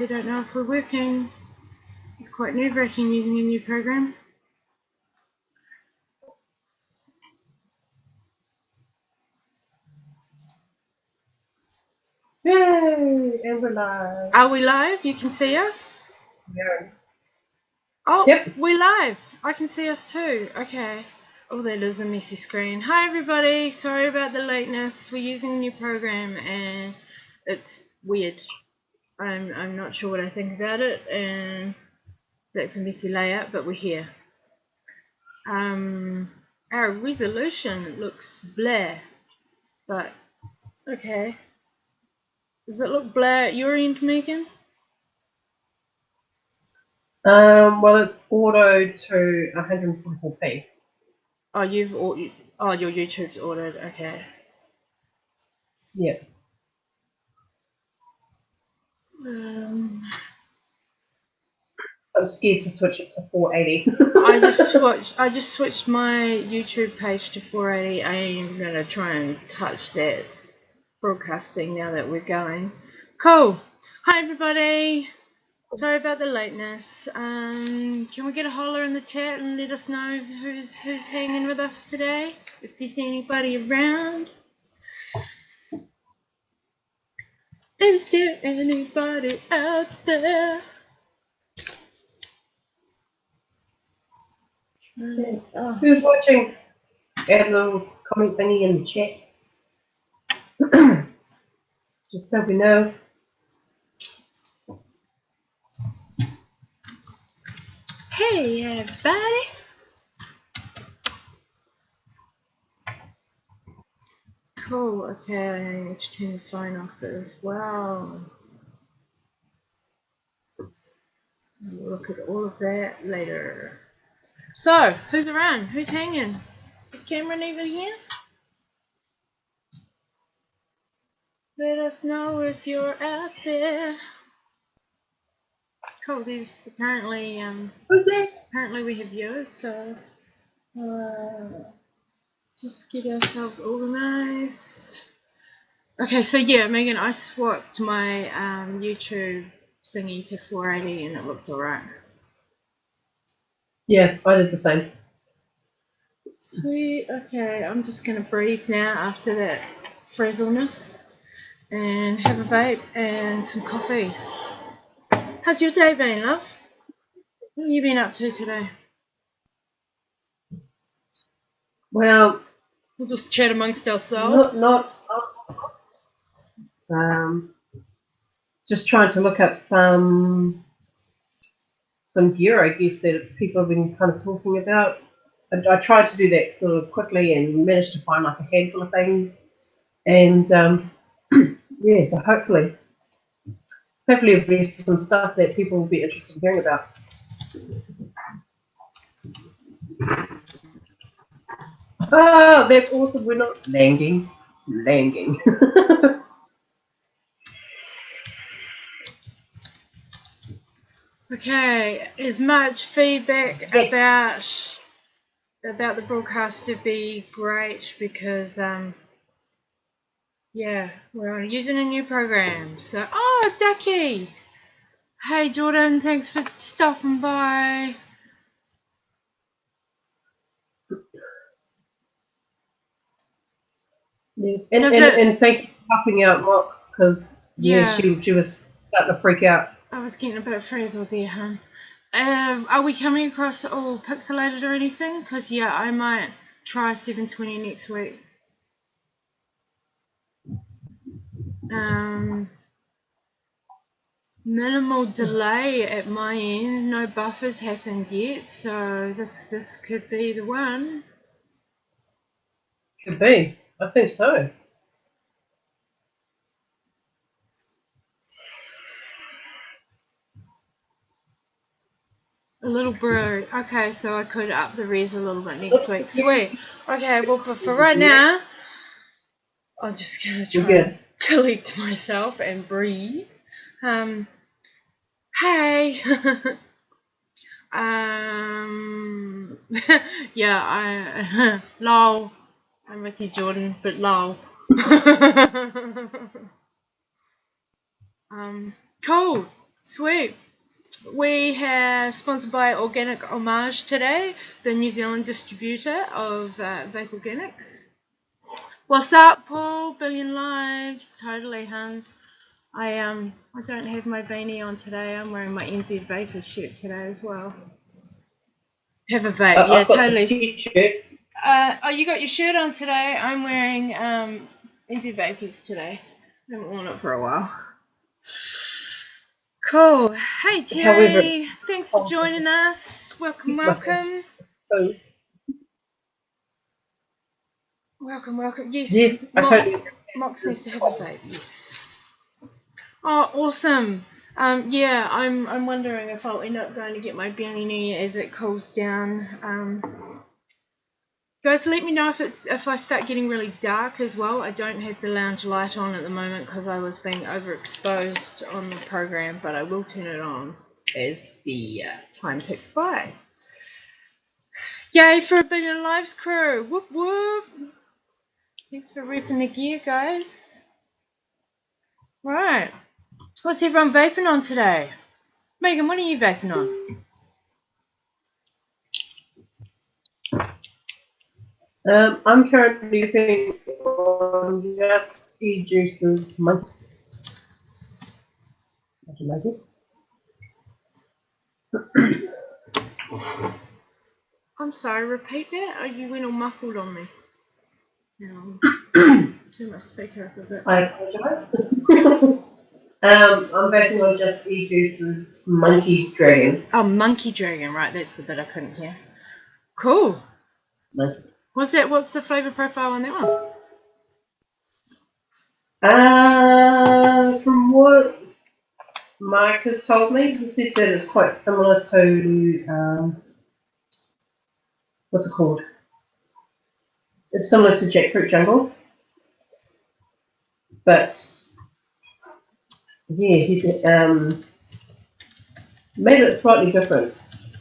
We don't know if we're working. It's quite nerve-wracking using a new program. Yay! And we're live. Are we live? You can see us? Yeah. Oh, Yep. we're live. I can see us too. Okay. Oh, that is a messy screen. Hi, everybody. Sorry about the lateness. We're using a new program and it's weird. I'm not sure what I think about it, and that's a messy layout, but we're here. Our resolution looks blah, but okay. Does it look blah at your end, Megan? Well, it's auto to 144p. Oh, your YouTube's ordered. Okay. Yep. I'm scared to switch it to 480. I just switched my YouTube page to 480. I am gonna try and touch that broadcasting now that we're going. Cool. Hi everybody. Sorry about the lateness. Can we get a holler in the chat and let us know who's hanging with us today? If there's anybody around. Is there anybody out there? Oh. Who's watching? Add a little comment thingy in the chat. Just so we know. Hey everybody. Cool, okay, I need to turn the phone off as well. We'll look at all of that later. So, who's around? Who's hanging? Is Cameron even here? Let us know if you're out there. Cool, there's apparently Who's there? apparently we have viewers, so just get ourselves organized. Okay, so yeah, Megan, I swapped my YouTube thingy to 480 and it looks alright. Yeah, I did the same. Sweet, okay, I'm just gonna breathe now after that frizzleness and have a vape and some coffee. How's your day been, love? What have you been up to today? Well, We'll just chat amongst ourselves. just trying to look up some gear, I guess, that people have been kind of talking about. I tried to do that sort of quickly and managed to find like a handful of things. And yeah, so hopefully there'll be some stuff that people will be interested in hearing about. Oh, that's awesome. We're not langing. Okay, as much feedback about the broadcast would be great because yeah, we're using a new program. So, oh, Ducky! Hey, Jordan, thanks for stopping by. Yes, and thank you for helping out Mox, because she was starting to freak out. I was getting a bit frazzled there, hun. Are we coming across all pixelated or anything? Because yeah, I might try 720 next week. Minimal delay at my end. No buffers happened yet, so this could be the one. Could be. I think so. A little brew. Okay, so I could up the res a little bit next week. Sweet. Okay, well, but for right now, I'm just gonna try and collect myself and breathe. Hey. Yeah, lol. I'm with you, Jordan, but lol. Cool. Sweet. We have sponsored by Organic Ohmage today, the New Zealand distributor of Vape Organics. What's up, Paul? Billion lives. Totally, hun. I don't have my beanie on today. I'm wearing my NZ Vapor shirt today as well. Have a vape, yeah, I've got totally. the t-shirt. Oh, you got your shirt on today. I'm wearing NZ Vapors today. I haven't worn it for a while. Cool. Hey Terry, thanks for joining us. Welcome. Welcome. Yes, I totally. Mox needs to have a vape. Yes. Oh, awesome. Yeah, I'm wondering if I'll end up going to get my beanie as it cools down. Guys, let me know if I start getting really dark as well. I don't have the lounge light on at the moment because I was being overexposed on the program, but I will turn it on as the time ticks by. Yay for a billion lives, crew! Whoop whoop! Thanks for repping the gear, guys. Right, what's everyone vaping on today? Megan, what are you vaping on? I'm currently vaping on just e-juices. I'm sorry, repeat that? Oh, you went all muffled on me. Turn my speaker up a bit. I apologise. I'm vaping on just e-juices Monkey Dragon. Oh, Monkey Dragon, right, that's the bit I couldn't hear. Cool. Monkey. What's the flavour profile on that one? From what Mark has told me, he says that it's quite similar to, what's it called? It's similar to Jackfruit Jungle. But, yeah, he's made it slightly different.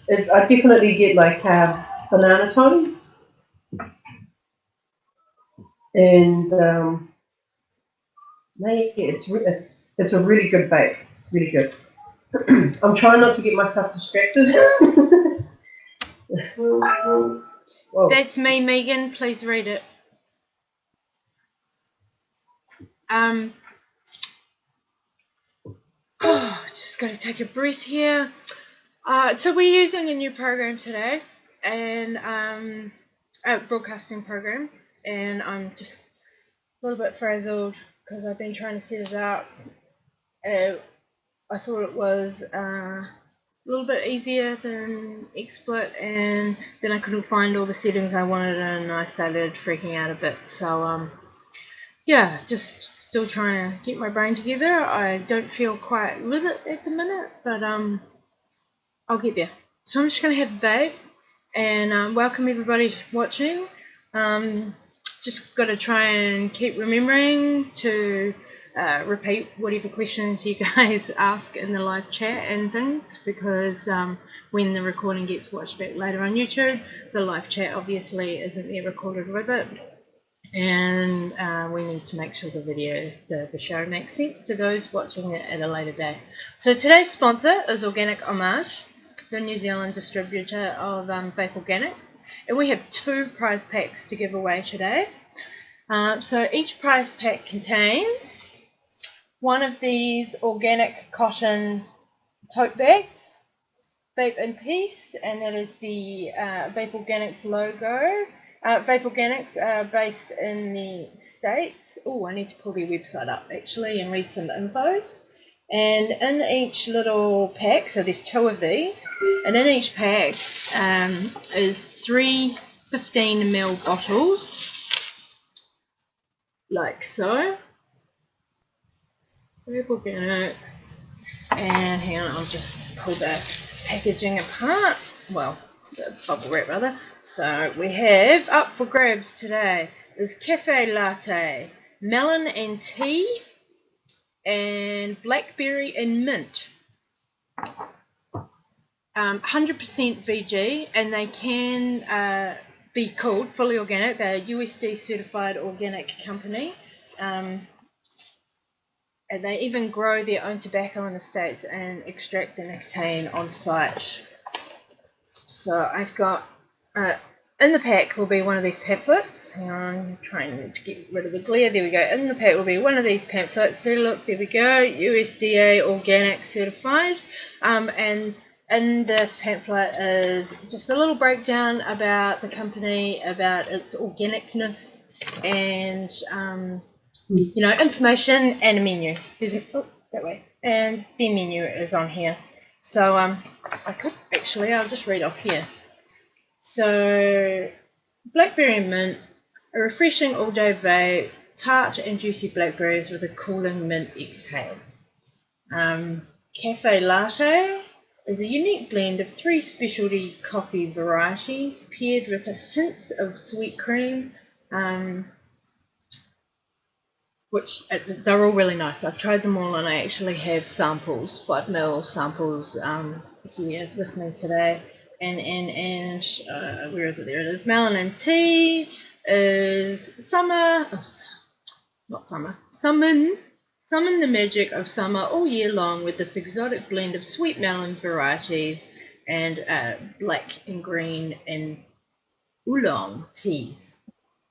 I definitely get like banana tones. And, it's a really good vape. Really good. I'm trying not to get myself distracted. That's me, Megan. Please read it. Just got to take a breath here. So we're using a new program today, and a broadcasting program, and I'm just a little bit frazzled because I've been trying to set it up. I thought it was a little bit easier than XSplit, and then I couldn't find all the settings I wanted, and I started freaking out a bit. So yeah, just still trying to get my brain together. I don't feel quite with it at the minute, but I'll get there. So I'm just gonna have a vape and welcome everybody watching. Just got to try and keep remembering to repeat whatever questions you guys ask in the live chat and things, because when the recording gets watched back later on YouTube, the live chat obviously isn't there recorded with it, and we need to make sure the show makes sense to those watching it at a later date. So today's sponsor is Organic Ohmage, the New Zealand distributor of Vape Organics, and we have 2 prize packs to give away today. So each prize pack contains one of these organic cotton tote bags, Vape in Peace, and that is the Vape Organics logo. Vape Organics are based in the States. Oh, I need to pull their website up actually and read some infos. And in each little pack, so there's 2 of these, and in each pack is 3 15ml bottles, like so. Vape Organics. And hang on, I'll just pull the packaging apart. Well, the bubble wrap rather. So we have up for grabs today is cafe latte, melon and tea, and blackberry and mint. 100% VG, and they can be called fully organic. They're a USD certified organic company. And they even grow their own tobacco in the States and extract the nicotine on site. So I've got, in the pack will be one of these pamphlets. Hang on, I'm trying to get rid of the glare. There we go. In the pack will be one of these pamphlets. So look, there we go, USDA organic certified. And in this pamphlet is just a little breakdown about the company, about its organicness, and information and a menu. There's that way, and the menu is on here. So I'll just read off here. So blackberry mint, a refreshing all-day vape, tart and juicy blackberries with a cooling mint exhale. Cafe latte is a unique blend of 3 specialty coffee varieties paired with hints of sweet cream, which they're all really nice. I've tried them all and I actually have samples, 5ml samples here with me today. And where is it? There it is. Melanin tea is summon the magic of summer all year long with this exotic blend of sweet melon varieties and black and green and oolong teas.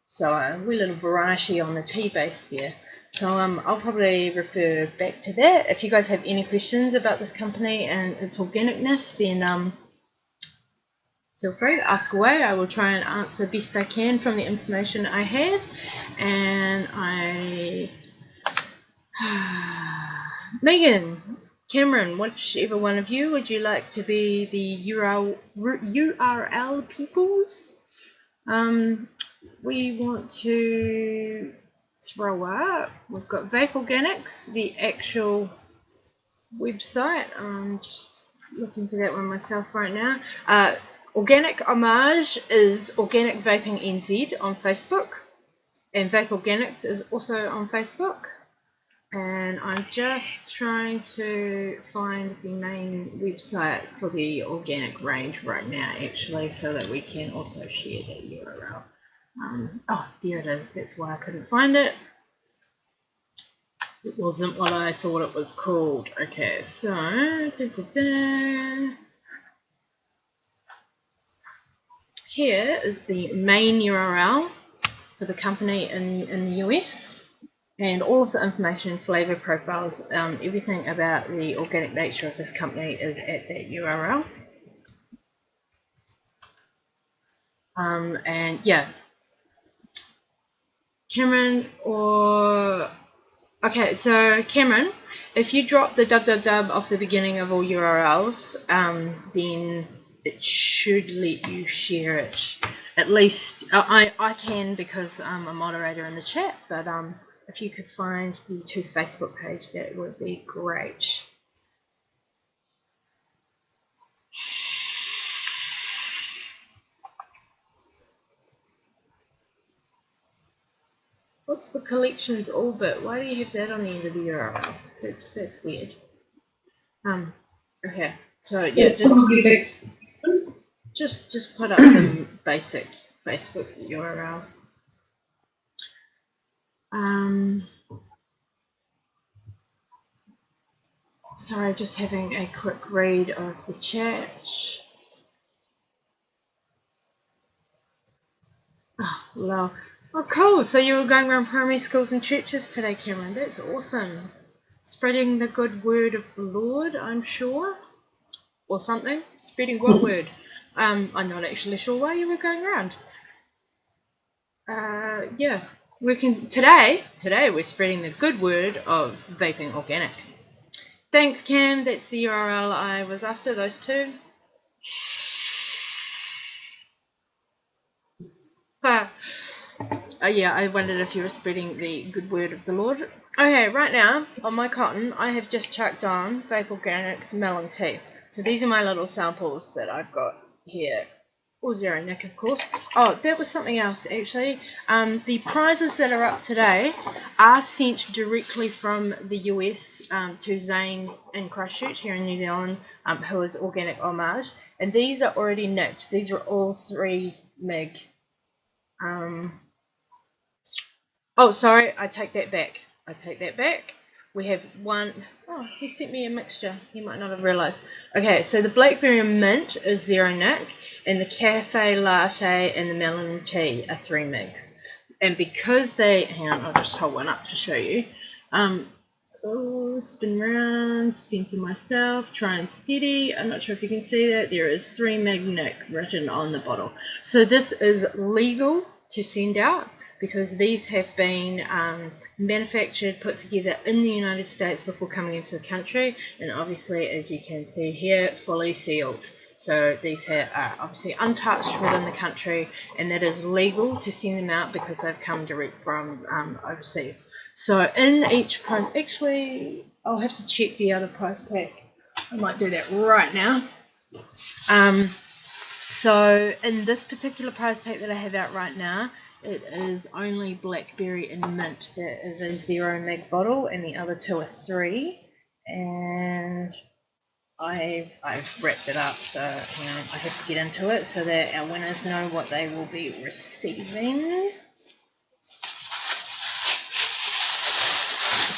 So a wee little variety on the tea base there. So I'll probably refer back to that. If you guys have any questions about this company and its organicness, then feel free to ask away. I will try and answer best I can from the information I have. And Megan, Cameron, whichever one of you would you like to be the URL peoples? We want to throw up. We've got Vape Organics, the actual website. I'm just looking for that one myself right now. Organic Ohmage is Organic Vaping NZ on Facebook, and Vape Organics is also on Facebook. And I'm just trying to find the main website for the organic range right now, actually, so that we can also share that URL. There it is. That's why I couldn't find it. It wasn't what I thought it was called. Okay, so here is the main URL for the company in the US. And all of the information, flavor profiles, everything about the organic nature of this company is at that URL. And yeah, Cameron so Cameron, if you drop the www off the beginning of all URLs, then it should let you share it. At least I can, because I'm a moderator in the chat, but if you could find the 2 Facebook page, that would be great. What's the collections all bit? Why do you have that on the end of the URL? That's weird. Okay, so yeah, just put up the basic Facebook URL. Sorry, just having a quick read of the chat. Oh, wow. Oh, cool. So you were going around primary schools and churches today, Cameron. That's awesome. Spreading the good word of the Lord, I'm sure. Or something. Spreading what word? I'm not actually sure why you were going around. Yeah. Today we're spreading the good word of vaping organic. Thanks, Cam. That's the URL I was after, those 2. Yeah, I wondered if you were spreading the good word of the Lord. Okay, right now, on my cotton, I have just chucked on Vape Organics melon tea. So these are my little samples that I've got here. Or Zero Nick, of course. Oh, that was something else, actually. The prizes that are up today are sent directly from the US to Zane in Christchurch here in New Zealand, who is Organic Ohmage. And these are already nicked. These are all 3 MIG. Oh, sorry, I take that back. we have one. Oh, he sent me a mixture. He might not have realised. Okay, so the blackberry mint is 0 nic, and the cafe latte and the melon tea are 3 mgs. And because they, hang on, I'll just hold one up to show you. Spin round, center myself, try and steady. I'm not sure if you can see that. There is 3 mg nic written on the bottle. So this is legal to send out, because these have been manufactured, put together in the United States before coming into the country, and obviously, as you can see here, fully sealed. So these are obviously untouched within the country, and that is legal to send them out because they've come direct from overseas. So in each price, actually, I'll have to check the other price pack. I might do that right now. So in this particular price pack that I have out right now, it is only blackberry and mint that is a 0 mg bottle, and the other 2 are 3. And I've wrapped it up, so I have to get into it so that our winners know what they will be receiving.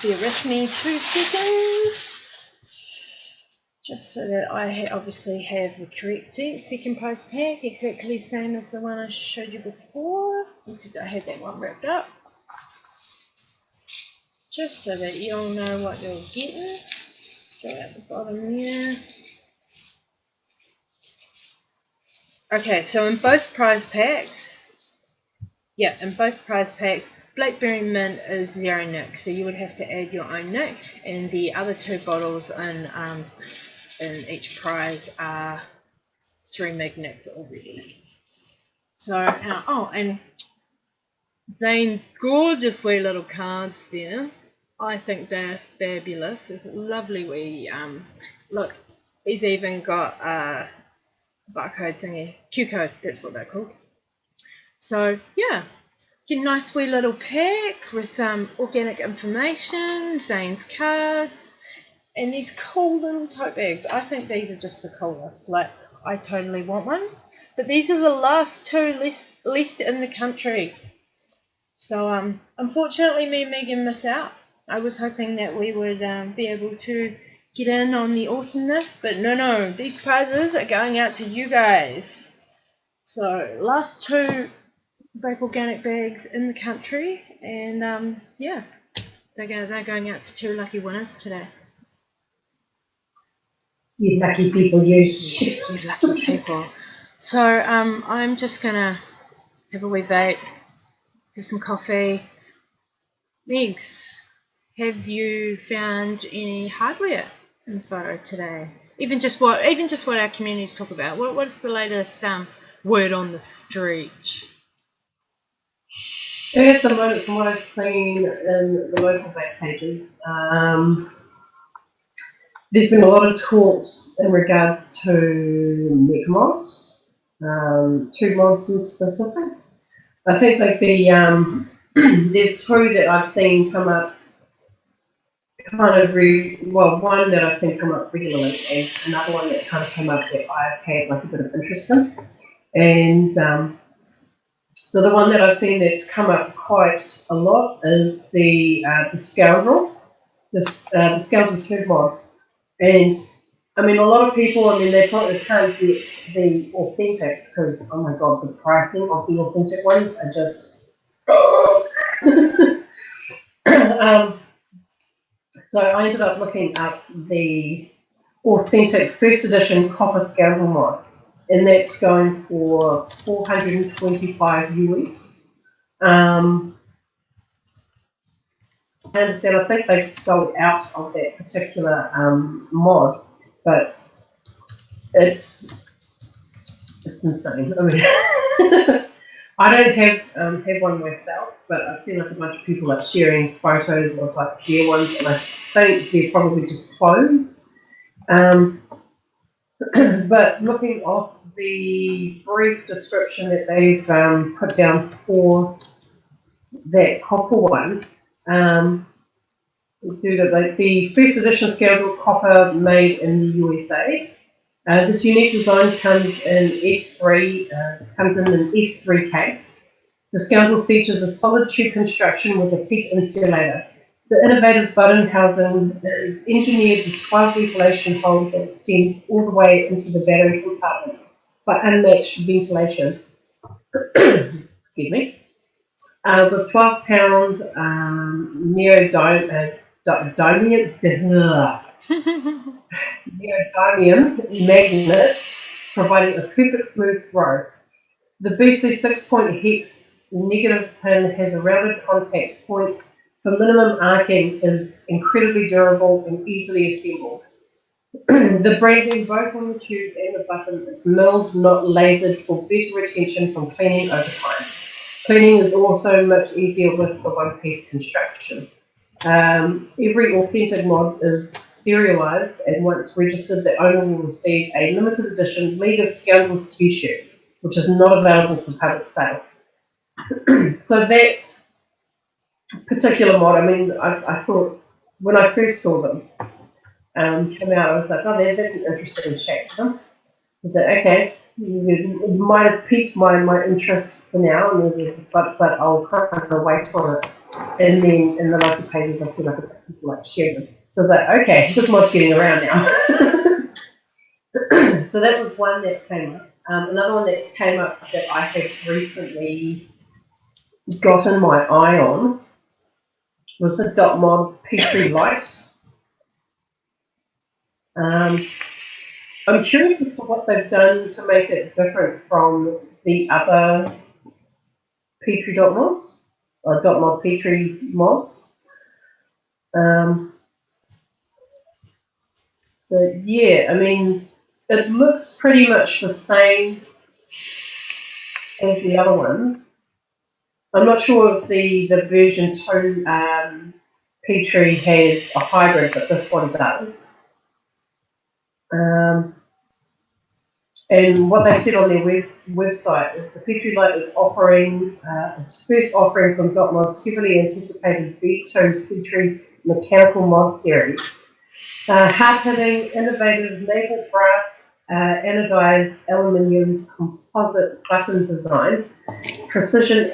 Bear with me 2 seconds. Just so that I obviously have the correct second price pack, exactly the same as the one I showed you before. Except I had that one wrapped up. Just so that you all know what you're getting. Go at the bottom there. Okay, so in both prize packs, blackberry mint is 0 nic, so you would have to add your own nic, and the other 2 bottles in each prize are 3 mg nic already. So, and Zane's gorgeous wee little cards there. I think they're fabulous. There's a lovely wee, look, he's even got a barcode thingy, Q code, that's what they're called. So, yeah, get a nice wee little pack with organic information, Zane's cards, and these cool little tote bags. I think these are just the coolest. Like, I totally want one. But these are the last 2 left in the country. So, unfortunately, me and Megan miss out. I was hoping that we would be able to get in on the awesomeness, but no, these prizes are going out to you guys. So, last 2 Vape Organic bags in the country, and yeah, they're going out to 2 lucky winners today. You lucky people, you. Yeah, you lucky people. So, I'm just gonna have a wee vape, have some coffee. Megs, have you found any hardware info today? Even just what our communities talk about. What is the latest word on the street? At the moment, from what I've seen in the local vape pages, there's been a lot of talks in regards to mega mods, 2 mods in specific. I think like the there's 2 that I've seen come up kind of one that I've seen come up regularly, and another one that kind of came up that I've had like a bit of interest in. And so the one that I've seen that's come up quite a lot is the Scoundrel, the Scoundrel 2 mod. And I mean, a lot of people, they probably can't get the authentics because, oh my god, the pricing of the authentic ones are just. So I ended up looking up the authentic first edition copper Scoundrel mod, and that's going for $425 US. I understand, I think they've sold out of that particular mod, but it's insane. I mean, I don't have one myself, but I've seen like a bunch of people like sharing photos of like their ones, and I think they're probably just clones. But looking off the brief description that they've put down for that copper one, see that like the first edition Scoundrel copper made in the USA. This unique design comes in an S3 case. The Scoundrel features a solid tube construction with a PET insulator. The innovative button housing is engineered with 12 ventilation holes that extends all the way into the battery compartment by unmatched ventilation. Excuse me. With 12-pound neodymium magnets, providing a perfect smooth throw. The beastly 6-point hex negative pin has a rounded contact point for minimum arcing, is incredibly durable and easily assembled. The branding both on the tube and the button is milled, not lasered, for better retention from cleaning over time. Cleaning is also much easier with the one-piece construction. Every authentic mod is serialized, and once registered, the owner will receive a limited edition League of Scoundrels t-shirt, which is not available for public sale. So that particular mod, I mean, I thought when I first saw them come out, I was like, oh, that's an interesting shape to them. I said, okay, it might have piqued my interest for now, but I'll kind of wait on it. And then in the local pages, I've seen like people like share them. So I was like, okay, this mod's getting around now. So that was one that came up. Another one that came up that I have recently gotten my eye on was the dot mod Petri Light. I'm curious as to what they've done to make it different from the other Petri dot mods, or dot mod Petri mods. But yeah, I mean, it looks pretty much the same as the other ones. I'm not sure if the version 2 Petri has a hybrid, but this one does. And what they said on their website is the Petri Light is offering its first offering from Dot Mod's heavily anticipated V2 Petri mechanical mod series. Hard-hitting, innovative naval brass anodized aluminium composite button design, precision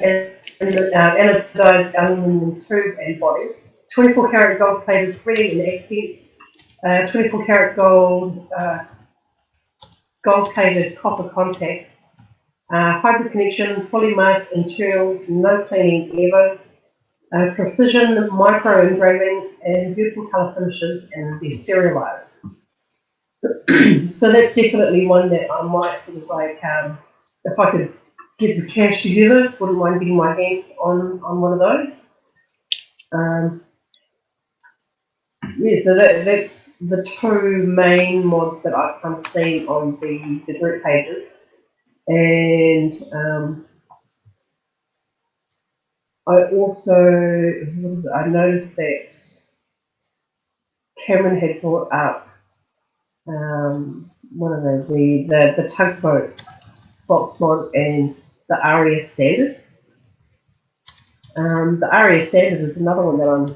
anodized aluminium tube and body, 24 karat gold plated threading and accents, 24 karat gold plated copper contacts, hybrid connection, fully masked internals, no cleaning ever, precision micro engravings, and beautiful colour finishes, and they're serialized. So that's definitely one that I might sort of like, if I could get the cash together, wouldn't mind getting my hands on one of those. Yeah, so that's the two main mods that I've kind of seen on the group pages. And I also, I noticed that Cameron had brought up one of the tugboat box mod and the ARIA standard. The ARIA standard is another one that I'm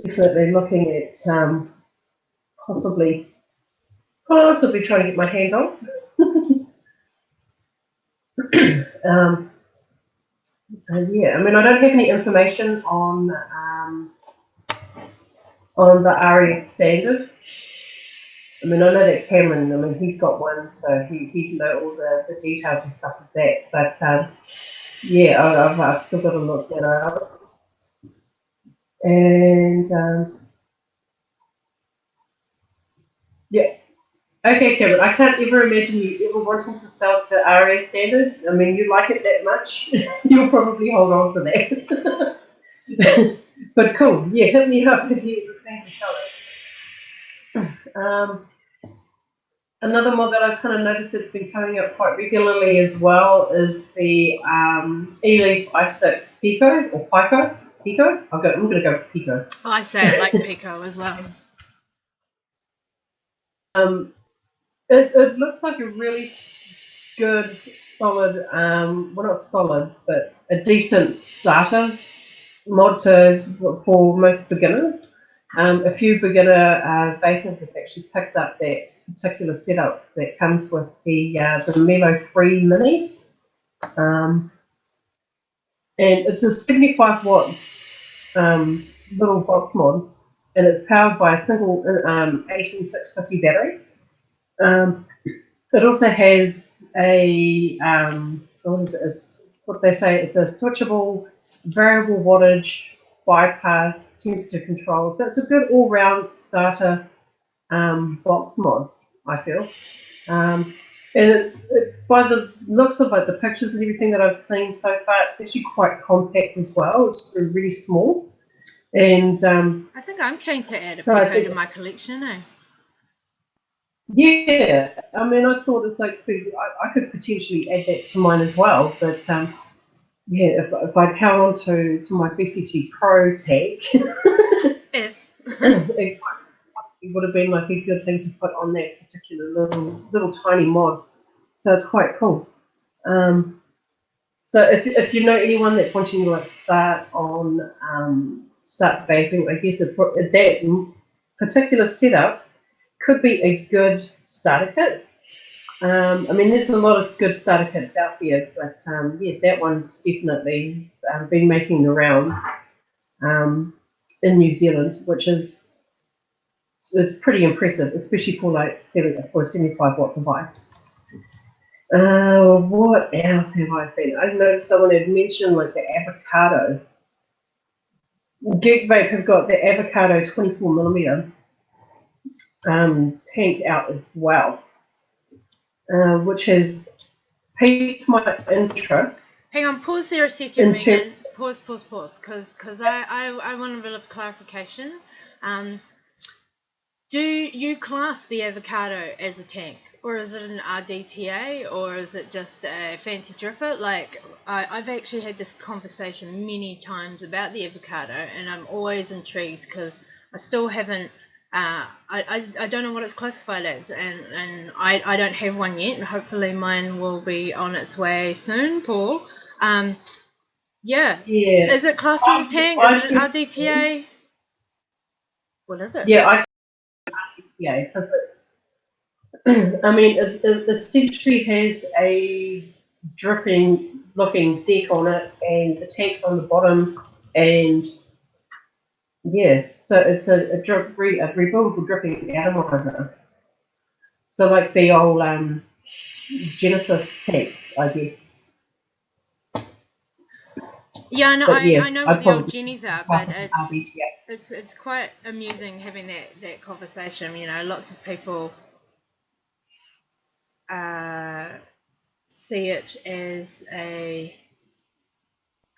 definitely looking at possibly trying to get my hands on. So yeah, I mean, I don't have any information on the ARIA standard. I mean, I know that Cameron, I mean, he's got one, so he know all the details and stuff of that. But yeah, I've still got to look that up. And yeah. Okay, Cameron, I can't ever imagine you ever wanting to sell the ARIA standard. I mean, you like it that much, you'll probably hold on to that. But cool, yeah, hit me up if you ever plan to sell it. Another mod that I've kind of noticed that's been coming up quite regularly as well is the E-Leaf iStick Pico, or Pico. Pico? I'm going to go with Pico. I say it like Pico as well. It looks like a really good, solid, well, not solid, but a decent starter mod for most beginners. A few beginner vapers have actually picked up that particular setup that comes with the Melo 3 Mini. And it's a 75 watt little box mod, and it's powered by a single 18650 battery. It also has a what they say, it's a switchable variable wattage bypass temperature control. So it's a good all-round starter box mod, I feel. And by the looks of like the pictures and everything that I've seen so far, it's actually quite compact as well. It's really small. And I think I'm keen to add a so I Pico think, to my collection, eh? yeah, I mean, I thought it's like I could potentially add that to mine as well. But yeah, if I'd held on to my BCT Pro tag, If. it would have been like a good thing to put on that particular little tiny mod. So it's quite cool. So if you know anyone that's wanting to like start vaping, I guess that particular setup could be a good starter kit. I mean, there's a lot of good starter kits out there, but yeah, that one's definitely been making the rounds in New Zealand, which is it's pretty impressive, especially for like for a 75-watt device. What else have I seen? I've noticed someone had mentioned like the avocado. Geek Vape have got the avocado 24mm tank out as well, which has piqued my interest. Hang on, pause there a second, Megan. Pause, because I want a bit of clarification. Do you class the avocado as a tank, or is it an RDTA, or is it just a fancy dripper? Like, I've actually had this conversation many times about the avocado, and I'm always intrigued because I still haven't. I don't know what it's classified as, and I don't have one yet, and hopefully mine will be on its way soon, Paul. Yeah. Is it classed as a tank? Is it an RDTA? What is it? Yeah, because it's. I mean, it essentially has a dripping looking deck on it, and the tank's on the bottom, and yeah, so it's a rebuildable dripping atomizer. So like the old Genesis tanks, I guess. Yeah, no, I know what the old Jennies are, but RDTA. it's quite amusing having that conversation. You know, lots of people see it as a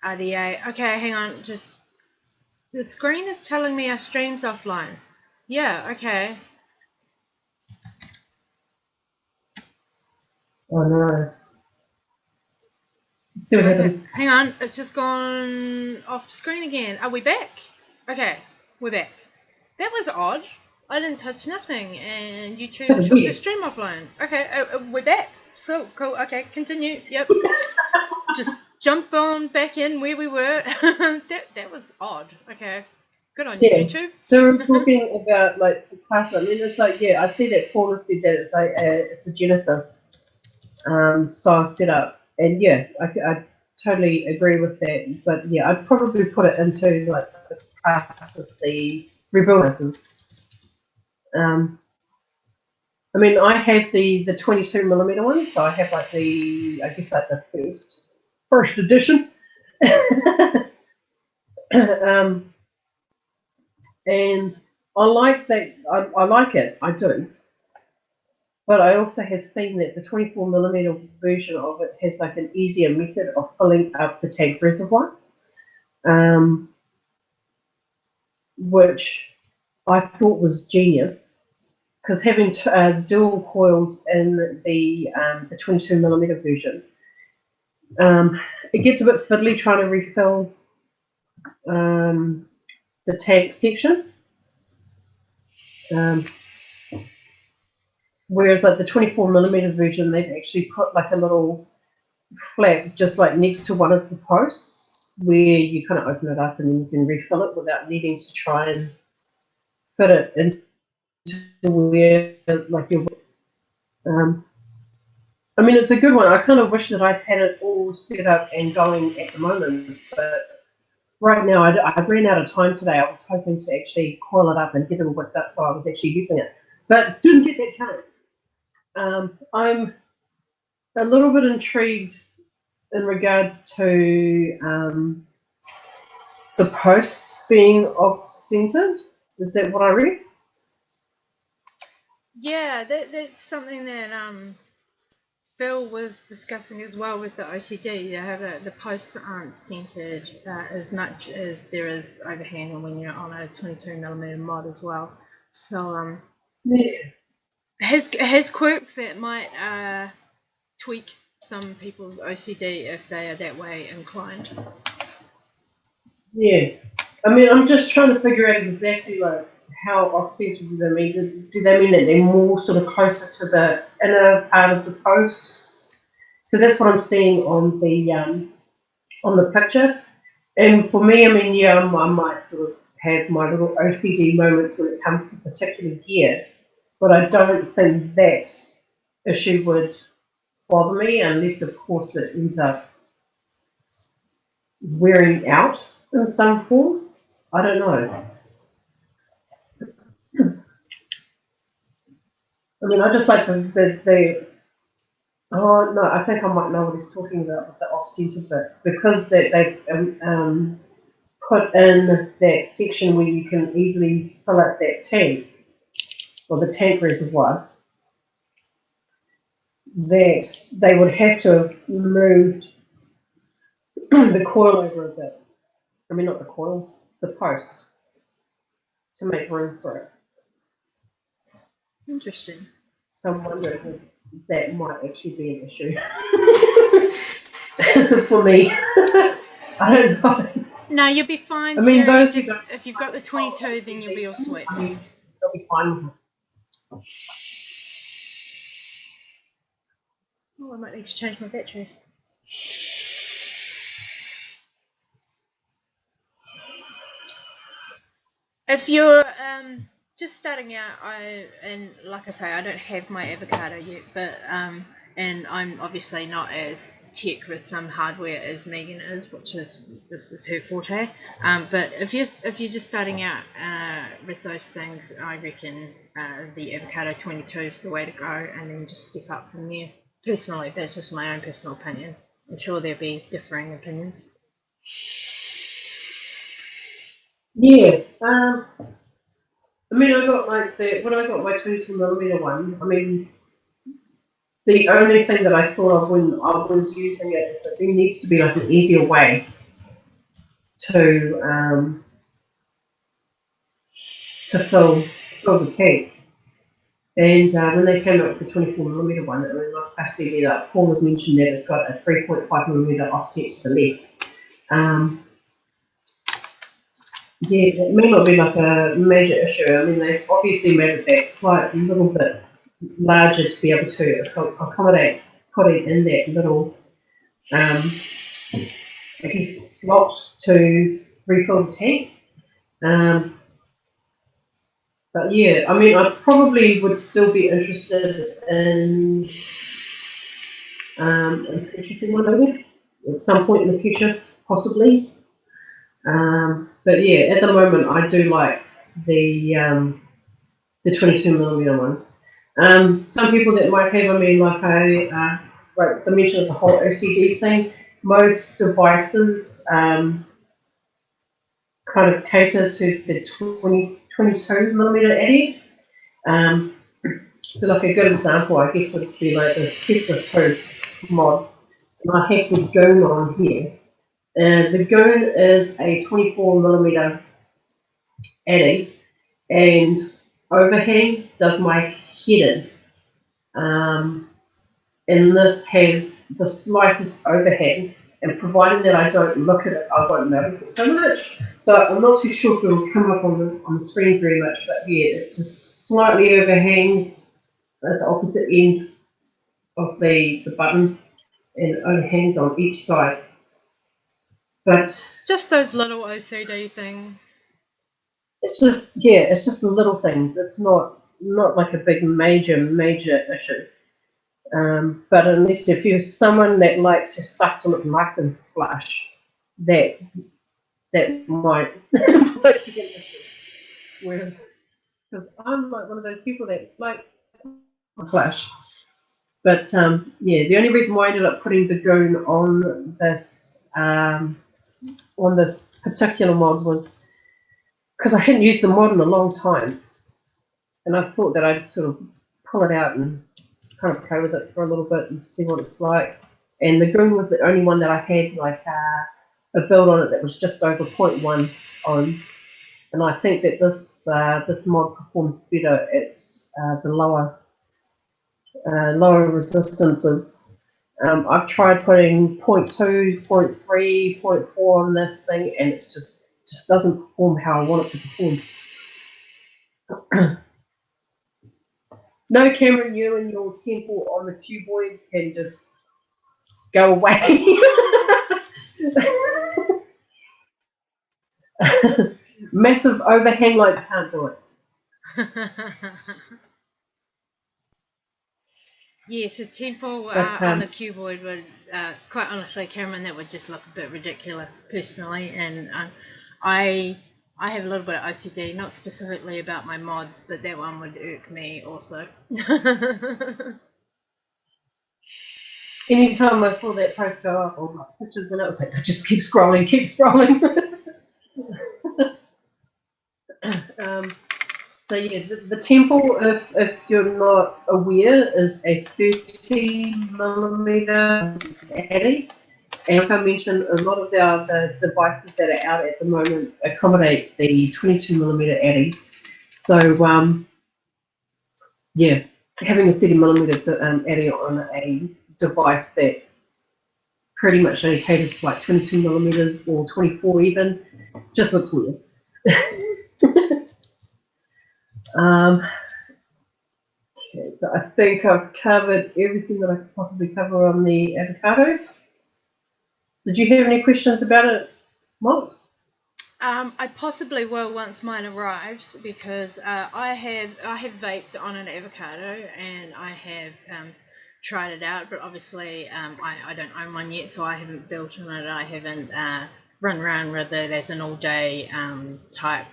RDA. Okay, hang on, just the screen is telling me our stream's offline. Yeah, okay. Oh no. See what happened. Hang on, it's just gone off screen again. Are we back? Okay, we're back. That was odd. I didn't touch nothing, and YouTube took the stream offline. Okay, we're back. So cool. Okay, continue. Yep. Just jump on back in where we were. that was odd. Okay, good on you, YouTube. So we're talking about like the class. I mean, it's like I see that Paula said that it's like it's a Genesis style setup, and I totally agree with that. But yeah, I'd probably put it into like the class of the rebuilders. I mean, I have the 22mm one, so I have like the first edition. And I like that. I like it. I do. But I also have seen that the 24mm version of it has like an easier method of filling up the tank reservoir, which I thought was genius. Because having dual coils in the 22mm version, it gets a bit fiddly trying to refill the tank section. Whereas like the 24mm version, they've actually put like a little flap just like next to one of the posts where you kind of open it up and then you can refill it without needing to try and fit it into where like you're. I mean, it's a good one. I kind of wish that I'd had it all set up and going at the moment, but right now, I ran out of time today. I was hoping to actually coil it up and get it all whipped up, so I was actually using it, but didn't get that chance. I'm a little bit intrigued in regards to the posts being off-centered. Is that what I read? Yeah, that's something that Phil was discussing as well with the OCD. How the posts aren't centered as much as there is overhang when you're on a 22mm mod as well. So Yeah. has quirks that might tweak some people's OCD if they are that way inclined. Yeah. I mean, I'm just trying to figure out exactly like how off-centered do they mean? Do they mean that they're more sort of closer to the inner part of the posts? Because that's what I'm seeing on the picture. And for me, I mean, yeah, I might sort of have my little OCD moments when it comes to particular gear, but I don't think that issue would bother me unless, of course, it ends up wearing out in some form. I don't know. I mean, I just like the oh no, I think I might know what he's talking about with the off-centre bit because they've put in that section where you can easily fill up that tank or the tank reservoir. That they would have to have moved the coil over a bit. I mean, not the coil, the post to make room for it. Interesting. So I'm wondering if that might actually be an issue for me. I don't know. No, you'll be fine. I mean, Terry. those Just if you've got the 22, then you'll be all sweet. I mean, they'll be fine with it. Oh, I might need to change my batteries. If you're just starting out, and like I say, I don't have my avocado yet, but and I'm obviously not as tech with some hardware as Megan is, this is her forte. But if you're just starting out with those things, I reckon the avocado 22 is the way to go, and then just step up from there. Personally, that's just my own personal opinion. I'm sure there'll be differing opinions. Yeah. I mean, I got like when I got my 22mm one. I mean, the only thing that I thought of when I was using it is that there needs to be like an easier way to fill the tank. And when they came up with the 24mm one, I mean, like I said, that Paul has mentioned that it's got a 3.5mm offset to the left. Yeah, it may not be like a major issue. I mean, they've obviously made it that slight little bit larger to be able to accommodate putting in that little, I guess, slot to refill the tank. But yeah, I mean, I probably would still be interested in purchasing one maybe at some point in the future, possibly. But yeah, at the moment, I do like the 22mm one. Some people that might have, I mean, like like the mention of the whole OCD thing, most devices kind of cater to the 22mm addies. So like a good example, I guess, would be like this Tesla 2 mod. And I have the Goon on here. And the Goon is a 24mm addy, and overhang does my head in. And this has the slightest overhang, and providing that I don't look at it, I won't notice it so much. So I'm not too sure if it will come up on the screen very much, but yeah, it just slightly overhangs at the opposite end of the button, and it overhangs on each side. But Just those little OCD things. it's just the little things. It's not like a big major issue. But unless if you're someone that likes your stuff to look nice and flush, that that might might be an issue. Whereas, because I'm like one of those people that like flash. But yeah, the only reason why I ended up putting the goon on this particular mod was because I hadn't used the mod in a long time, and I thought that I'd sort of pull it out and kind of play with it for a little bit and see what it's like. And the goon was the only one that I had like a build on it that was just over 0.1 ohms. And I think that this mod performs better at the lower resistances. I've tried putting 0.2, 0.3, 0.4 on this thing, and it just doesn't perform how I want it to perform. No, Cameron, you and your temple on the cuboid can just go away. Massive overhang, like I can't do it. Yes, a temple But, on the cuboid would, quite honestly, Cameron, that would just look a bit ridiculous personally. And I have a little bit of OCD, not specifically about my mods, but that one would irk me also. Anytime I saw that post go up, all my pictures went up, I was like, just keep scrolling, keep scrolling. So yeah, the temple, if you're not aware, is a 30mm addy. And like I mentioned, a lot of the devices that are out at the moment accommodate the 22mm addies. So yeah, having a 30mm addy on a device that pretty much only caters to like 22mm or 24 even, just looks weird. Okay, so I think I've covered everything that I could possibly cover on the avocado. Did you have any questions about it, Mark? I possibly will once mine arrives, because I have vaped on an avocado, and I have tried it out, but obviously I don't own one yet, so I haven't built on it. I haven't run around with it as an all-day type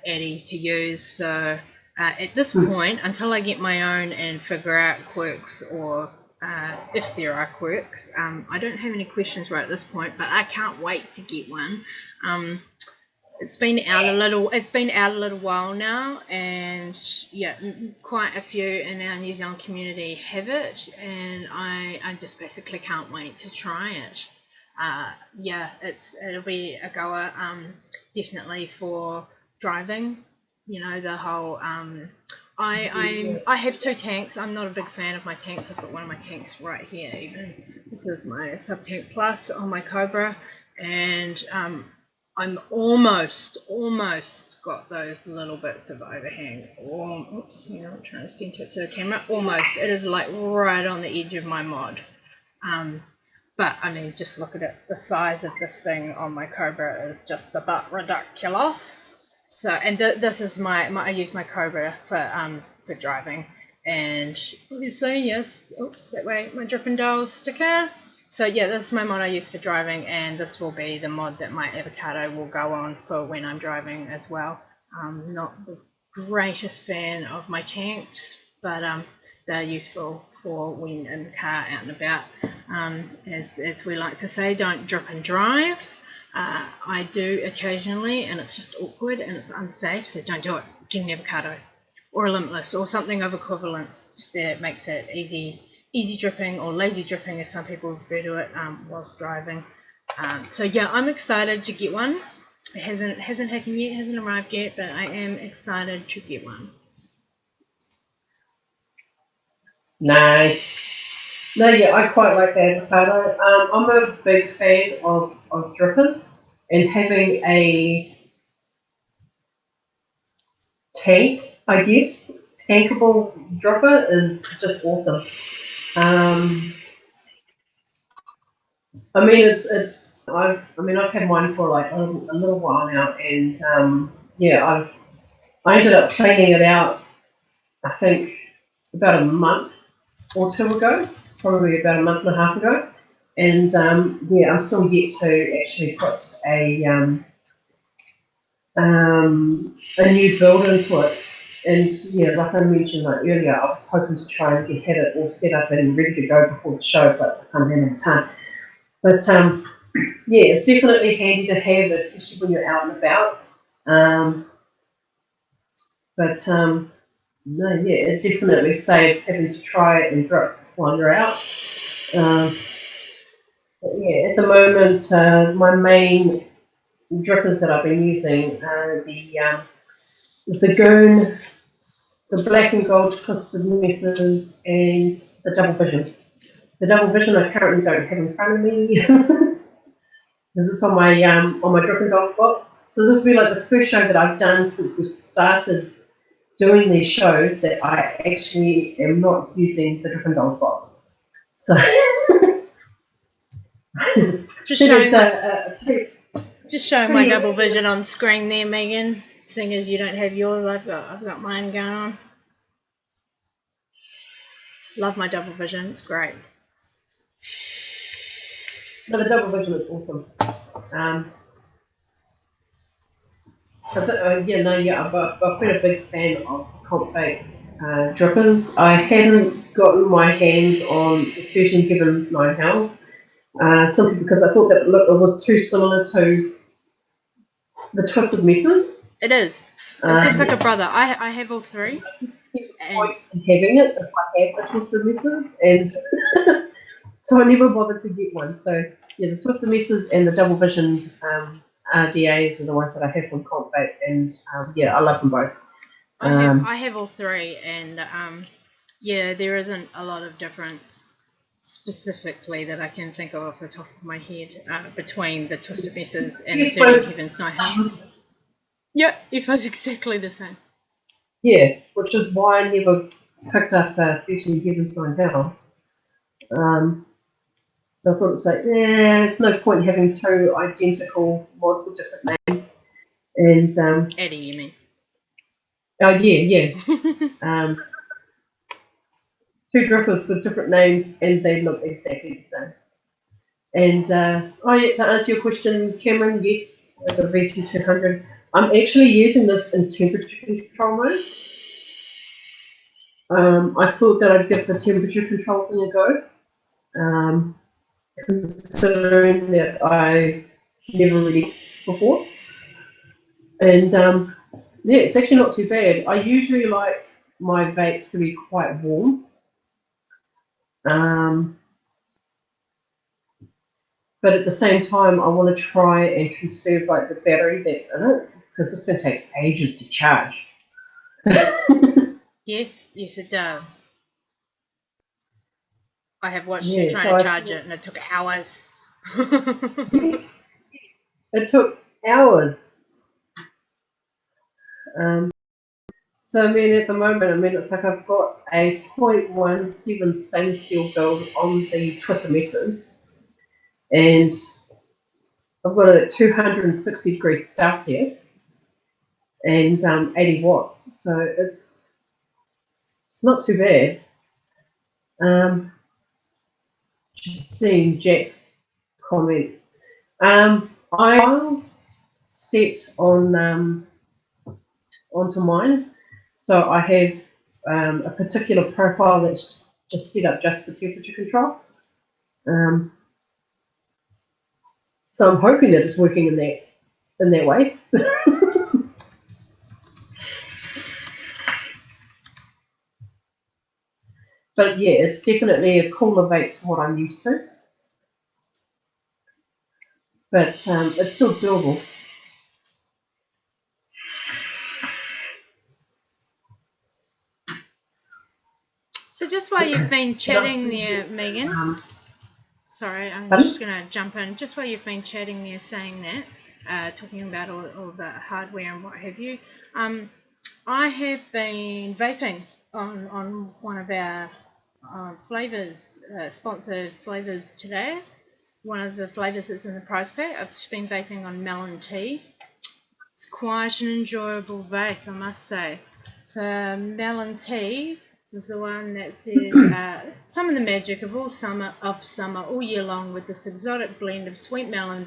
addy to use. So at this point, until I get my own and figure out quirks, or if there are quirks, I don't have any questions right at this point, but I can't wait to get one. It's been out a little while now, and yeah, quite a few in our New Zealand community have it, and I just basically can't wait to try it. Yeah, it'll be a goer, definitely for driving. You know, the whole I have two tanks. I'm not a big fan of my tanks. I've got one of my tanks right here even. This is my Sub Tank Plus on my Cobra, and I'm almost got those little bits of overhang. Oops, I'm trying to center it to the camera. Almost. It is like right on the edge of my mod. But I mean, just look at it. The size of this thing on my Cobra is just about ridiculous. So, and this is I use my Cobra for driving, and obviously, yes. Oops, that way my Drippin' Dolls sticker. So yeah, this is my mod I use for driving, and this will be the mod that my avocado will go on for when I'm driving as well. Not the greatest fan of my tanks, but they're useful for when in the car, out and about. As we like to say, don't drip and drive. I do occasionally, and it's just awkward and it's unsafe, so don't do it. Get an avocado or a limitless or something of equivalence that makes it easy dripping, or lazy dripping as some people refer to it, whilst driving. So yeah, I'm excited to get one. It hasn't happened yet, hasn't arrived yet, but I am excited to get one. Nice. No, yeah, I quite like the avocado. I'm a big fan of drippers, and having a tank, I guess, tankable dripper is just awesome. I mean, I've had mine for like a little while now, and yeah, I ended up cleaning it out, I think, about a month or two ago, probably about a month and a half ago. And yeah, I'm still yet to actually put a new build into it. And yeah, like I mentioned earlier, I was hoping to try and have it all set up and ready to go before the show, but I haven't had time. But yeah, it's definitely handy to have, especially when you're out and about. But no, yeah, it definitely saves having to try it and drip while you're out. But yeah, at the moment, my main drippers that I've been using are the Goon, the Black and Gold Twisted Messes, and the Double Vision. The Double Vision I currently don't have in front of me because it's on my Dripping Dolls box. So this will be like the first show that I've done since we started doing these shows that I actually am not using the Dripping Dolls box. So Just showing, just showing my double vision on screen there, Megan. Seeing as you don't have yours, I've got mine going on. Love my double vision, it's great. No, the Double Vision is awesome. I've been a big fan of Comp Vape drippers. I hadn't gotten my hands on the 13 Gibbons 9 Hells, simply because I thought that it was too similar to the Twisted Messes. It is. It's just like a brother. I have all three. Point in having it if I have the Twisted Messes, and so I never bothered to get one. So yeah, the Twisted Messes and the Double Vision RDAs are the ones that I have from Comp Vape, and yeah, I love them both. I have all three, and yeah, there isn't a lot of difference specifically that I can think of off the top of my head between the Twisted Messes and the 13 Heavens Night House. Yeah, it was exactly the same. Yeah, which is why I never picked up 13 Heavens 9 House. So I thought it's like, it's no point having two identical, multiple different names. And Eddie, you mean? Oh yeah. Two drippers with different names, and they look exactly the same. And to answer your question, Cameron, yes, the VT200. I'm actually using this in temperature control mode. I thought that I'd give the temperature control thing a go, considering that I never really before. And yeah, it's actually not too bad. I usually like my vapes to be quite warm. But at the same time, I want to try and conserve like the battery that's in it, because this thing takes ages to charge. Yes, it does. I have watched you trying to charge it, and it took hours. It took hours. So I mean, at the moment, it's like I've got a 0.17 stainless steel build on the Twisted Messes, and I've got it at 260 degrees Celsius and 80 watts. So it's not too bad. Just seeing Jack's comments. I set on onto mine, so I have a particular profile that's just set up just for temperature control. So I'm hoping that it's working in that way. But yeah, it's definitely a cooler vape to what I'm used to. But it's still doable. So just while you've been chatting there, Megan, sorry, I'm just going to jump in. Just while you've been chatting there, saying that, talking about all the hardware and what have you, I have been vaping on one of our flavours, sponsored flavours today. One of the flavours that's in the prize pack. I've just been vaping on melon tea. It's quite an enjoyable vape, I must say. So melon tea was the one that said, some of the magic of summer, all year long with this exotic blend of sweet melon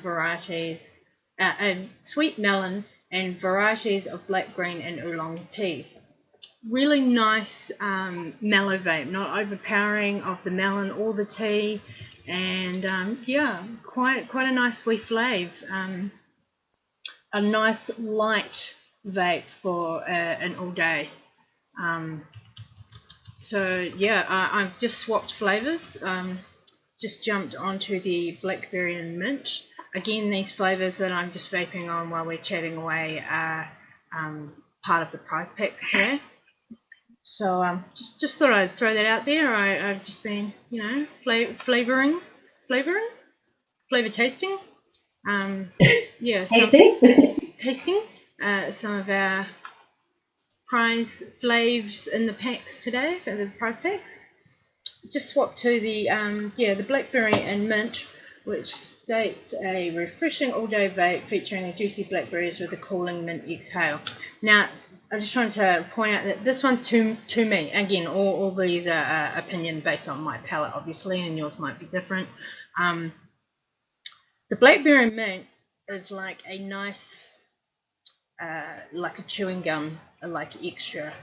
and varieties of black, green, and oolong teas. Really nice mellow vape, not overpowering of the melon or the tea, and yeah, quite a nice sweet flavour. A nice light vape for an all day. So yeah, I've just swapped flavours. Just jumped onto the blackberry and mint. Again, these flavours that I'm just vaping on while we're chatting away are part of the prize packs today. So just thought I'd throw that out there. I've just been, flavour tasting. Yeah, tasting some of our prize flaves in the packs today, for the prize packs. Just swapped to the the blackberry and mint, which states a refreshing all-day vape featuring juicy blackberries with a cooling mint exhale. Now, I just wanted to point out that this one to me, again, all these are opinion based on my palate, obviously, and yours might be different. The blackberry mint is like a nice, like a chewing gum, like extra,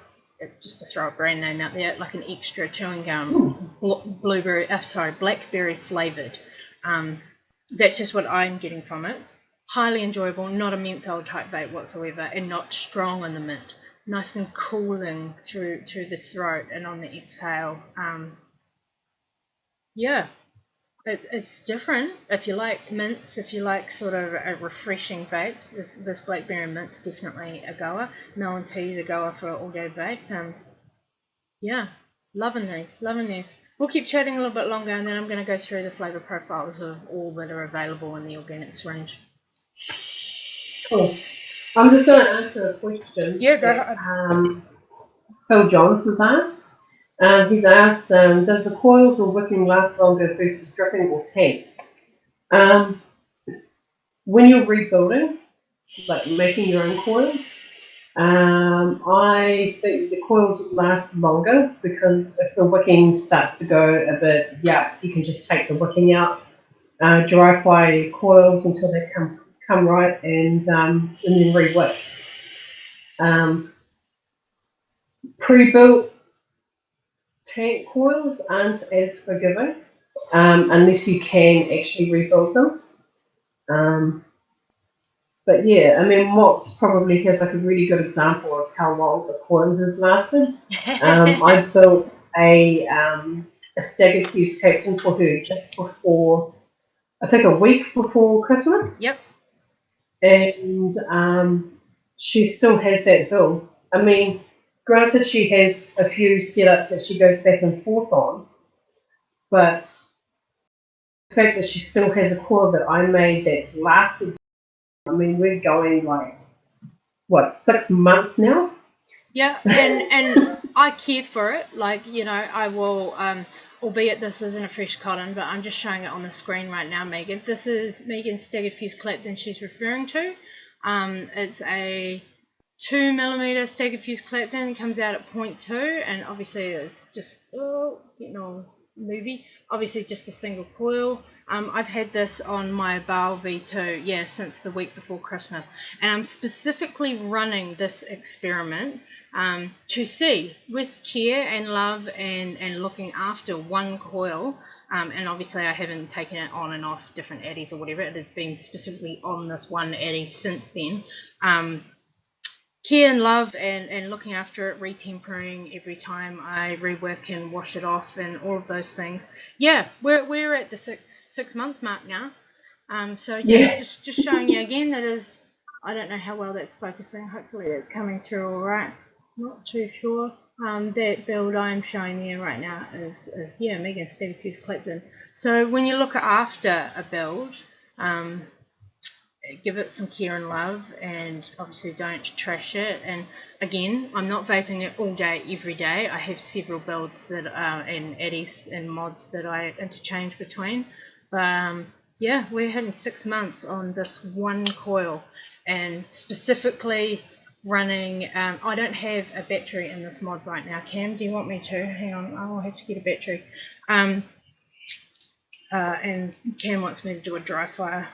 just to throw a brand name out there, like an extra chewing gum, blackberry flavored. That's just what I'm getting from it. Highly enjoyable, not a menthol type vape whatsoever, and not strong on the mint. Nice and cooling through the throat and on the exhale. Yeah, it's different. If you like mints, if you like sort of a refreshing vape, this blackberry mint's definitely a goer. Melon tea's a goer for all day vape. Yeah, loving these. We'll keep chatting a little bit longer, and then I'm going to go through the flavour profiles of all that are available in the organics range. Cool. I'm just going to answer a question that Phil Johns has asked. He's asked, does the coils or wicking last longer versus dripping or tanks? When you're rebuilding, like making your own coils, I think the coils last longer because if the wicking starts to go a bit, you can just take the wicking out, dry fire coils until they come right, and then re-wick. Pre-built tank coils aren't as forgiving unless you can actually rebuild them. But yeah, I mean, Mott's probably has like a really good example of how long the coil has lasted. I built a staggered fuse captain for her just before, I think a week before Christmas. Yep. And she still has that build. I mean, granted, she has a few setups that she goes back and forth on, but the fact that she still has a coil that I made that's lasted, I mean, we're going like, 6 months now? Yeah, and I care for it. Like, I will, albeit this isn't a fresh cotton, but I'm just showing it on the screen right now, Megan. This is Megan's staggered fuse Clapton she's referring to. It's a 2mm staggered fuse Clapton. It comes out at 0.2, and obviously it's just, getting all movie. Obviously just a single coil. I've had this on my Baal V2, since the week before Christmas. And I'm specifically running this experiment to see, with care and love and looking after one coil, and obviously I haven't taken it on and off different addies or whatever, it has been specifically on this one addie since then. Care and love and looking after it, retempering every time I rework and wash it off and all of those things. Yeah, we're at the six month mark now. Just showing you again, that is, I don't know how well that's focusing. Hopefully it's coming through all right. Not too sure. That build I'm showing you right now is Megan Staggered Fuse Clapton. So when you look after a build, give it some care and love, and obviously don't trash it. And again, I'm not vaping it all day every day. I have several builds that and addies and mods that I interchange between. But we're hitting 6 months on this one coil, and specifically running. I don't have a battery in this mod right now. Cam, do you want me to? Hang on, I'll have to get a battery. And Cam wants me to do a dry fire.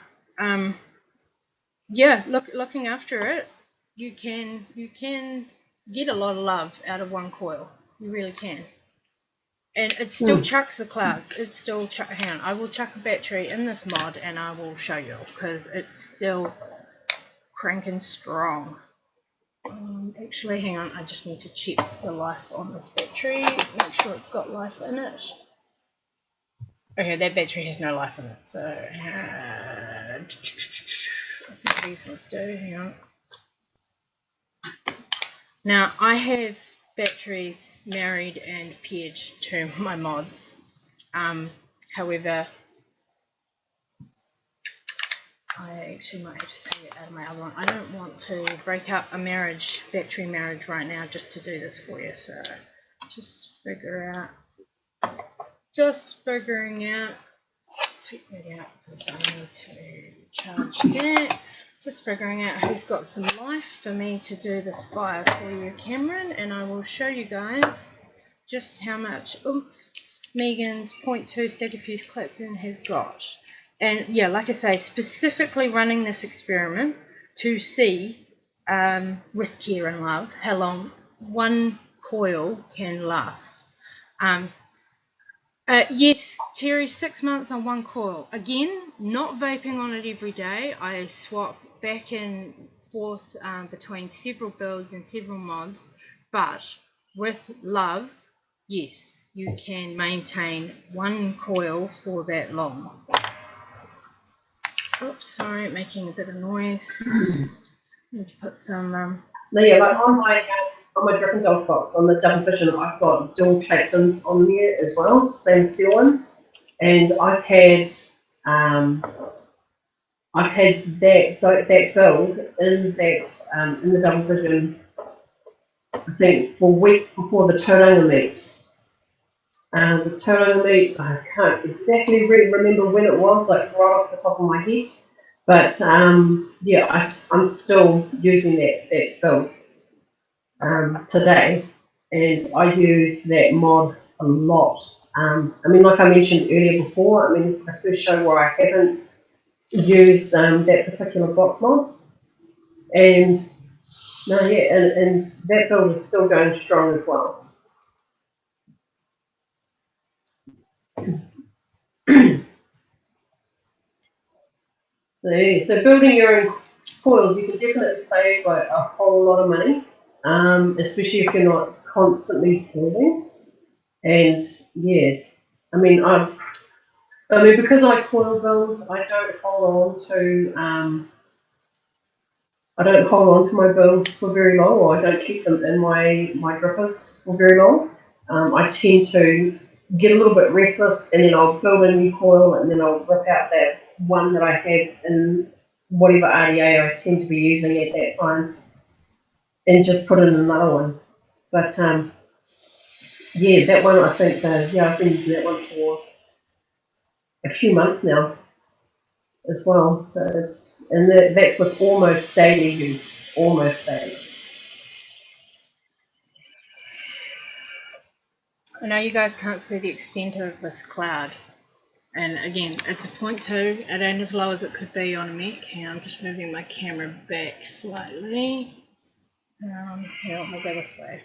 Yeah, looking after it, you can get a lot of love out of one coil. You really can. And it still chucks the clouds. It's still hang on, I will chuck a battery in this mod and I will show you because it's still cranking strong. Actually, hang on, I just need to check the life on this battery. Make sure it's got life in it. Okay, that battery has no life in it. So I think these ones do. Hang on. Now I have batteries married and paired to my mods. However, I actually might have to take it out of my other one. I don't want to break up a battery marriage right now just to do this for you. So just figuring out, take that out because I need to charge that. Just figuring out who's got some life for me to do this fire for you, Cameron, and I will show you guys just how much oomph Megan's 0.2 stacker fuse clipped in has got. And yeah, like I say, specifically running this experiment to see with care and love how long one coil can last. Yes, Terry, 6 months on one coil. Again, not vaping on it every day. I swap back and forth between several builds and several mods, but with love, yes, you can maintain one coil for that long. Oops, sorry, making a bit of noise. Just need to put some. No, yeah, like on my Drip and Dolls box, on the double vision, I've got dual platins on there as well, same steel ones, and I've had that build in the double vision. I think for a week before the Tauranga meet. The Tauranga meet, I can't exactly remember when it was, like right off the top of my head. But yeah, I'm still using that build today, and I use that mod a lot. I mean, like I mentioned earlier before, I mean, it's the first show where I haven't used that particular box mod, and no, yeah, and that build is still going strong as well. So building your own coils, you can definitely save like a whole lot of money, especially if you're not constantly building. And yeah, I mean, because I coil build, I don't hold on to my builds for very long, or I don't keep them in my drippers for very long. I tend to get a little bit restless, and then I'll build a new coil, and then I'll rip out that one that I have in whatever RDA I tend to be using at that time, and just put in another one. But yeah, that one I think I've been using that one for a few months now as well. So that's with almost daily use, almost daily. I know you guys can't see the extent of this cloud. And again, it's a 0.2. It ain't as low as it could be on a Mac. I'm just moving my camera back slightly. Here, I'll go this way.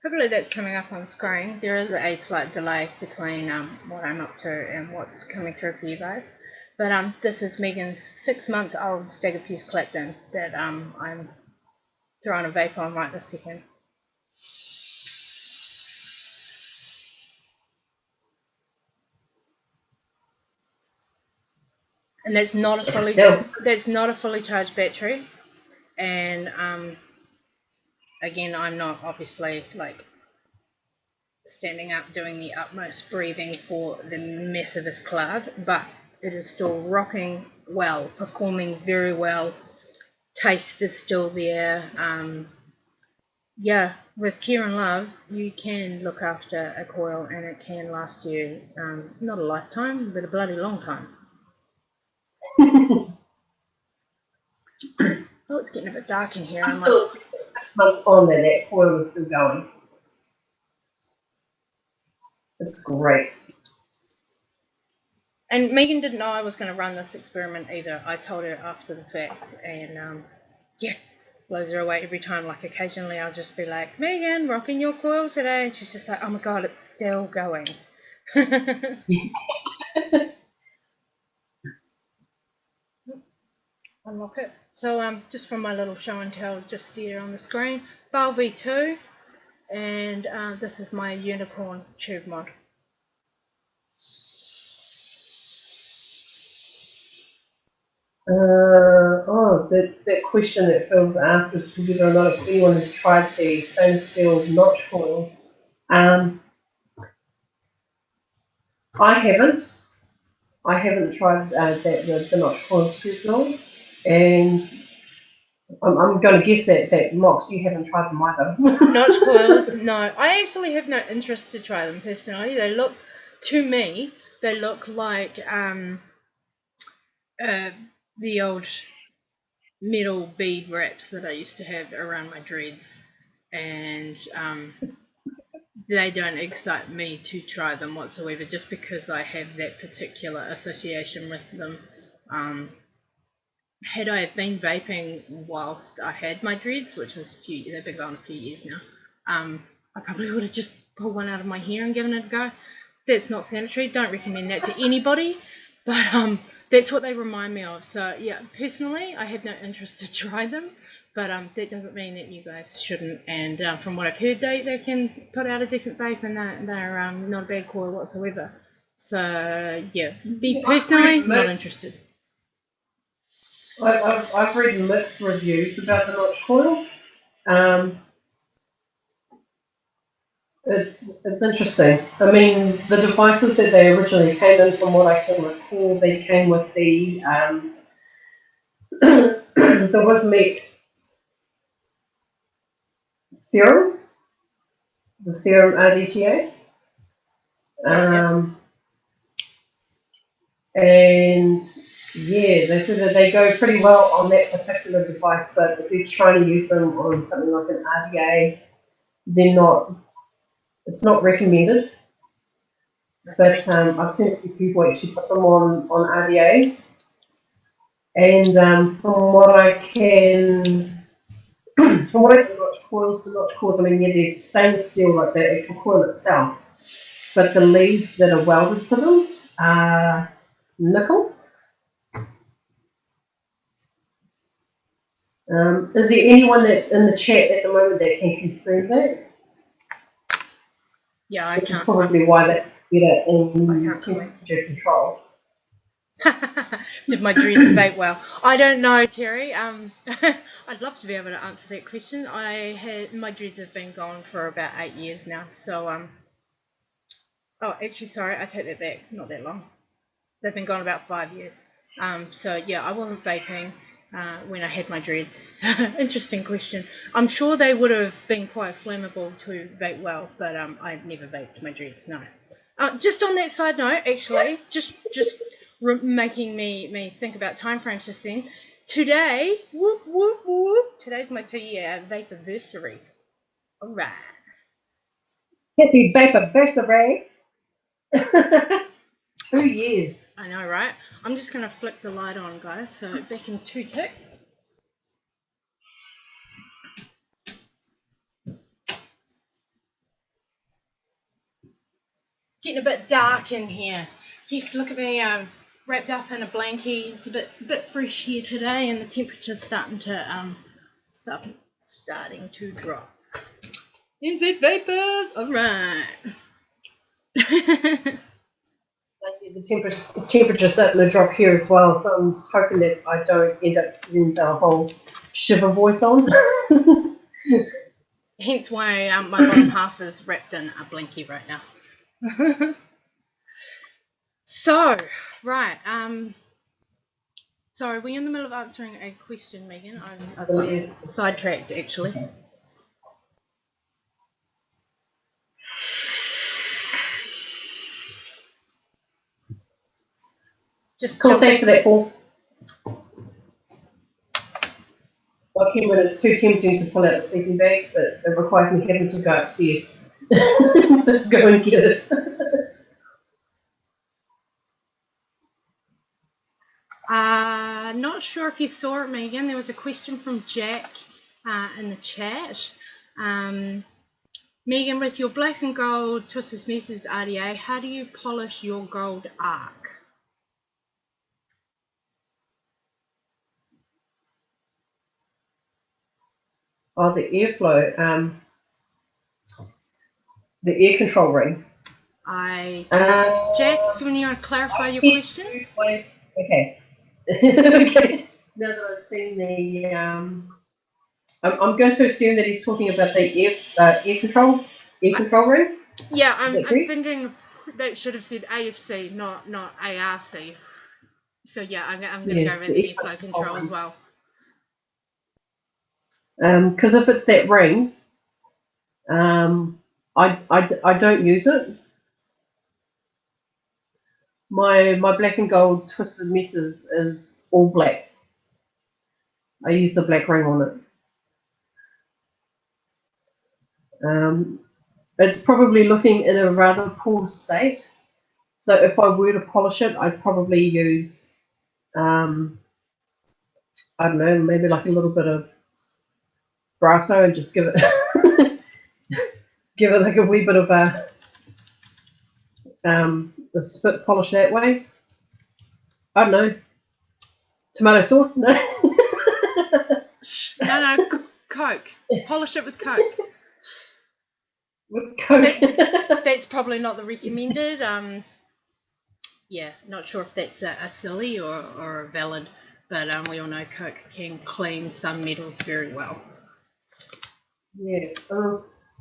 Hopefully that's coming up on screen. There is a slight delay between what I'm up to and what's coming through for you guys. But this is Megan's 6-month-old stagger fuse Clapton that I'm throwing a vape on right this second. And that's not a fully charged battery. And again, I'm not obviously like standing up doing the utmost breathing for the massivest cloud, but it is still rocking well, performing very well. Taste is still there. Yeah, with care and love, you can look after a coil and it can last you not a lifetime, but a bloody long time. Oh, it's getting a bit dark in here. I might. 6 months on there, that coil is still going. It's great. And Megan didn't know I was going to run this experiment either. I told her after the fact, and yeah, blows her away every time. Like occasionally I'll just be like, Megan, rocking your coil today, and she's just like, oh my god, it's still going. Unlock it. So just from my little show and tell just there on the screen, Val V2, and this is my unicorn tube mod. That question that Phil's asked as to whether or not if anyone has tried the stainless steel notch coils. I haven't. I haven't tried the notch coils personally, and I'm going to guess that Mox, you haven't tried them either. Notch coils, no. I actually have no interest to try them personally. They look, to me, they look like the old metal bead wraps that I used to have around my dreads, and they don't excite me to try them whatsoever, just because I have that particular association with them. Had I been vaping whilst I had my dreads, which was they've been gone a few years now, I probably would have just pulled one out of my hair and given it a go. That's not sanitary. Don't recommend that to anybody. But that's what they remind me of. So yeah, personally, I have no interest to try them. But that doesn't mean that you guys shouldn't. And from what I've heard, they can put out a decent vape, and they're not a bad coil whatsoever. So yeah, me personally, not interested. I've read mixed reviews about the notch coils. It's interesting. I mean, the devices that they originally came in, from what I can recall, they came with the there was Met theorem, the theorem RDTA, and yeah, they said that they go pretty well on that particular device, but if you're trying to use them on something like an RDA, they're not. It's not recommended. But I've seen a few people actually put them on RDAs, and from what I can notch coils to notch coils, I mean, yeah, they're stainless steel, like the actual coil itself, but the leads that are welded to them are nickel. Is there anyone that's in the chat at the moment that can confirm that? Yeah, I Which can't. is probably why that's better in temperature control. Did my dreads vape well? I don't know, Terry. I'd love to be able to answer that question. My dreads have been gone for about 8 years now. So oh, actually, sorry, I take that back. Not that long. They've been gone about 5 years. So yeah, I wasn't vaping when I had my dreads. Interesting question. I'm sure they would have been quite flammable to vape well, but I've never vaped my dreads. No. Just on that side note, actually, just making me think about time frames just then. Today, whoop whoop whoop. Today's my 2-year vape anniversary. All right. Happy vape anniversary! 2 years. I know, right? I'm just gonna flick the light on, guys. So back in 2 ticks. Getting a bit dark in here. Yes, look at me wrapped up in a blankie. It's a bit fresh here today, and the temperature's starting to drop. Insect vapors, all right. The temperature's starting to drop here as well, so I'm just hoping that I don't end up getting the whole shiver voice on. Hence why my bottom half is wrapped in a blankie right now. So, right, Sorry, we're in the middle of answering a question, Megan. I've Oh, got yes. sidetracked, actually. Okay. Just Cool, jump thanks for back. that, Paul. Okay, when it's too tempting to pull out the sleeping bag, but it requires me having to go upstairs. Go and get it. Not sure if you saw it, Megan. There was a question from Jack in the chat. Megan, with your black and gold Twisted Messes RDA, how do you polish your gold arc? Oh, the airflow, the air control ring. Jack, do you want to clarify your question? Okay. Okay. Now that I've seen the, I'm going to assume that he's talking about the air control ring. Yeah, I'm thinking that should have said AFC, not ARC. So yeah, I'm going to go with the airflow control as well. Because if it's that ring, I don't use it. My black and gold Twisted Messes is all black. I use the black ring on it. It's probably looking in a rather poor state. So if I were to polish it, I'd probably use, I don't know, maybe like a little bit of Brasso and just give it, give it like a wee bit of a spit polish that way. I don't know. Tomato sauce? No. No, Coke. Polish it with Coke. With Coke. That's probably not the recommended. Yeah, not sure if that's a silly or a valid, but we all know Coke can clean some metals very well. Yeah.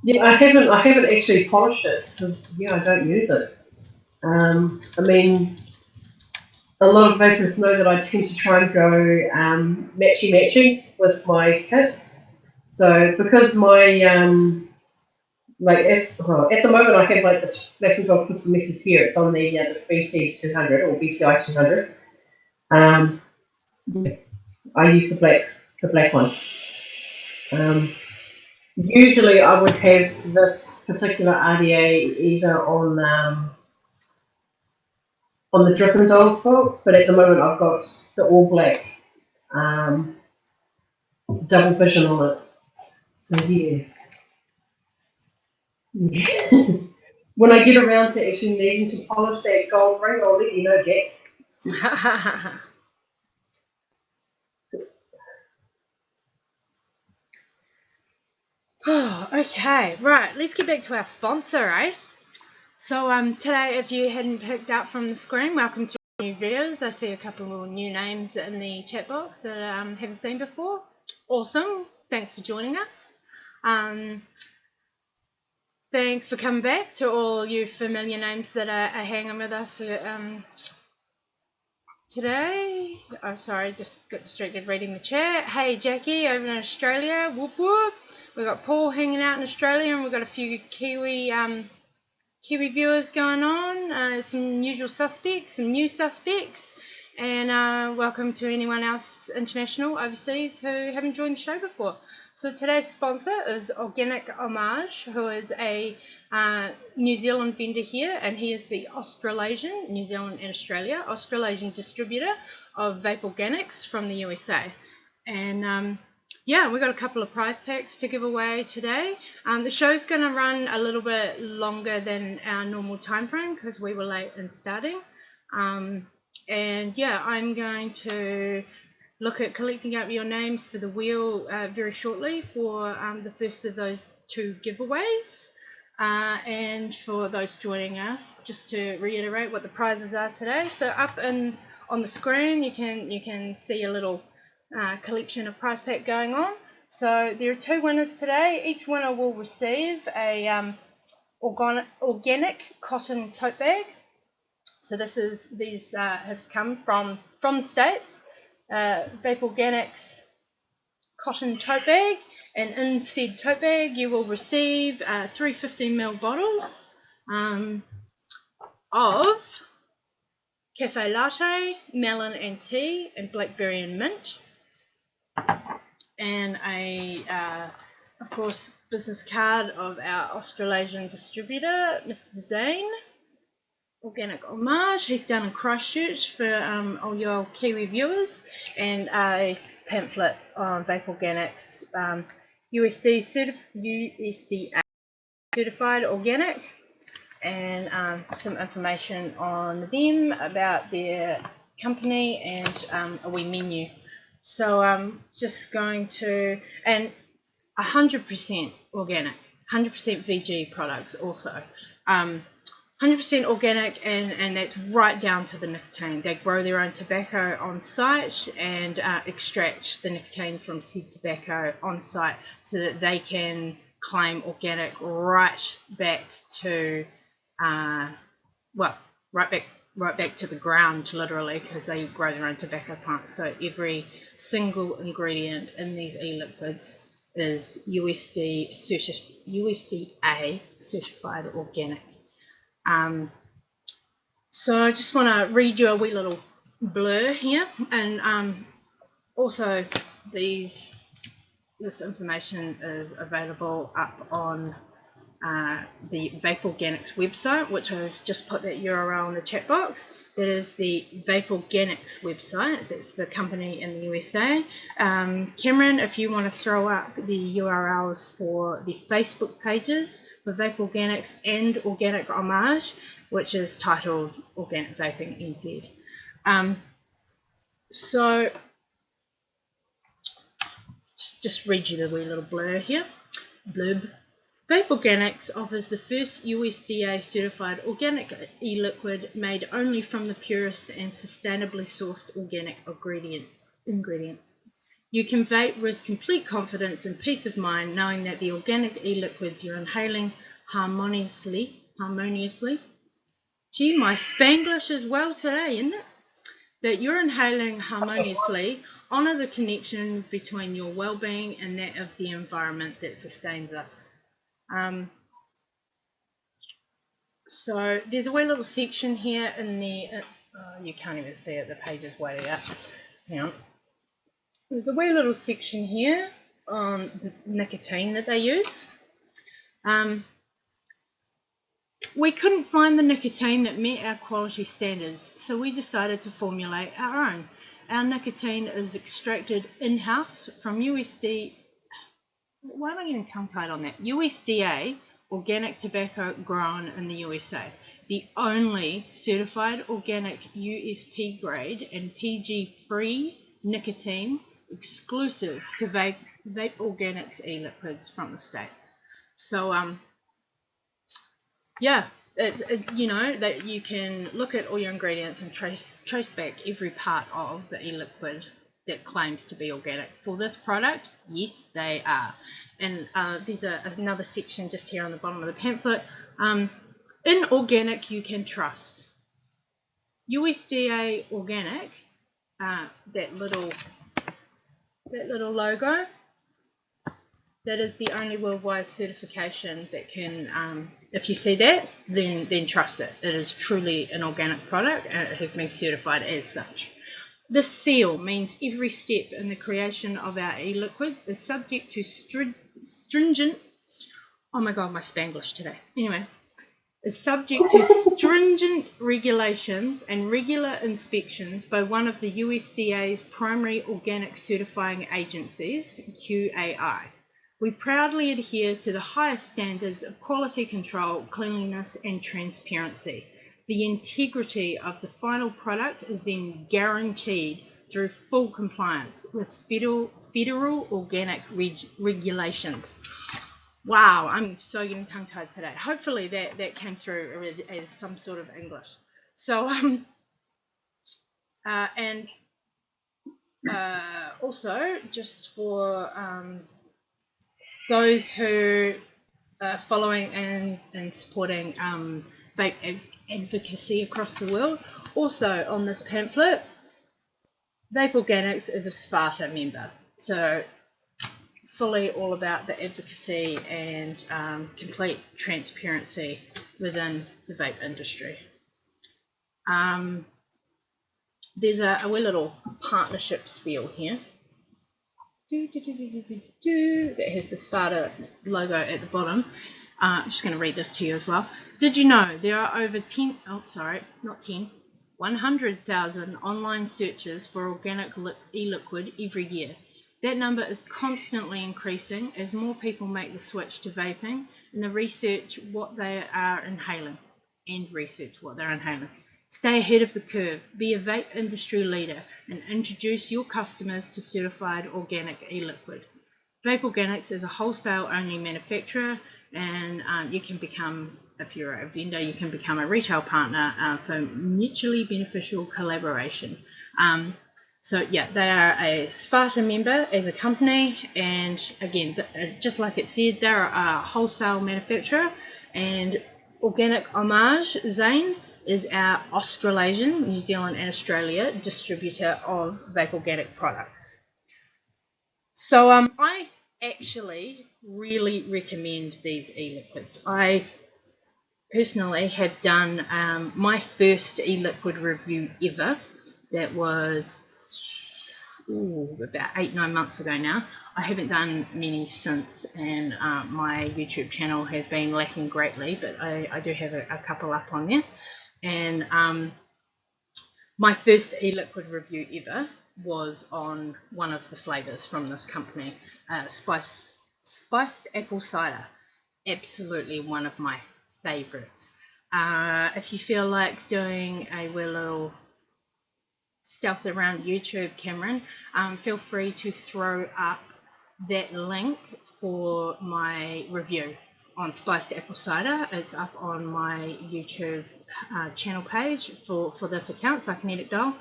Yeah, I haven't actually polished it because I don't use it. I mean, a lot of vapors know that I tend to try and go matchy with my kits. So because my at the moment I have like the black and gold Twisted Messes here. It's on the BT 200 or BTI 200. I use the black one. Usually I would have this particular RDA either on the Drippin' Dolls box, but at the moment I've got the all black double vision on it. So yeah. When I get around to actually needing to polish that gold ring, I'll let you know, Jack. Oh, okay, right. Let's get back to our sponsor, eh? So today, if you hadn't picked up from the screen, welcome to new viewers. I see a couple of new names in the chat box that I haven't seen before. Awesome. Thanks for joining us. Thanks for coming back to all you familiar names that are hanging with us today. I'm sorry, just got distracted reading the chat. Hey, Jackie over in Australia. Whoop whoop. We've got Paul hanging out in Australia, and we've got a few Kiwi viewers going on, some usual suspects, some new suspects, and welcome to anyone else international, overseas, who haven't joined the show before. So today's sponsor is Organic Ohmage, who is a New Zealand vendor here, and he is the Australasian, New Zealand and Australia, Australasian distributor of Vape Organics from the USA. And yeah, we've got a couple of prize packs to give away today. The show's going to run a little bit longer than our normal time frame because we were late in starting. And yeah, I'm going to look at collecting up your names for the wheel very shortly for the first of those two giveaways. And for those joining us, just to reiterate what the prizes are today. So up on the screen, you can see a little collection of prize pack going on. So there are two winners today. Each winner will receive a organic cotton tote bag. So these have come from the States. Vape Organics cotton tote bag, and in said tote bag you will receive 3 15ml bottles of cafe latte, melon and tea, and blackberry and mint, and a of course business card of our Australasian distributor, Mr. Zane, Organic Ohmage. He's down in Christchurch for all your Kiwi viewers, and a pamphlet on Vape Organics, USDA certified organic, and some information on them, about their company, and a wee menu. So I'm just going to, and 100% organic, 100% VG products also. 100% organic, and that's right down to the nicotine. They grow their own tobacco on site and extract the nicotine from said tobacco on site, so that they can claim organic right back to, right back to the ground, literally, because they grow their own tobacco plants. So every single ingredient in these e-liquids is USDA certified organic. So I just want to read you a wee little blur here, and also this information is available up on the Vape Organics website, which I've just put that URL in the chat box. That is the Vape Organics website. That's the company in the USA. Cameron, if you want to throw up the URLs for the Facebook pages for Vape Organics and Organic Ohmage, which is titled Organic Vaping NZ. So just read you the wee little blur here. Blurb. Vape Organics offers the first USDA certified organic e-liquid made only from the purest and sustainably sourced organic ingredients. You can vape with complete confidence and peace of mind, knowing that the organic e-liquids you're inhaling harmoniously. Gee, my Spanglish as well today, isn't it? That you're inhaling harmoniously honour the connection between your well-being and that of the environment that sustains us. So there's a wee little section here in the, you can't even see it, the page is way up. Hang on. There's a wee little section here on the nicotine that they use. We couldn't find the nicotine that met our quality standards, so we decided to formulate our own. Our nicotine is extracted in-house from USDA organic tobacco grown in the USA. The only certified organic USP grade and PG-free nicotine exclusive to Vape Organics e-liquids from the States. So, yeah, you know, that you can look at all your ingredients and trace back every part of the e-liquid that claims to be organic. For this product, yes, they are. And there's another section just here on the bottom of the pamphlet. In organic, you can trust. USDA organic, that little logo, that is the only worldwide certification that can, if you see that, then trust it. It is truly an organic product, and it has been certified as such. This seal means every step in the creation of our e-liquids is subject to stringent, oh my god, my Spanglish today. Anyway, is subject to stringent regulations and regular inspections by one of the USDA's primary organic certifying agencies, QAI. We proudly adhere to the highest standards of quality control, cleanliness, and transparency. The integrity of the final product is then guaranteed through full compliance with federal organic regulations. Wow, I'm so getting tongue-tied today. Hopefully that came through as some sort of English. So, and also, just for those who are following and supporting vape advocacy across the world, also on this pamphlet, Vape Organics is a Sparta member, so fully all about the advocacy and complete transparency within the vape industry. There's a wee little partnership spiel here that has the Sparta logo at the bottom. I'm just going to read this to you as well. Did you know there are over 100,000 online searches for organic e-liquid every year. That number is constantly increasing as more people make the switch to vaping and research what they are inhaling. Stay ahead of the curve, be a vape industry leader, and introduce your customers to certified organic e-liquid. Vape Organics is a wholesale-only manufacturer, and you can become, if you're a vendor, you can become a retail partner for mutually beneficial collaboration. So yeah, they are a Sparta member as a company, and again, just like it said, they're a wholesale manufacturer, and Organic Ohmage, Zane, is our Australasian, New Zealand and Australia distributor of Vape Organic products. So I actually really recommend these e-liquids. I personally have done my first e-liquid review ever. That was about 8-9 months ago now. I haven't done many since, and my YouTube channel has been lacking greatly, but I do have a couple up on there. And my first e-liquid review ever was on one of the flavors from this company, spiced apple cider. Absolutely one of my favorites. If you feel like doing a little stealth around YouTube, Cameron, feel free to throw up that link for my review on spiced apple cider. It's up on my YouTube channel page for this account, Psychonetic Doll.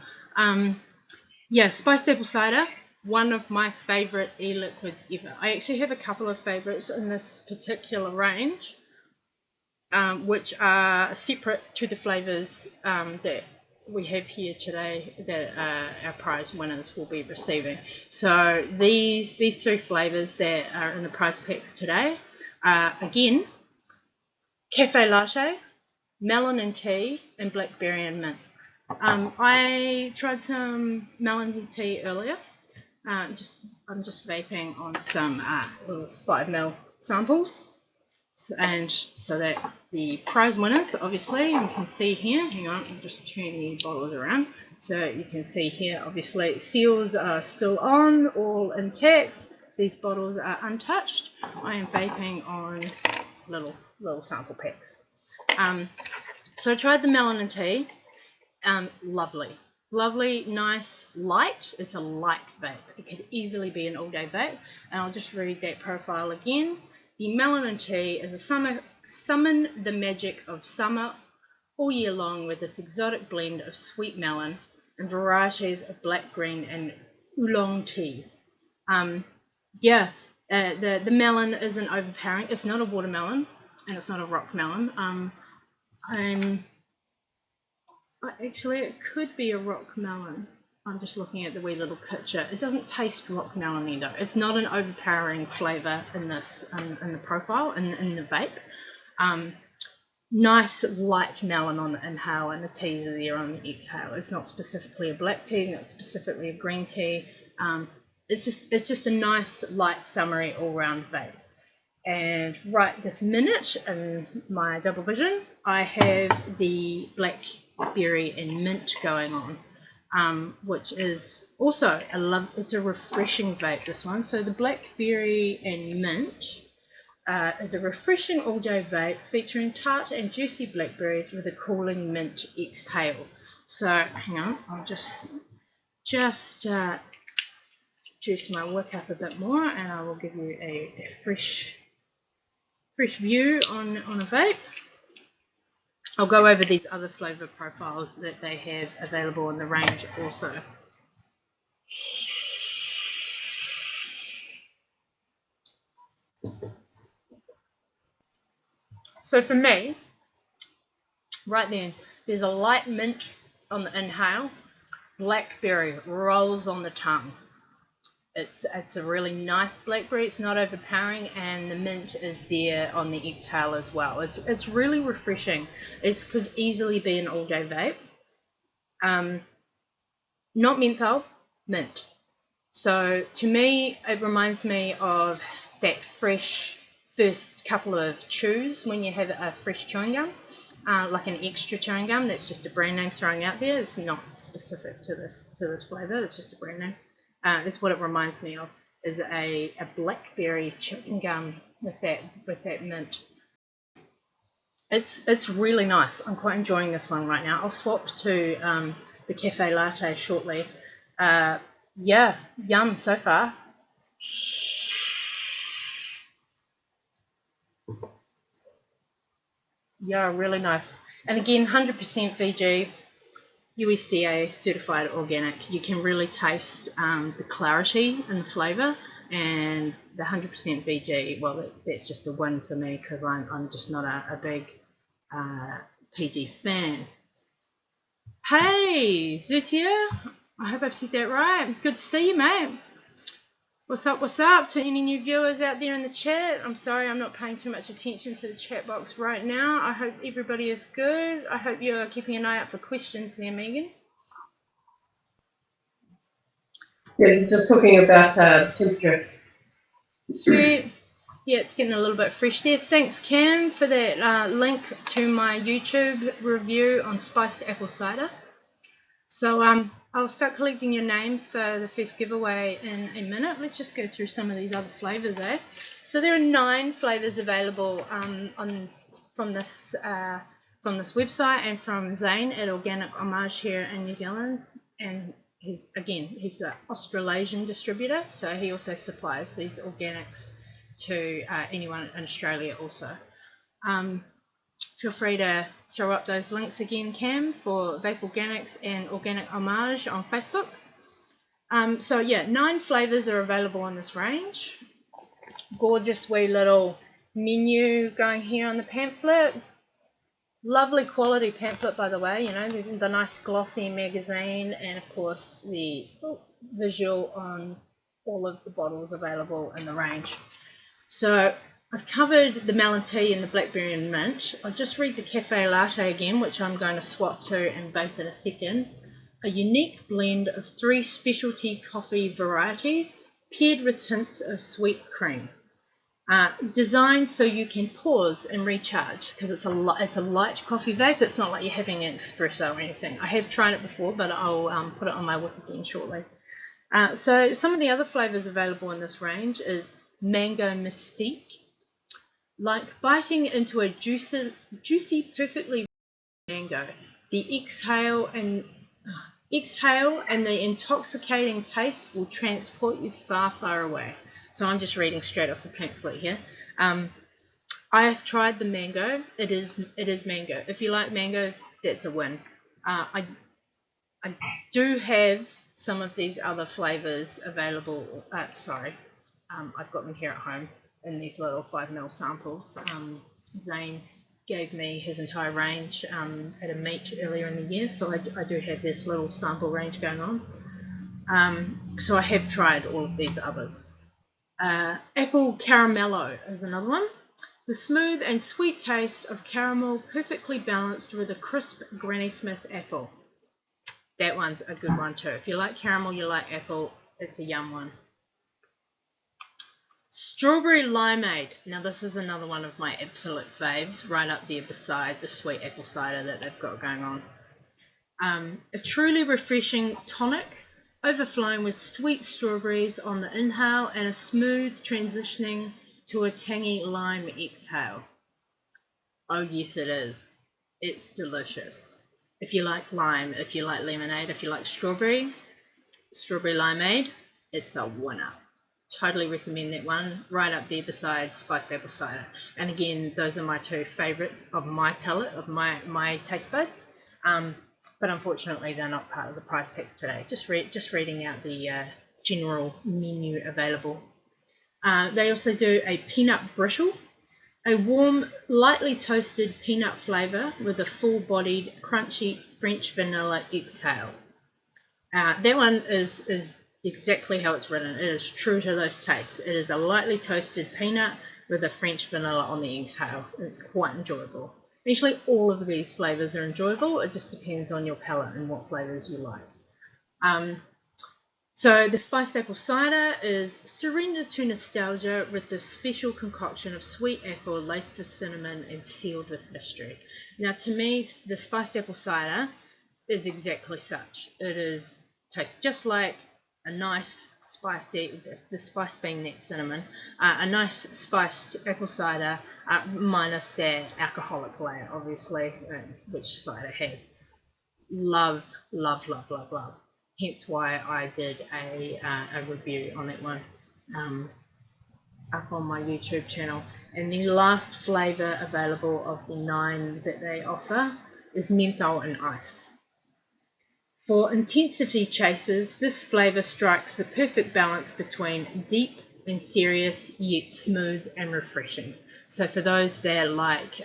Yeah, spiced apple cider, one of my favorite e-liquids ever. I actually have a couple of favorites in this particular range, which are separate to the flavors that we have here today that our prize winners will be receiving. So these two flavors that are in the prize packs today are, again, cafe latte, melon and tea, and blackberry and mint. I tried some melon and tea earlier. I'm just vaping on some little 5ml samples. And so that the prize winners, obviously, you can see here, hang on, I'll just turn the bottles around. So you can see here, obviously, seals are still on, all intact. These bottles are untouched. I am vaping on little sample packs. So I tried the melon and tea. Lovely, nice, light. It's a light vape. It could easily be an all-day vape. And I'll just read that profile again. The melon and tea is a summon the magic of summer all year long with its exotic blend of sweet melon and varieties of black, green, and oolong teas. The melon isn't overpowering. It's not a watermelon and it's not a rock melon. Actually, it could be a rock melon. I'm just looking at the wee little picture. It doesn't taste rock melon though. It's not an overpowering flavour in this, in the profile, in the vape. Nice light melon on the inhale, and the teas are there on the exhale. It's not specifically a black tea, not specifically a green tea. It's just a nice, light, summery, all-round vape. And right this minute, in my double vision, I have the blackberry and mint going on. Which is also it's a refreshing vape, this one. So the blackberry and mint is a refreshing all-day vape featuring tart and juicy blackberries with a cooling mint exhale. So hang on, I'll just juice my wick up a bit more, and I will give you a fresh view on a vape. I'll go over these other flavour profiles that they have available in the range also. So for me, right then, there's a light mint on the inhale, blackberry rolls on the tongue. It's a really nice blackberry. It's not overpowering, and the mint is there on the exhale as well. It's really refreshing. It could easily be an all-day vape. Not menthol, mint. So to me, it reminds me of that fresh first couple of chews when you have a fresh chewing gum, like an extra chewing gum. That's just a brand name throwing out there. It's not specific to this flavor. It's just a brand name. That's what it reminds me of, is a blackberry chewing gum with that mint. It's really nice. I'm quite enjoying this one right now. I'll swap to the cafe latte shortly. Yeah, yum so far. Yeah, really nice. And again, 100% VG, USDA certified organic. You can really taste the clarity and the flavour, and the 100% VG, well, that's just a win for me, because I'm just not a big PG fan. Hey, Zutia, I hope I've said that right. Good to see you, mate. What's up to any new viewers out there in the chat? I'm sorry I'm not paying too much attention to the chat box right now. I hope everybody is good. I hope you're keeping an eye out for questions there, Megan. Yeah, just talking about temperature. Sweet. Yeah, it's getting a little bit fresh there. Thanks, Cam, for that link to my YouTube review on spiced apple cider. So I'll start collecting your names for the first giveaway in a minute. Let's just go through some of these other flavors, eh? So there are 9 flavors available from this website and from Zane at Organic Ohmage here in New Zealand. And he's the Australasian distributor, so he also supplies these organics to anyone in Australia also. Feel free to throw up those links again, Cam, for Vape Organics and Organic Ohmage on Facebook. So yeah, 9 flavours are available in this range. Gorgeous wee little menu going here on the pamphlet. Lovely quality pamphlet, by the way, you know, the nice glossy magazine, and of course the visual on all of the bottles available in the range. So I've covered the melon tea and the blackberry and mint. I'll just read the cafe latte again, which I'm going to swap to and vape in a second. A unique blend of 3 specialty coffee varieties paired with hints of sweet cream. Designed so you can pause and recharge, because it's a light coffee vape. It's not like you're having an espresso or anything. I have tried it before, but I'll put it on my whip again shortly. So some of the other flavours available in this range is Mango Mystique. Like biting into a juicy, perfectly mango, the exhale and the intoxicating taste will transport you far, far away. So I'm just reading straight off the pamphlet here. I have tried the mango. It is mango. If you like mango, that's a win. I do have some of these other flavors available. I've got them here at home in these little 5ml samples. Zane's gave me his entire range at a meet earlier in the year, so I do have this little sample range going on. So I have tried all of these others. Apple Caramello is another one. The smooth and sweet taste of caramel perfectly balanced with a crisp Granny Smith apple. That one's a good one too. If you like caramel, you like apple, it's a yum one. Strawberry Limeade. Now this is another one of my absolute faves, right up there beside the sweet apple cider that they've got going on. A truly refreshing tonic, overflowing with sweet strawberries on the inhale and a smooth transitioning to a tangy lime exhale. Oh yes, it is. It's delicious. If you like lime, if you like lemonade, if you like strawberry limeade, it's a winner. Totally recommend that one, right up there beside spiced apple cider. And again, those are my 2 favorites of my palate, of my taste buds. But unfortunately, they're not part of the prize packs today. Just reading out the general menu available. They also do a peanut brittle, a warm, lightly toasted peanut flavour with a full-bodied, crunchy French vanilla exhale. That one is exactly how it's written. It is true to those tastes. It is a lightly toasted peanut with a French vanilla on the exhale. It's quite enjoyable. Actually, all of these flavours are enjoyable. It just depends on your palate and what flavours you like. So the spiced apple cider is surrender to nostalgia with this special concoction of sweet apple laced with cinnamon and sealed with mystery. Now, to me, the spiced apple cider is exactly such. It tastes just like a nice spicy, the spice being that cinnamon, a nice spiced apple cider minus that alcoholic layer, obviously, which cider has. Love, love, love, love, love. Hence why I did a review on that one up on my YouTube channel. And the last flavour available of the 9 that they offer is menthol and ice. For intensity chasers, this flavour strikes the perfect balance between deep and serious, yet smooth and refreshing. So for those that like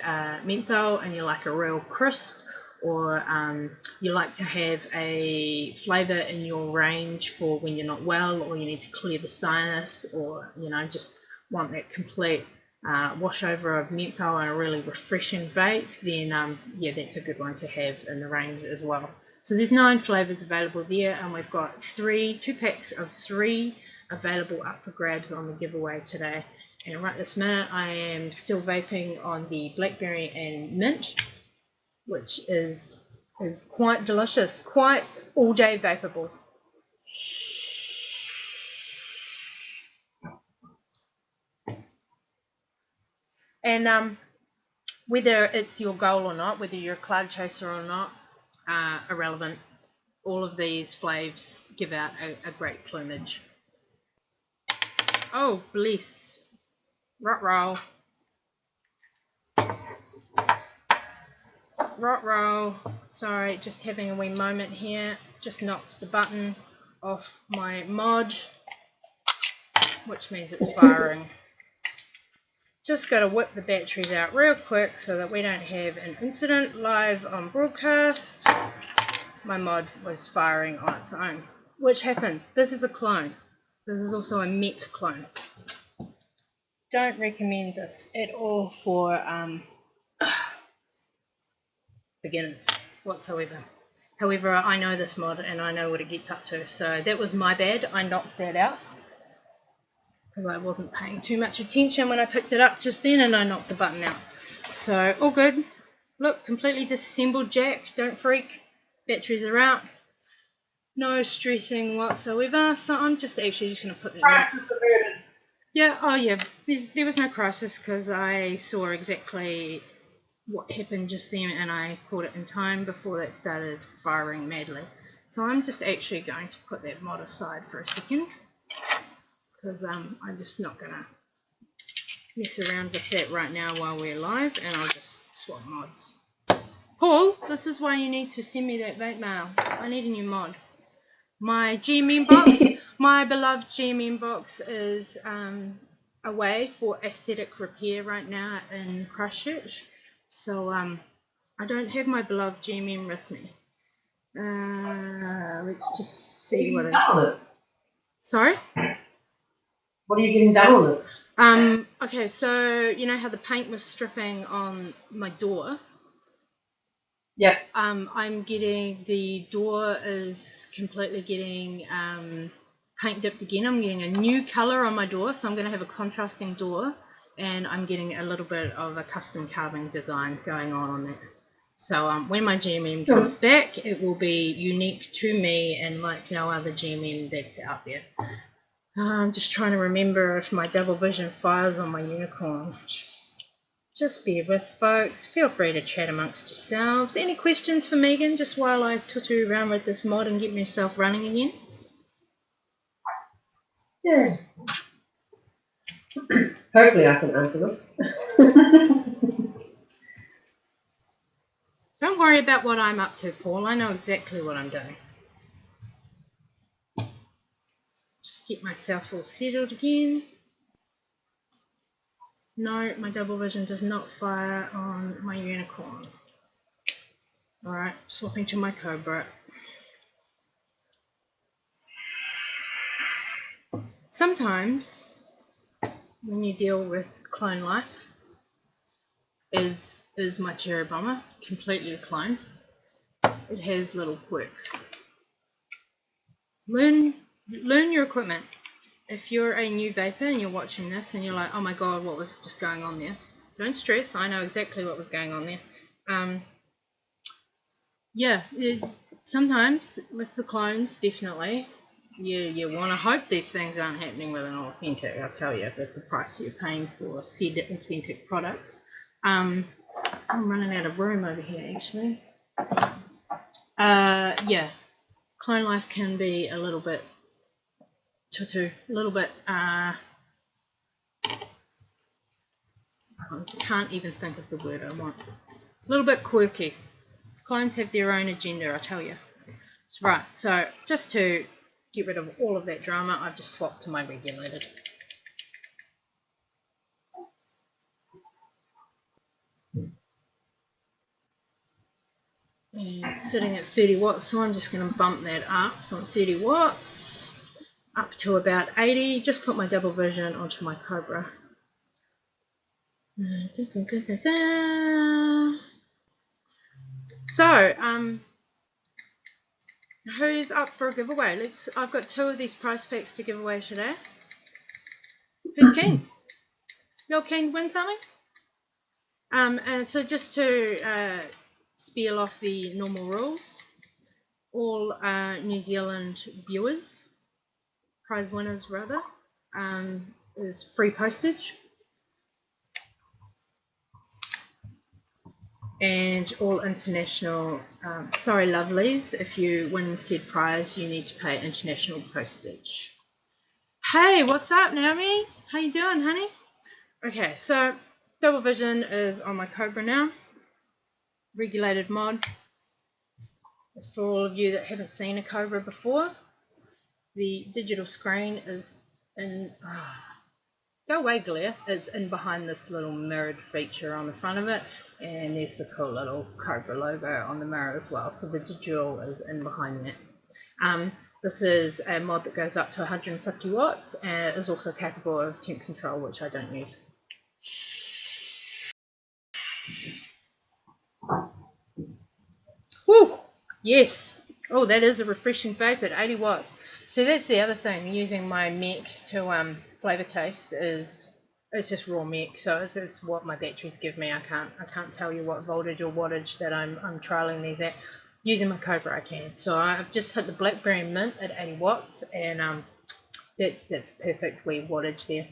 menthol and you like a real crisp, or you like to have a flavour in your range for when you're not well, or you need to clear the sinus, or just want that complete washover of menthol and a really refreshing vape, then yeah, that's a good one to have in the range as well. So there's 9 flavours available there, and we've got 2 packs of 3 available up for grabs on the giveaway today. And right this minute, I am still vaping on the blackberry and mint, which is quite delicious, quite all day vapable. And whether it's your goal or not, whether you're a cloud chaser or not, irrelevant. All of these flavors give out a great plumage. Oh, bliss. Rot-roll. Rot-roll. Sorry, just having a wee moment here. Just knocked the button off my mod, which means it's firing. Just got to whip the batteries out real quick so that we don't have an incident live on broadcast. My mod was firing on its own, which happens. This is a clone. This is also a mech clone. Don't recommend this at all for beginners whatsoever. However, I know this mod and I know what it gets up to, so that was my bad. I knocked that out because I wasn't paying too much attention when I picked it up just then, and I knocked the button out. So all good. Look, completely disassembled jack. Don't freak. Batteries are out. No stressing whatsoever. So I'm just going to put that. Crisis averted. Yeah. Oh yeah. There was no crisis because I saw exactly what happened just then, and I caught it in time before that started firing madly. So I'm just actually going to put that mod aside for a second, because I'm just not going to mess around with that right now while we're live, and I'll just swap mods. Paul, this is why you need to send me that vape mail. I need a new mod. My GMM box, my beloved GMM box, is away for aesthetic repair right now in Christchurch. So I don't have my beloved GMM with me. Let's just see what it. Sorry? What are you getting done on it? Okay, so you know how the paint was stripping on my door? Yeah. I'm getting, the door is completely getting paint dipped again. I'm getting a new colour on my door, so I'm going to have a contrasting door, and I'm getting a little bit of a custom carving design going on that. So when my GMM comes back, it will be unique to me and like no other GMM that's out there. I'm just trying to remember if my double vision fires on my unicorn. Just bear with, folks. Feel free to chat amongst yourselves. Any questions for Megan just while I tutu around with this mod and get myself running again? Yeah. Hopefully I can answer them. Don't worry about what I'm up to, Paul. I know exactly what I'm doing. Just get myself all settled again. No, my double vision does not fire on my unicorn. Alright, swapping to my Cobra. sometimes when you deal with clone life, is my cherry bomber completely a clone. It has little quirks. Learn your equipment. If you're a new vapor and you're watching this and you're like, oh my god, what was just going on there? Don't stress, I know exactly what was going on there. Sometimes with the clones, definitely, you want to hope these things aren't happening with an authentic. I'll tell you, but the price you're paying for said authentic products. I'm running out of room over here, actually. Clone life can be a little bit tutu, a little bit, I can't even think of the word I want. A little bit quirky. Clones have their own agenda, I tell you. Right, so just to get rid of all of that drama, I've just swapped to my regulated. And it's sitting at 30 watts, so I'm just going to bump that up from 30 watts up to about 80. Just put my double vision onto my Cobra. So, who's up for a giveaway? I've got 2 of these prize packs to give away today. Who's keen? You're keen to win something? And so just to spiel off the normal rules, all New Zealand viewers, prize winners rather, is free postage. And all international, sorry lovelies, if you win said prize, you need to pay international postage. Hey, what's up, Naomi? How you doing, honey? Okay, so double vision is on my Cobra now. Regulated mod. For all of you that haven't seen a Cobra before, the digital screen is in, go away glare, it's in behind this little mirrored feature on the front of it, and there's the cool little Cobra logo on the mirror as well, so the digital is in behind that. This is a mod that goes up to 150 watts and is also capable of temp control, which I don't use. Woo! Yes! Oh, that is a refreshing vape at 80 watts. So that's the other thing, using my mech to flavour taste is, it's just raw mech, so it's what my batteries give me. I can't tell you what voltage or wattage that I'm trialling these at. Using my Cobra I can. So I've just hit the Blackberry Mint at 80 watts, and that's perfect wee wattage there.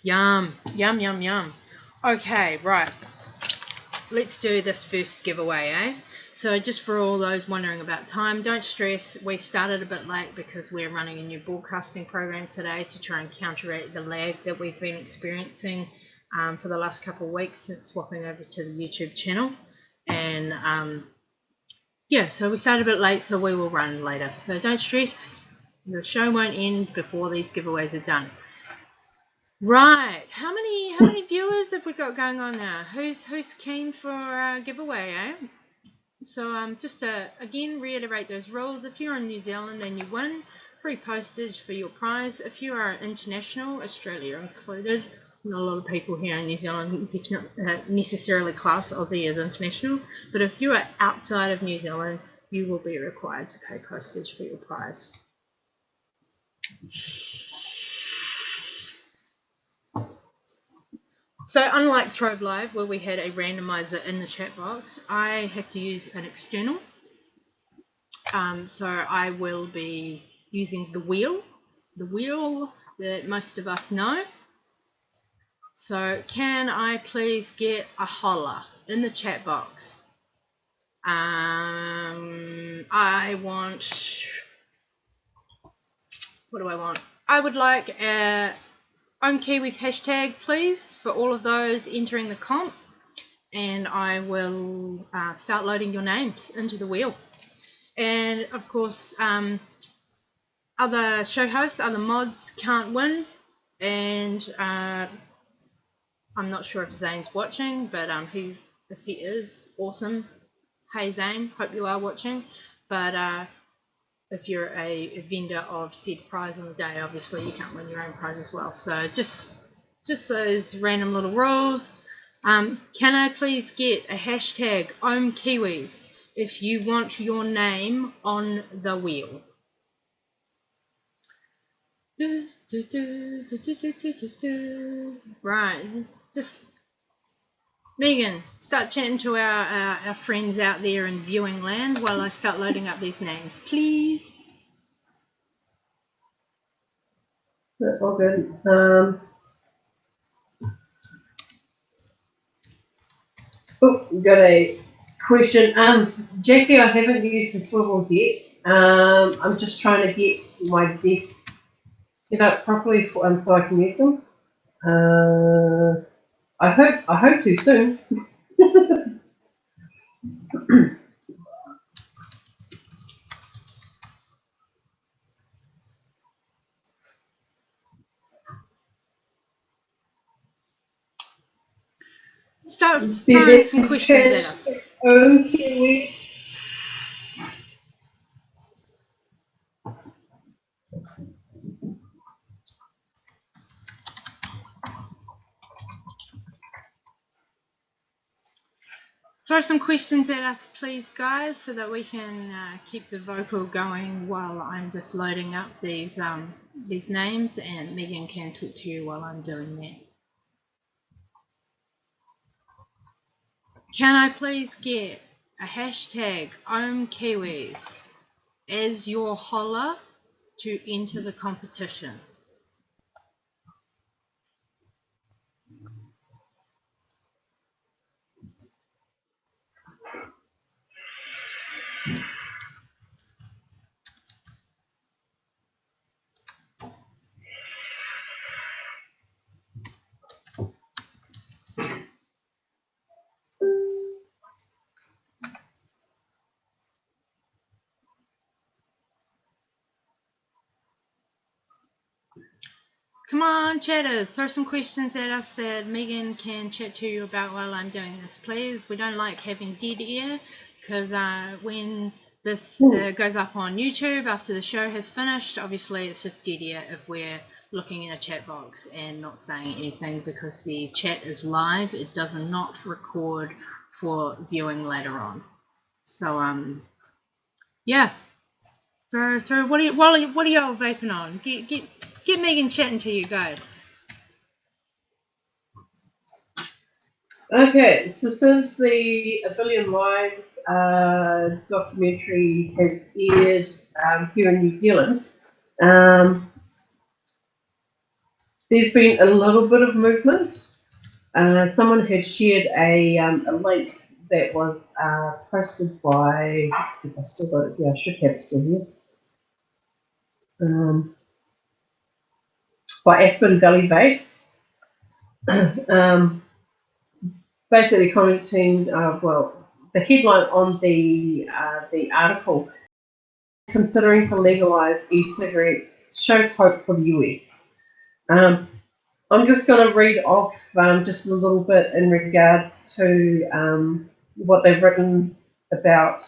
Yum, yum, yum, yum. Okay, right. Let's do this first giveaway, eh? So just for all those wondering about time, don't stress. We started a bit late because we're running a new broadcasting program today to try and counteract the lag that we've been experiencing for the last couple of weeks since swapping over to the YouTube channel. And so we started a bit late, so we will run later. So don't stress. The show won't end before these giveaways are done. Right, how many viewers have we got going on now? Who's keen for a giveaway, eh? So just to again reiterate those rules. If you're in New Zealand and you win, free postage for your prize. If you are international, Australia included, not a lot of people here in New Zealand necessarily class Aussie as international, but if you are outside of New Zealand, you will be required to pay postage for your prize. So unlike Trove Live, where we had a randomizer in the chat box, I have to use an external. So I will be using the wheel that most of us know. So can I please get a holler in the chat box? I want, what do I want? I would like a Ohm Kiwis hashtag, please, for all of those entering the comp, and I will start loading your names into the wheel. And of course, other show hosts, other mods can't win, and I'm not sure if Zane's watching, but if he is, awesome. Hey Zane, hope you are watching. But if you're a vendor of said prize on the day, obviously you can't win your own prize as well. So just those random little rules. Can I please get a hashtag Ohm Kiwis if you want your name on the wheel? Right, just Megan, start chatting to our friends out there in viewing land while I start loading up these names, please. All good. Got a question. Jackie, I haven't used the swivels yet. I'm just trying to get my desk set up properly so I can use them. I hope to soon. Start throwing some questions at us. Okay. Throw some questions at us, please, guys, so that we can keep the vocal going while I'm just loading up these names, and Megan can talk to you while I'm doing that. Can I please get a hashtag Ohm Kiwis as your holler to enter the competition? Come on, chatters, throw some questions at us that Megan can chat to you about while I'm doing this, please. We don't like having dead air, because when this goes up on YouTube after the show has finished, obviously it's just dead air if we're looking in a chat box and not saying anything, because the chat is live. It does not record for viewing later on. So yeah. So what are y'all vaping on? Get Megan chatting to you guys. Okay, so since the A Billion Lives documentary has aired here in New Zealand, there's been a little bit of movement. Someone had shared a link that was posted by, let's see if I still got it, yeah, I should have it still here, by Aspen Valley Vapes. Basically commenting, the headline on the article, considering to legalize e-cigarettes shows hope for the US. I'm just going to read off just a little bit in regards to what they've written about,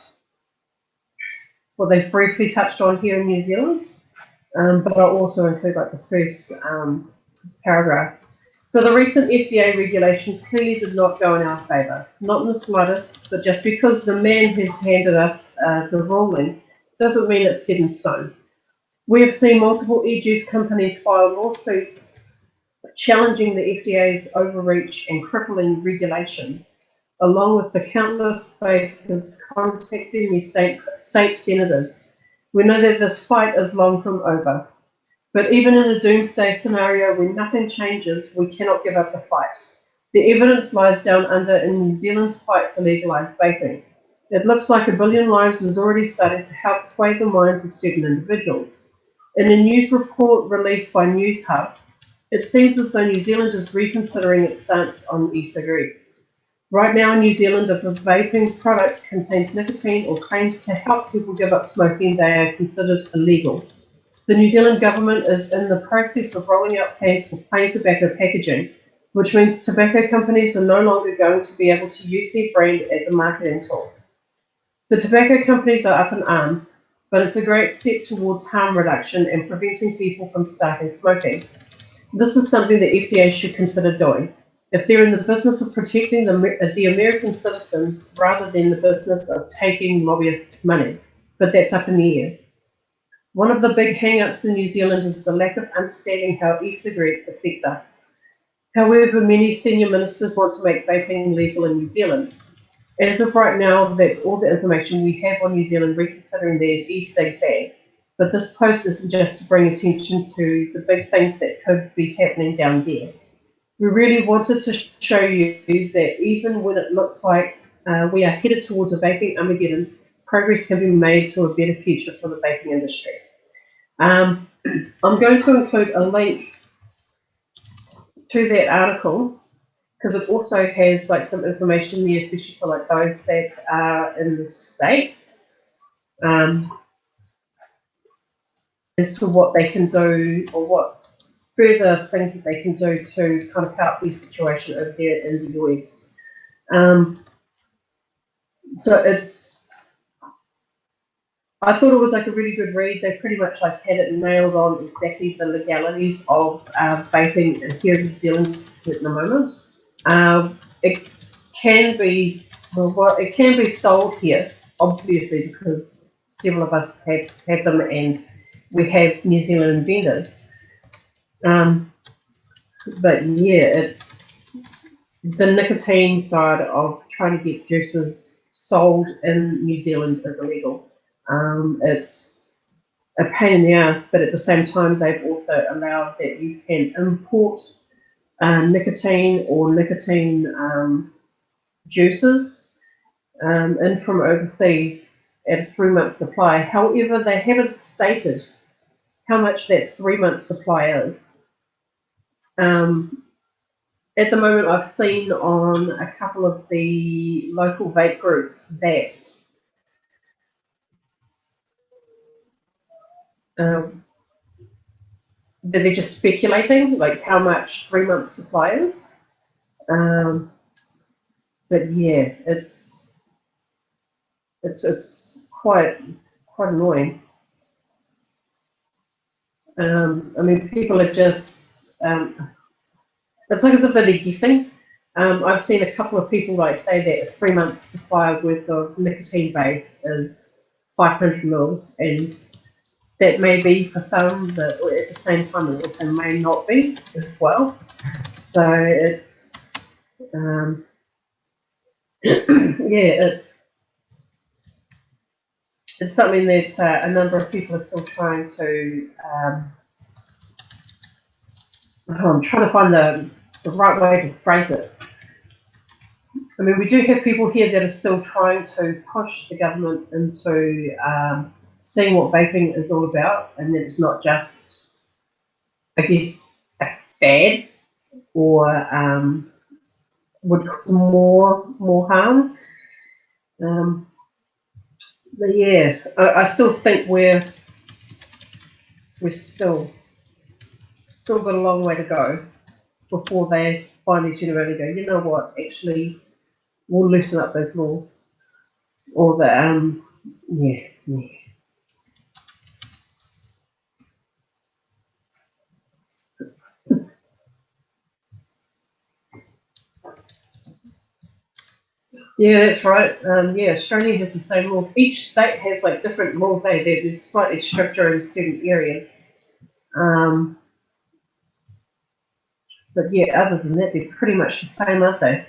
what they've briefly touched on here in New Zealand, but I'll also include like the first paragraph. So the recent FDA regulations clearly did not go in our favour, not in the slightest, but just because the man has handed us the ruling doesn't mean it's set in stone. We have seen multiple e-juice companies file lawsuits challenging the FDA's overreach and crippling regulations, along with the countless vapers contacting the state senators. We know that this fight is long from over. But even in a doomsday scenario where nothing changes, we cannot give up the fight. The evidence lies down under in New Zealand's fight to legalise vaping. It looks like A Billion Lives is already starting to help sway the minds of certain individuals. In a news report released by News Hub, it seems as though New Zealand is reconsidering its stance on e-cigarettes. Right now in New Zealand, if a vaping product contains nicotine or claims to help people give up smoking, they are considered illegal. The New Zealand government is in the process of rolling out plans for plain tobacco packaging, which means tobacco companies are no longer going to be able to use their brand as a marketing tool. The tobacco companies are up in arms, but it's a great step towards harm reduction and preventing people from starting smoking. This is something the FDA should consider doing, if they're in the business of protecting the American citizens rather than the business of taking lobbyists' money. But that's up in the air. One of the big hang-ups in New Zealand is the lack of understanding how e-cigarettes affect us. However, many senior ministers want to make vaping legal in New Zealand. As of right now, that's all the information we have on New Zealand reconsidering their e-cig ban. But this post isn't just to bring attention to the big things that could be happening down there. We really wanted to show you that even when it looks like we are headed towards a vaping Armageddon, progress can be made to a better future for the vaping industry. I'm going to include a link to that article because it also has like some information there, especially for like those that are in the States, as to what they can do or what further things that they can do to kind of help their situation over there in the US. So I thought it was like a really good read. They pretty much like had it nailed on exactly the legalities of vaping here in New Zealand at the moment. It can be it can be sold here, obviously, because several of us have had them and we have New Zealand vendors. But yeah, it's the nicotine side of trying to get juices sold in New Zealand is illegal. It's a pain in the ass, but at the same time, they've also allowed that you can import nicotine or nicotine juices in from overseas at a 3-month supply. However, they haven't stated how much that 3-month supply is. At the moment, I've seen on a couple of the local vape groups that that they're just speculating, like how much 3-month supply is. But yeah, it's quite annoying. I mean, people are just it's like as if they're guessing. I've seen a couple of people like say that a 3-month supply worth of nicotine base is 500 mils, and that may be for some, but at the same time it also may not be as well. So it's yeah, it's something that a number of people are still trying to. I'm trying to find the right way to phrase it. I mean, we do have people here that are still trying to push the government into seeing what vaping is all about, and that it's not just, I guess, a fad or would cause more harm. But yeah, I still think we're still got a long way to go before they finally turn around and go, you know what, actually, we'll loosen up those laws. Or the, yeah. Yeah, that's right. Yeah, Australia has the same laws. Each state has like different laws. They're slightly stricter in certain areas. But yeah, other than that, they're pretty much the same, aren't they?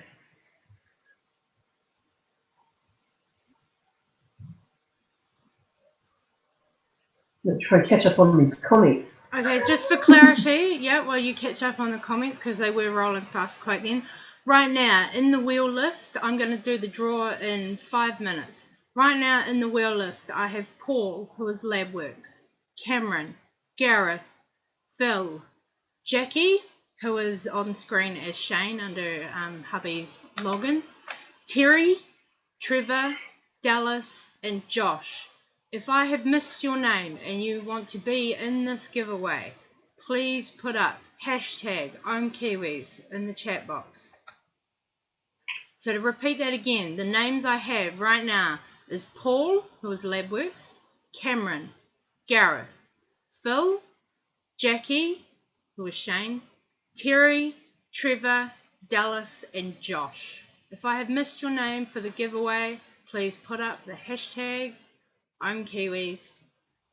I'm try and catch up on these comments. Okay, just for clarity, yeah, while you catch up on the comments, because they were rolling fast quite then. Right now, in the wheel list, I'm going to do the draw in 5 minutes. Right now, in the wheel list, I have Paul, who is LabWorks, Cameron, Gareth, Phil, Jackie, who is on screen as Shane under hubby's login, Terry, Trevor, Dallas, and Josh. If I have missed your name and you want to be in this giveaway, please put up hashtag Ohm Kiwis in the chat box. So to repeat that again, the names I have right now is Paul, who is LabWorks, Cameron, Gareth, Phil, Jackie, who is Shane, Terry, Trevor, Dallas, and Josh. If I have missed your name for the giveaway, please put up the hashtag Ohm Kiwis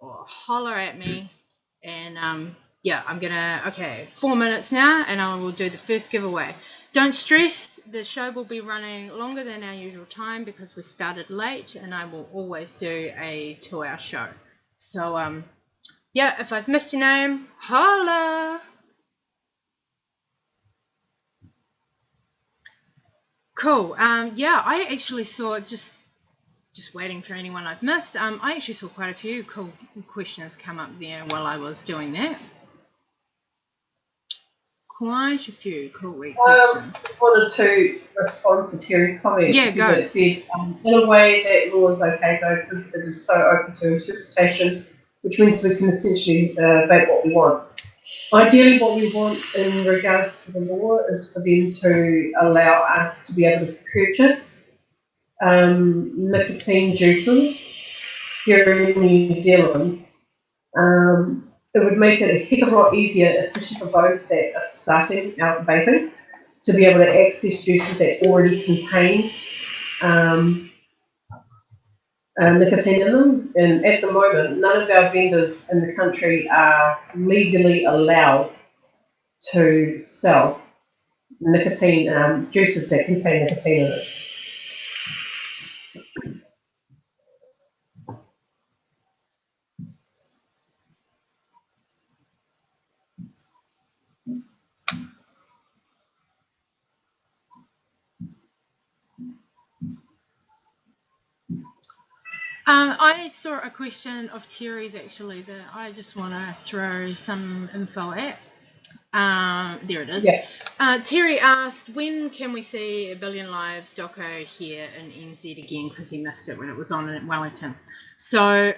or holler at me. And yeah, I'm gonna, 4 minutes now, and I will do the first giveaway. Don't stress, the show will be running longer than our usual time because we started late, and I will always do a 2-hour show. So, yeah, if I've missed your name, holla! Cool. Yeah, I actually saw, just waiting for anyone I've missed, I actually saw quite a few cool questions come up there while I was doing that. Quite a few cool questions. I wanted to respond to Terry's comment. Yeah, go. That said, in a way, that law is okay though, because it is so open to interpretation, which means we can essentially vape what we want. Ideally, what we want in regards to the law is for them to allow us to be able to purchase nicotine juices here in New Zealand. It would make it a heck of a lot easier, especially for those that are starting out vaping, to be able to access juices that already contain nicotine in them. And at the moment, none of our vendors in the country are legally allowed to sell nicotine juices that contain nicotine in it. I saw a question of Terry's actually that I just want to throw some info at. There it is. Yeah. Terry asked, when can we see A Billion Lives doco here in NZ again, because he missed it when it was on in Wellington. So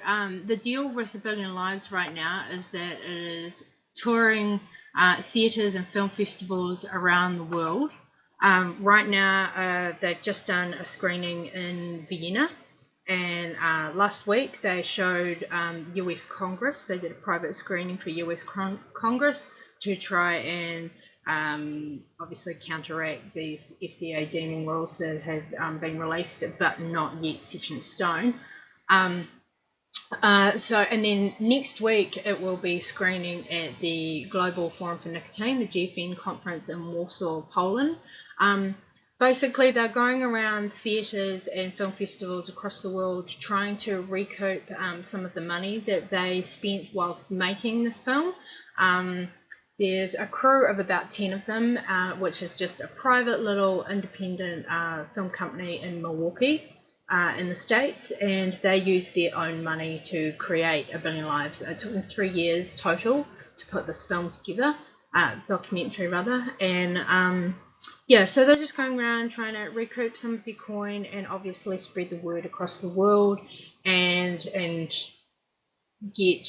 the deal with A Billion Lives right now is that it is touring theatres and film festivals around the world. Right now they've just done a screening in Vienna. And last week they showed US Congress. They did a private screening for US Congress to try and obviously counteract these FDA deeming rules that have been released but not yet set in stone. And then next week it will be screening at the Global Forum for Nicotine, the GFN conference in Warsaw, Poland. Basically, they're going around theatres and film festivals across the world trying to recoup some of the money that they spent whilst making this film. There's a crew of about 10 of them, which is just a private little independent film company in Milwaukee in the States, and they used their own money to create A Billion Lives. It took them 3 years total to put this film together, documentary rather, and yeah, so they're just going around trying to recoup some of their coin and obviously spread the word across the world and get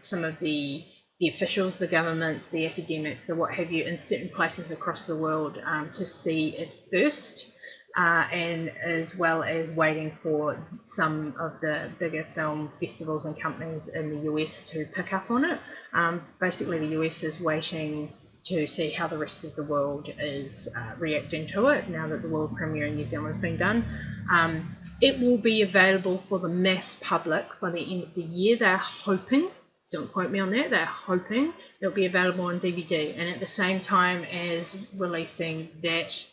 some of the officials, the governments, the academics, the what have you, in certain places across the world to see it first, and as well as waiting for some of the bigger film festivals and companies in the US to pick up on it. Basically, the US is waiting to see how the rest of the world is reacting to it now that the world premiere in New Zealand has been done. It will be available for the mass public by the end of the year. They're hoping, don't quote me on that, they're hoping it'll be available on DVD, and at the same time as releasing that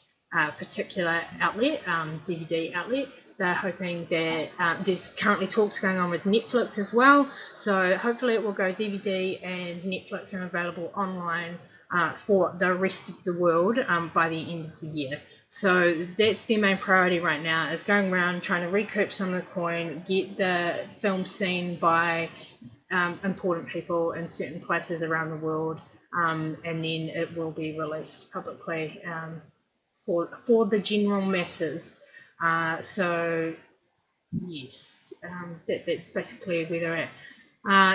particular outlet, DVD outlet, they're hoping that there's currently talks going on with Netflix as well, so hopefully it will go DVD and Netflix and available online for the rest of the world by the end of the year. So that's their main priority right now, is going around trying to recoup some of the coin, get the film seen by important people in certain places around the world, and then it will be released publicly for the general masses. So yes, that's basically where they're at.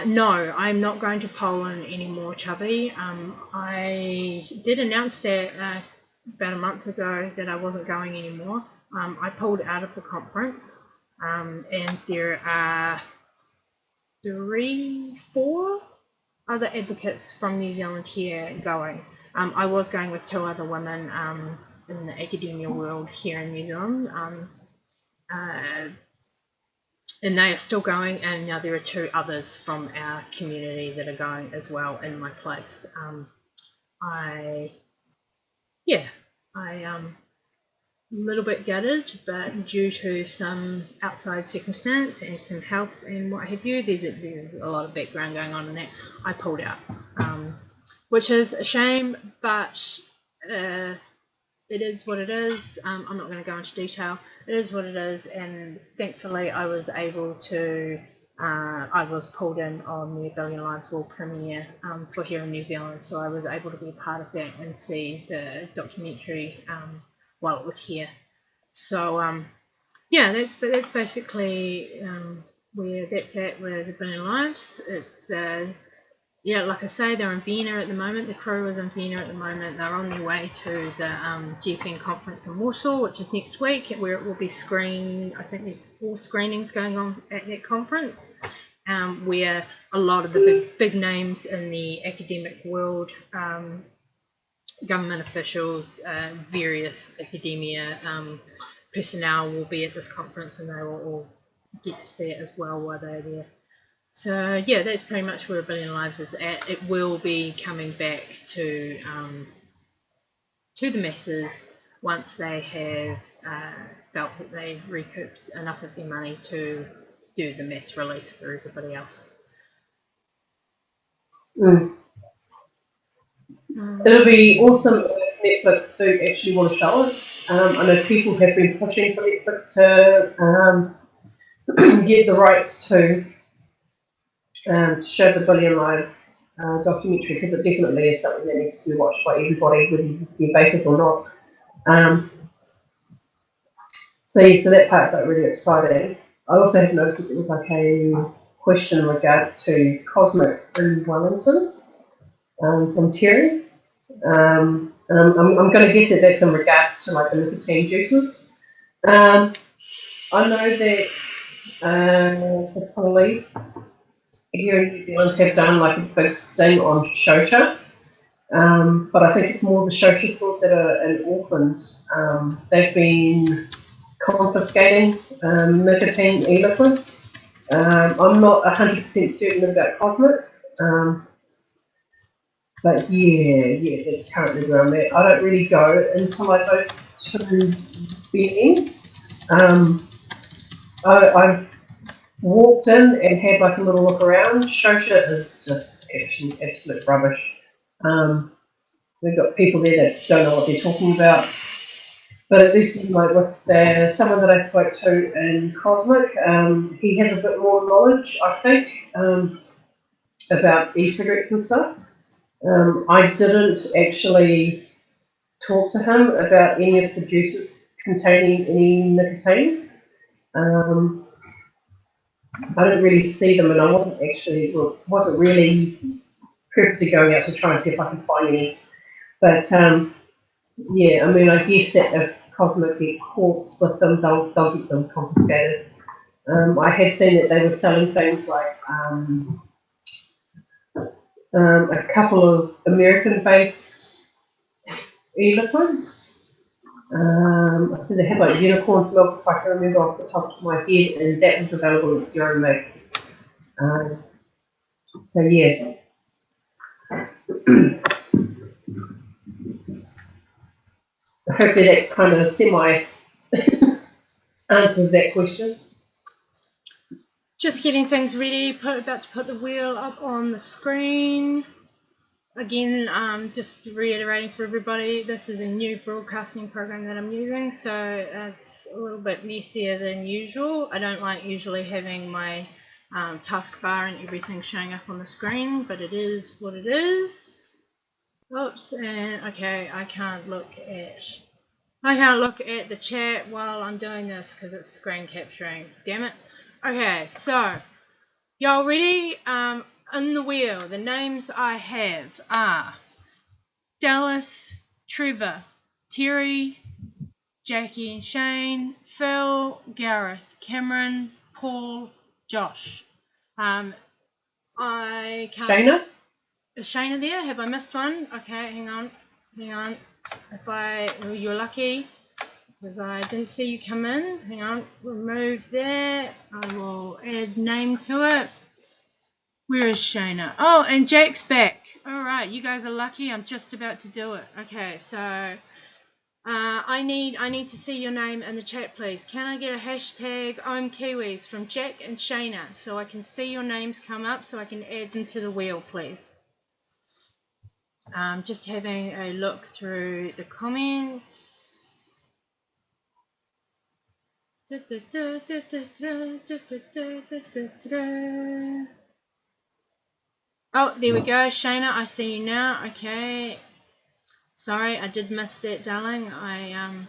No, I'm not going to Poland anymore, Chubby. I did announce that about a month ago that I wasn't going anymore. I pulled out of the conference. and there are 4 other advocates from New Zealand here going. I was going with 2 other women in the academia world here in New Zealand, and they are still going, and now there are 2 others from our community that are going as well in my place. I a little bit gutted, but due to some outside circumstance and some health and what have you, there's a lot of background going on in that. I pulled out, which is a shame, but it is what it is. I'm not going to go into detail. It is what it is, and thankfully I was able to. I was pulled in on the A Billion Lives world premiere for here in New Zealand, so I was able to be a part of that and see the documentary while it was here. So yeah, that's basically where that's at with A Billion Lives. It's yeah, like I say, they're in Vienna at the moment. The crew is in Vienna at the moment. They're on their way to the GFN conference in Warsaw, which is next week, where it will be screened. I think there's 4 screenings going on at that conference, where a lot of the big names in the academic world, government officials, various academia personnel will be at this conference, and they will all get to see it as well while they're there. So yeah, that's pretty much where A Billion Lives is at. It will be coming back to the masses once they have felt that they've recouped enough of their money to do the mass release for everybody else. It'll be awesome if Netflix do actually want to show it. I know people have been pushing for Netflix to get the rights to show the Billion Lives documentary, because it definitely is something that needs to be watched by everybody, whether you're bakers or not. So that part's like really exciting. I also have noticed that there was like a question in regards to Cosmic in Wellington from Terry. And I'm going to guess that that's in regards to like the nicotine juices. I know that the police here in New Zealand have done like a big sting on Shosha, but I think it's more the Shosha stores that are in Auckland. They've been confiscating nicotine e-liquids. I'm not 100% certain about Cosmic, but yeah, that's currently where I'm at. I don't really go into like those 2 venues. I've walked in and had like a little look around. Shosha is just absolute rubbish. We've got people there that don't know what they're talking about. But at least like with someone that I spoke to in Cosmic, he has a bit more knowledge, I think, about e-cigarettes and stuff. I didn't actually talk to him about any of the juices containing any nicotine. I didn't really see them, and I wasn't really purposely going out to try and see if I can find any. But yeah, I mean, I guess that if Cosmic get caught with them, they'll get them confiscated. I had seen that they were selling things like a couple of American-based e-liquids. I think they had like unicorn's milk, if I can remember off the top of my head, and that was available at Zero Meg. So yeah. So hopefully that kind of semi answers that question. Just getting things ready, about to put the wheel up on the screen. Again, just reiterating for everybody, this is a new broadcasting program that I'm using, so it's a little bit messier than usual. I don't like usually having my taskbar and everything showing up on the screen, but it is what it is. Oops, and okay, I can't look at the chat while I'm doing this because it's screen capturing. Damn it. Okay, so y'all ready? In the wheel, the names I have are Dallas, Trevor, Terry, Jackie and Shane, Phil, Gareth, Cameron, Paul, Josh. I can't. Shayna? Is Shayna there? Have I missed one? Okay, hang on. You're lucky because I didn't see you come in. Hang on. Remove that. I will add name to it. Where is Shayna? Oh, and Jack's back. All right, you guys are lucky. I'm just about to do it. Okay, so I need to see your name in the chat, please. Can I get a hashtag Ohm Kiwis from Jack and Shayna so I can see your names come up so I can add them to the wheel, please? Just having a look through the comments. Oh, there we go, Shayna. I see you now. Okay. Sorry, I did miss that, darling. I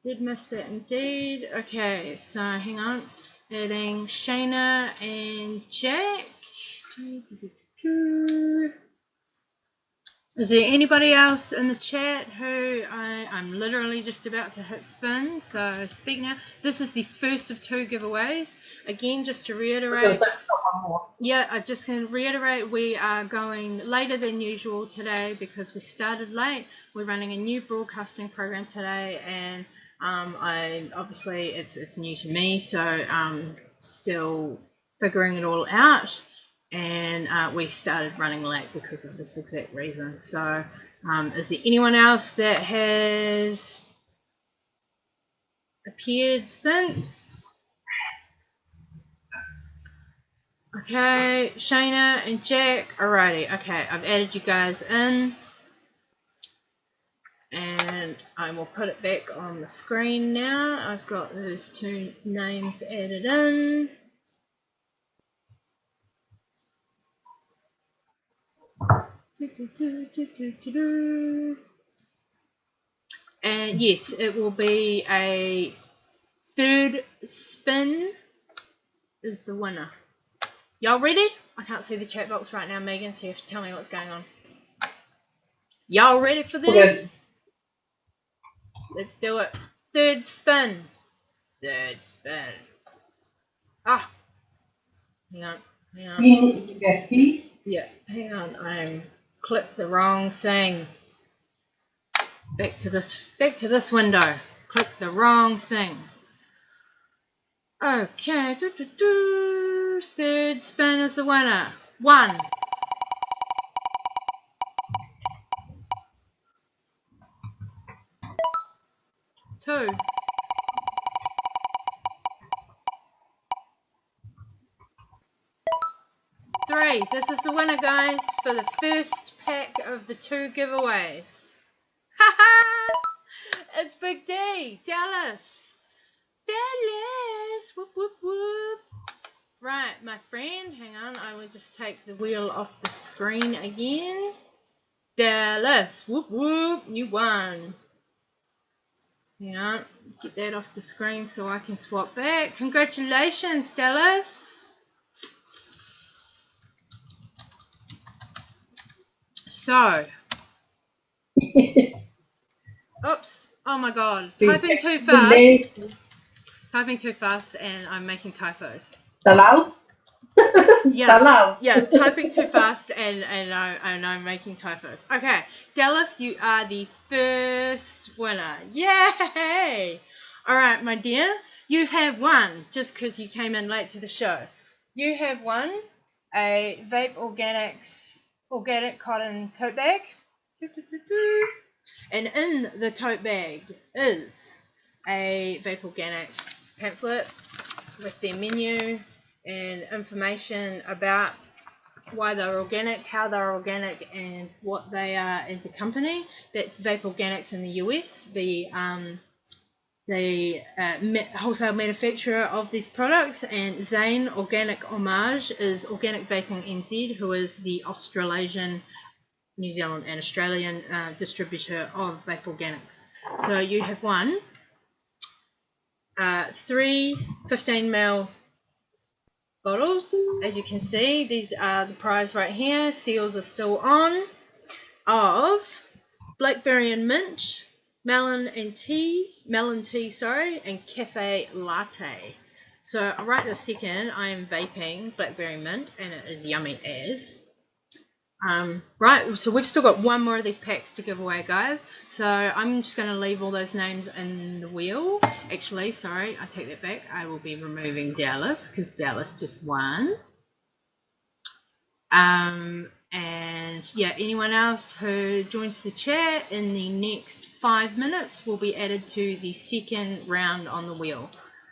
did miss that indeed. Okay, so hang on. Adding Shayna and Jack. Is there anybody else in the chat who I'm literally just about to hit spin? So speak now. This is the first of 2 giveaways. Again, just to reiterate. Yeah, I just can reiterate, we are going later than usual today because we started late. We're running a new broadcasting program today, and I obviously it's new to me, so I'm still figuring it all out. And we started running late because of this exact reason. So is there anyone else that has appeared since? Okay, Shayna and Jack. Alrighty, okay, I've added you guys in. And I will put it back on the screen now. I've got those 2 names added in. And yes, it will be a 3rd spin is the winner. Y'all ready? I can't see the chat box right now, Megan, so you have to tell me what's going on. Y'all ready for this? Yes. Let's do it. 3rd spin. 3rd spin. Ah. Hang on. Yeah, hang on. I clicked the wrong thing. Back to this window. Click the wrong thing. Okay. 3rd spin is the winner. 1. 2. 3. This is the winner, guys, for the first pack of the 2 giveaways. Haha! It's Big D, Dallas. Whoop, whoop, whoop. Right, my friend, hang on, I will just take the wheel off the screen again. Dallas, whoop, whoop, you won. Hang on, get that off the screen so I can swap back. Congratulations, Dallas. So, oops, oh my god, typing too fast and I'm making typos. Yeah, typing too fast and I'm making typos. Okay, Dallas, you are the first winner. Yay! Alright, my dear, you have won, just because you came in late to the show. You have won a Vape Organics organic cotton tote bag. And in the tote bag is a Vape Organics pamphlet with their menu and information about why they're organic, how they're organic, and what they are as a company. That's Vape Organics in the US, the wholesale manufacturer of these products, and Zane Organic Ohmage is Organic Vaping NZ, who is the Australasian, New Zealand and Australian distributor of Vape Organics. So you have won 3 15ml bottles. As you can see, these are the prize right here. Seals are still on, of Blackberry and Mint melon tea, sorry, and cafe latte. So right this second, I am vaping blackberry mint, and it is yummy as. Right, so we've still got one more of these packs to give away, guys. So I'm just going to leave all those names in the wheel. Actually, sorry, I take that back. I will be removing Dallas because Dallas just won. And yeah, anyone else who joins the chat in the next 5 minutes will be added to the second round on the wheel.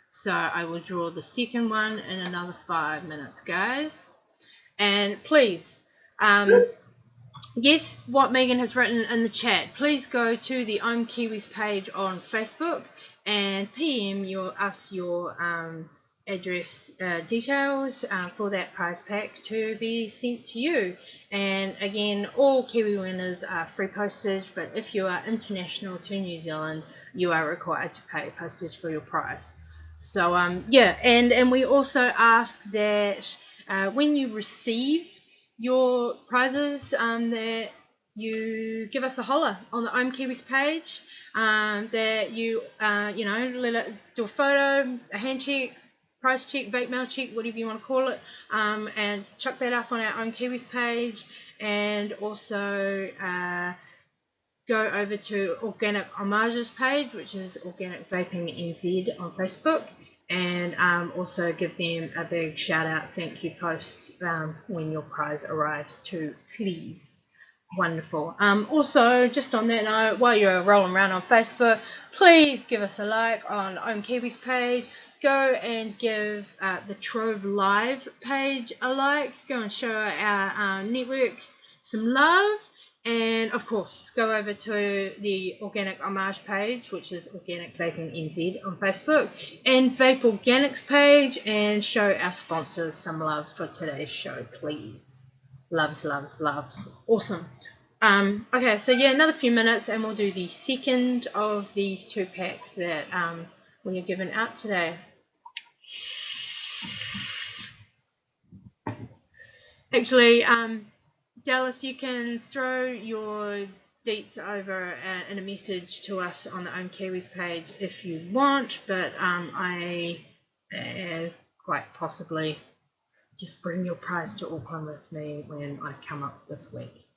So I will draw the second one in another 5 minutes, guys. And please, yes, what Megan has written in the chat, please go to the Ohm Kiwis page on Facebook and PM your address details for that prize pack to be sent to you. And again, all Kiwi winners are free postage, but if you are international to New Zealand, you are required to pay postage for your prize. So yeah, and we also ask that when you receive your prizes, that you give us a holler on the Ohm Kiwis page, that you do a photo, a hand check, price check, vape mail check, whatever you want to call it, and chuck that up on our Ohm Kiwis page, and also go over to Organic Ohmage's page, which is Organic Vaping NZ on Facebook, and also give them a big shout out, thank you posts when your prize arrives too, please. Wonderful. Also, just on that note, while you're rolling around on Facebook, please give us a like on Ohm Kiwis page. Go and give the Trove Live page a like. Go and show our network some love. And of course, go over to the Organic Ohmage page, which is Organic Vaping NZ on Facebook, and Vape Organics page, and show our sponsors some love for today's show, please. Loves, loves, loves. Awesome. Okay, so yeah, another few minutes, and we'll do the second of these 2 packs that we are given out today. Actually, Dallas, you can throw your deets over in a message to us on the Ohm Kiwis page if you want, but I quite possibly just bring your prize to Auckland with me when I come up this week.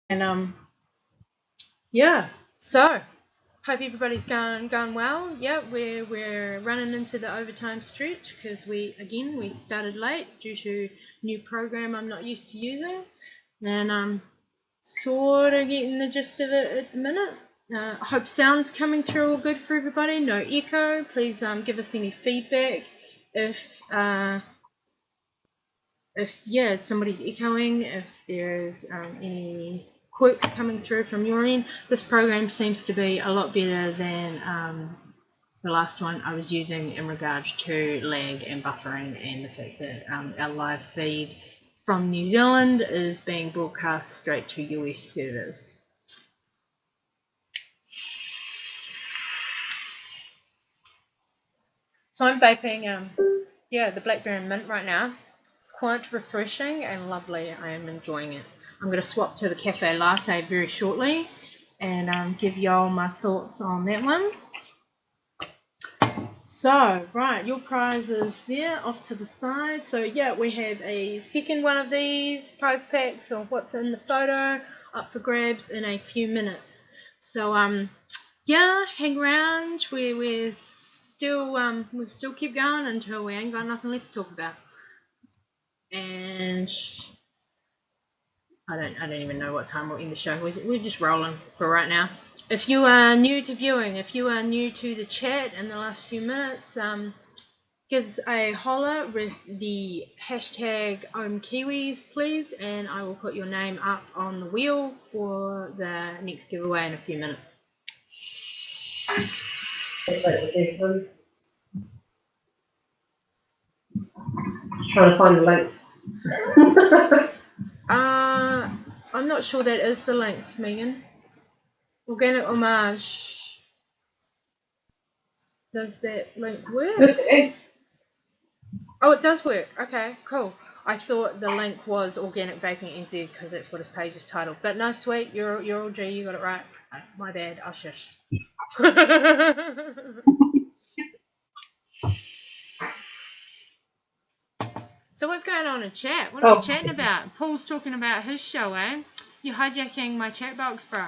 And yeah, so hope everybody's going well. Yeah, we're running into the overtime stretch because we started late due to new program I'm not used to using, and I'm sort of getting the gist of it at the minute. I hope sound's coming through all good for everybody. No echo. Please give us any feedback if somebody's echoing, if there's any quirks coming through from your end. This program seems to be a lot better than the last one I was using in regard to lag and buffering, and the fact that our live feed from New Zealand is being broadcast straight to US servers. So I'm vaping the blackberry mint right now. It's quite refreshing and lovely. I am enjoying it. I'm going to swap to the cafe latte very shortly and give y'all my thoughts on that one. So, right, your prize is there off to the side. So, yeah, we have a second one of these prize packs of what's in the photo up for grabs in a few minutes. So, hang around. We'll still keep going until we ain't got nothing left to talk about. And I don't even know what time we'll end the show. We're just rolling for right now. If you are new to viewing, if you are new to the chat in the last few minutes, give us a holler with the hashtag #OhmKiwis, please, and I will put your name up on the wheel for the next giveaway in a few minutes. Trying to find the links. I'm not sure that is the link, Megan. Organic Ohmage. Does that link work? Oh, it does work. Okay, cool. I thought the link was Organic Vaping NZ because that's what his page is titled. But no, sweet, you're all G, you got it right. My bad, I'll shush. So what's going on in chat? What are we chatting about? Paul's talking about his show, eh? You're hijacking my chat box, bro.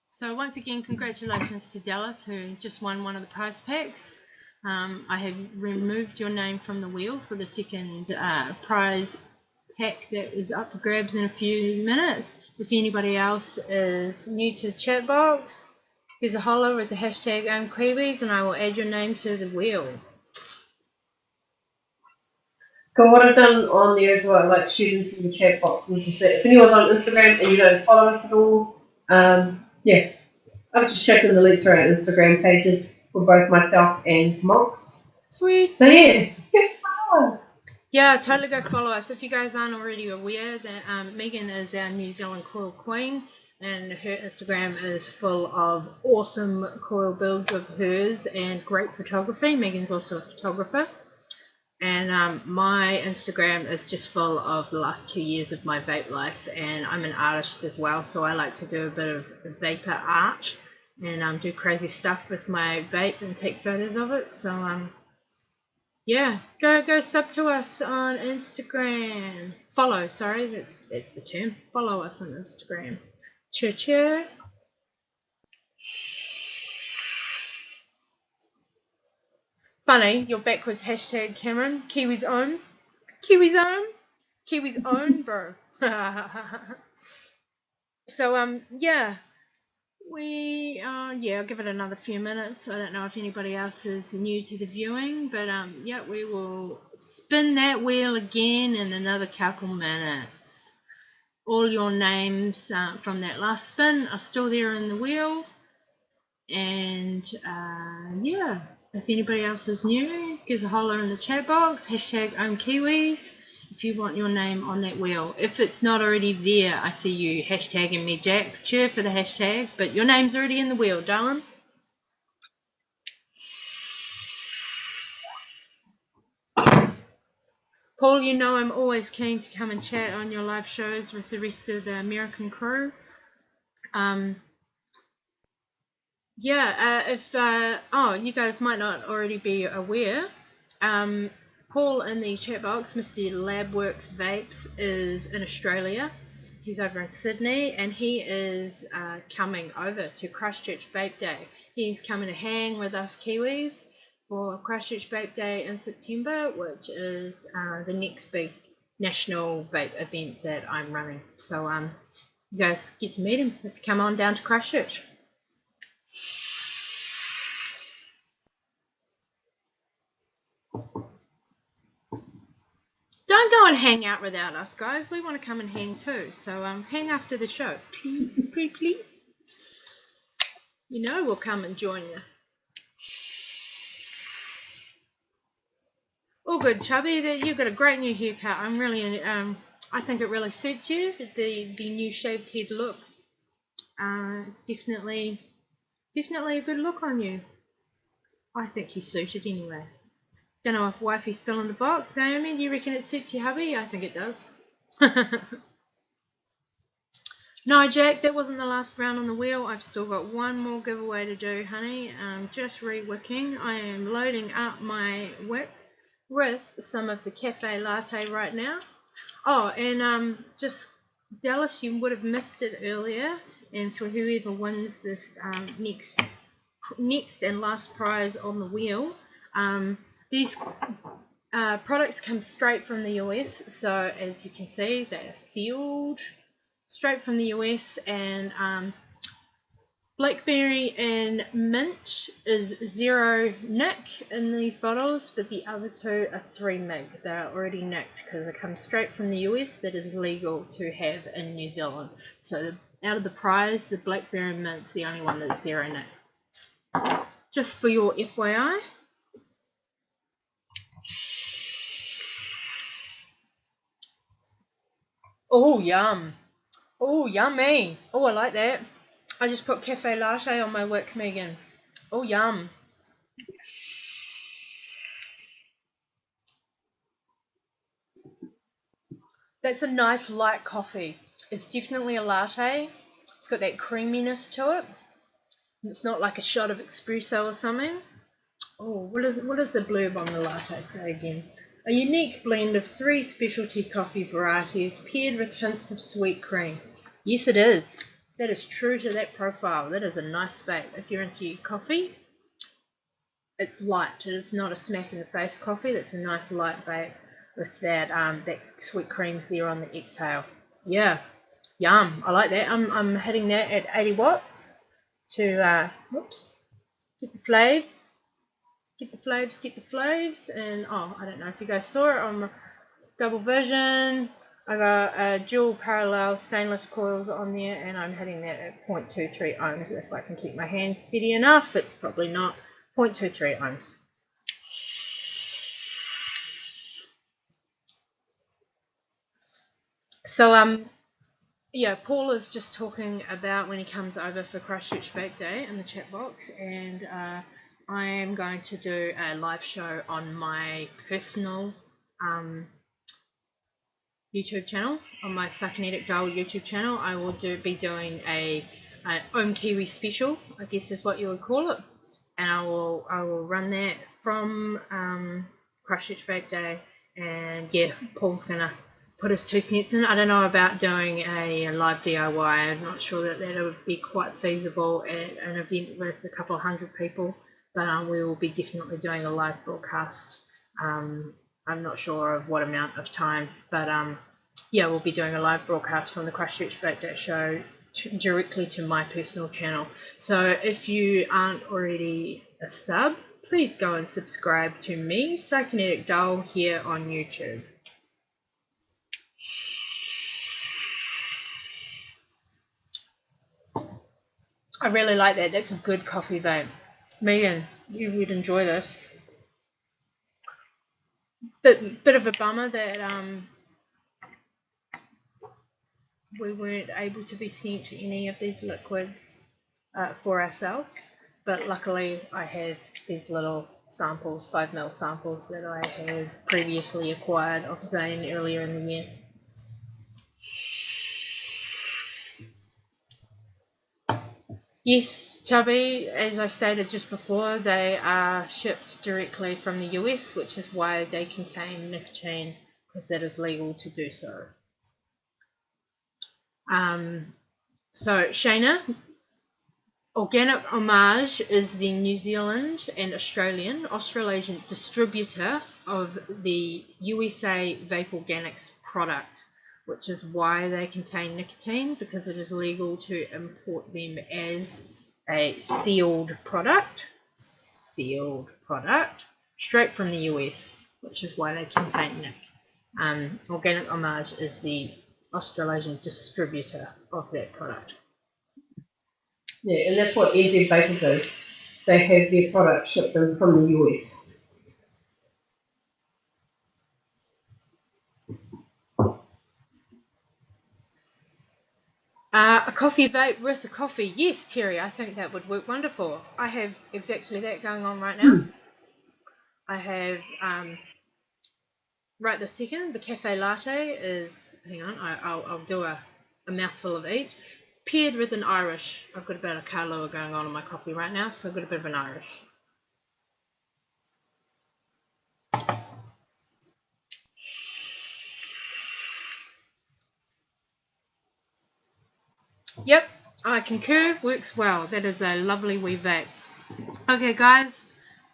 So once again, congratulations to Dallas, who just won one of the prize packs. I have removed your name from the wheel for the second prize pack that is up for grabs in a few minutes. If anybody else is new to the chat box, there's a holler with the hashtag Ohm Kiwis, and I will add your name to the wheel. So what I've done on there as well, like shoot into the chat boxes, is that if anyone's on Instagram and you don't follow us at all, yeah, I've just checked in the links for our Instagram pages for both myself and Mox. Sweet. So yeah, follow us. Yeah, totally go follow us. If you guys aren't already aware that Megan is our New Zealand coil queen, and her Instagram is full of awesome coil builds of hers and great photography. Megan's also a photographer. And my Instagram is just full of the last 2 years of my vape life, and I'm an artist as well, so I like to do a bit of vapor art and do crazy stuff with my vape and take photos of it. So yeah, go sub to us on Instagram. Follow, sorry, that's the term. Follow us on Instagram. Cheer. Funny, your backwards hashtag, Cameron. Kiwis own. Kiwis own. Kiwis own, bro. So yeah, I'll give it another few minutes. I don't know if anybody else is new to the viewing, but yeah, we will spin that wheel again in another couple minutes. All your names from that last spin are still there in the wheel, and yeah, if anybody else is new, give us a holler in the chat box, hashtag Ohm Kiwis, if you want your name on that wheel. If it's not already there, I see you hashtagging me, Jack. Cheer for the hashtag, but your name's already in the wheel, darling. Paul, you know I'm always keen to come and chat on your live shows with the rest of the American crew. Yeah, if you guys might not already be aware, Paul in the chat box, Mr. Labworks Vapes, is in Australia. He's over in Sydney, and he is coming over to Christchurch Vape Day. He's coming to hang with us Kiwis for Christchurch Vape Day in September, which is the next big national vape event that I'm running. So you guys get to meet him if you come on down to Christchurch. Don't go and hang out without us, guys. We want to come and hang too. So hang after the show, please, please. You know we'll come and join you. All good, Chubby. You've got a great new haircut. I'm really, I think it really suits you. The new shaved head look. It's definitely a good look on you. I think you suit it anyway. Don't know if wifey's still in the box. Naomi, do you reckon it suits your hubby? I think it does. No, Jack, that wasn't the last round on the wheel. I've still got one more giveaway to do, honey. Just re-wicking. I am loading up my wick with some of the cafe latte right now. Oh, and just Dallas, you would have missed it earlier. And for whoever wins this next and last prize on the wheel, these products come straight from the US. So as you can see, they are sealed straight from the US, and blackberry and mint is 0 nic in these bottles, but the other two are 3 mig. They're already nicked because they come straight from the US. That is legal to have in New Zealand. So out of the prize, the blackberry and mint's the only one that's 0 nic. Just for your FYI. Oh, yum. Oh, yummy. Oh, I like that. I just put cafe latte on my wick, Megan. Oh, yum. That's a nice light coffee. It's definitely a latte. It's got that creaminess to it. It's not like a shot of espresso or something. Oh, what is the blurb on the latte say again? A unique blend of 3 specialty coffee varieties paired with hints of sweet cream. Yes, it is. That is true to that profile. That is a nice vape. If you're into your coffee, it's light. It's not a smack in the face coffee. That's a nice light vape with that that sweet creams there on the exhale. Yeah, yum. I like that. I'm hitting that at 80 watts to get the flaves. Get the flaves, and I don't know if you guys saw it on the double vision. I got dual parallel stainless coils on there, and I'm hitting that at 0.23 ohms. If I can keep my hand steady enough, it's probably not 0.23 ohms. So yeah, Paul is just talking about when he comes over for Christchurch Vape Day in the chat box, and I am going to do a live show on my personal YouTube channel, on my Psychonetic Dull YouTube channel. I will be doing a Ohm Kiwis special, I guess is what you would call it, and I will run that from Christchurch Vape Day, and yeah, Paul's gonna put his 2 cents in. I don't know about doing a live DIY. I'm not sure that would be quite feasible at an event with a couple of hundred people, but we will be definitely doing a live broadcast. I'm not sure of what amount of time, but yeah, we'll be doing a live broadcast from the Christchurch Vape Day show directly to my personal channel. So if you aren't already a sub, please go and subscribe to me, Psychonetic Dull, here on YouTube. I really like that. That's a good coffee vape. Megan, you would enjoy this. Bit of a bummer that we weren't able to be sent any of these liquids for ourselves, but luckily I have these little samples, 5ml samples, that I have previously acquired of Zane earlier in the year. Yes, Chubby, as I stated just before, they are shipped directly from the US, which is why they contain nicotine, because that is legal to do so. So Shayna, Organic Ohmage is the New Zealand and Australasian distributor of the USA Vape Organics product, which is why they contain nicotine, because it is legal to import them as a sealed product straight from the US, which is why they contain nic. Organic Ohmage is the Australasian distributor of that product. Yeah, and that's what NZ Vapor do. They have their product shipped in from the US. A coffee vape with a coffee. Yes, Terry, I think that would work wonderful. I have exactly that going on right now. I have, right this second, the cafe latte is, hang on, I'll do a mouthful of each, paired with an Irish. I've got about a Kahlua going on in my coffee right now, so I've got a bit of an Irish. Yep, I concur, works well. That is a lovely wee vape. Okay, guys,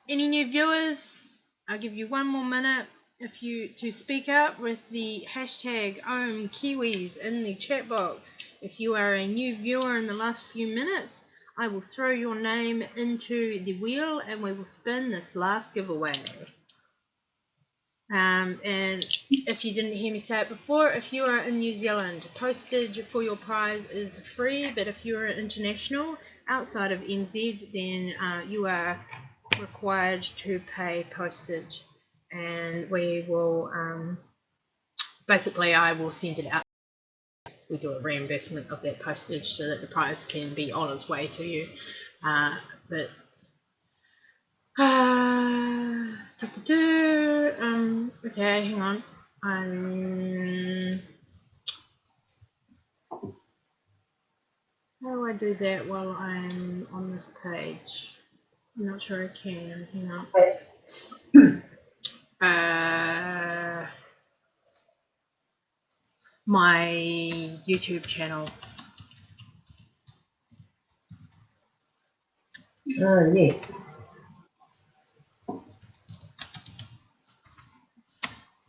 any new viewers? I'll give you one more minute to speak out with the hashtag Ohm Kiwis in the chat box. If you are a new viewer in the last few minutes, I will throw your name into the wheel and we will spin this last giveaway. And if you didn't hear me say it before, if you are in New Zealand, postage for your prize is free, but if you're international outside of NZ, then you are required to pay postage, and we will basically I will send it out. We do a reimbursement of that postage so that the prize can be on its way to you. Okay, hang on. can't do that while I'm on this page. I'm not sure I can. Hang on. My YouTube channel. Yes.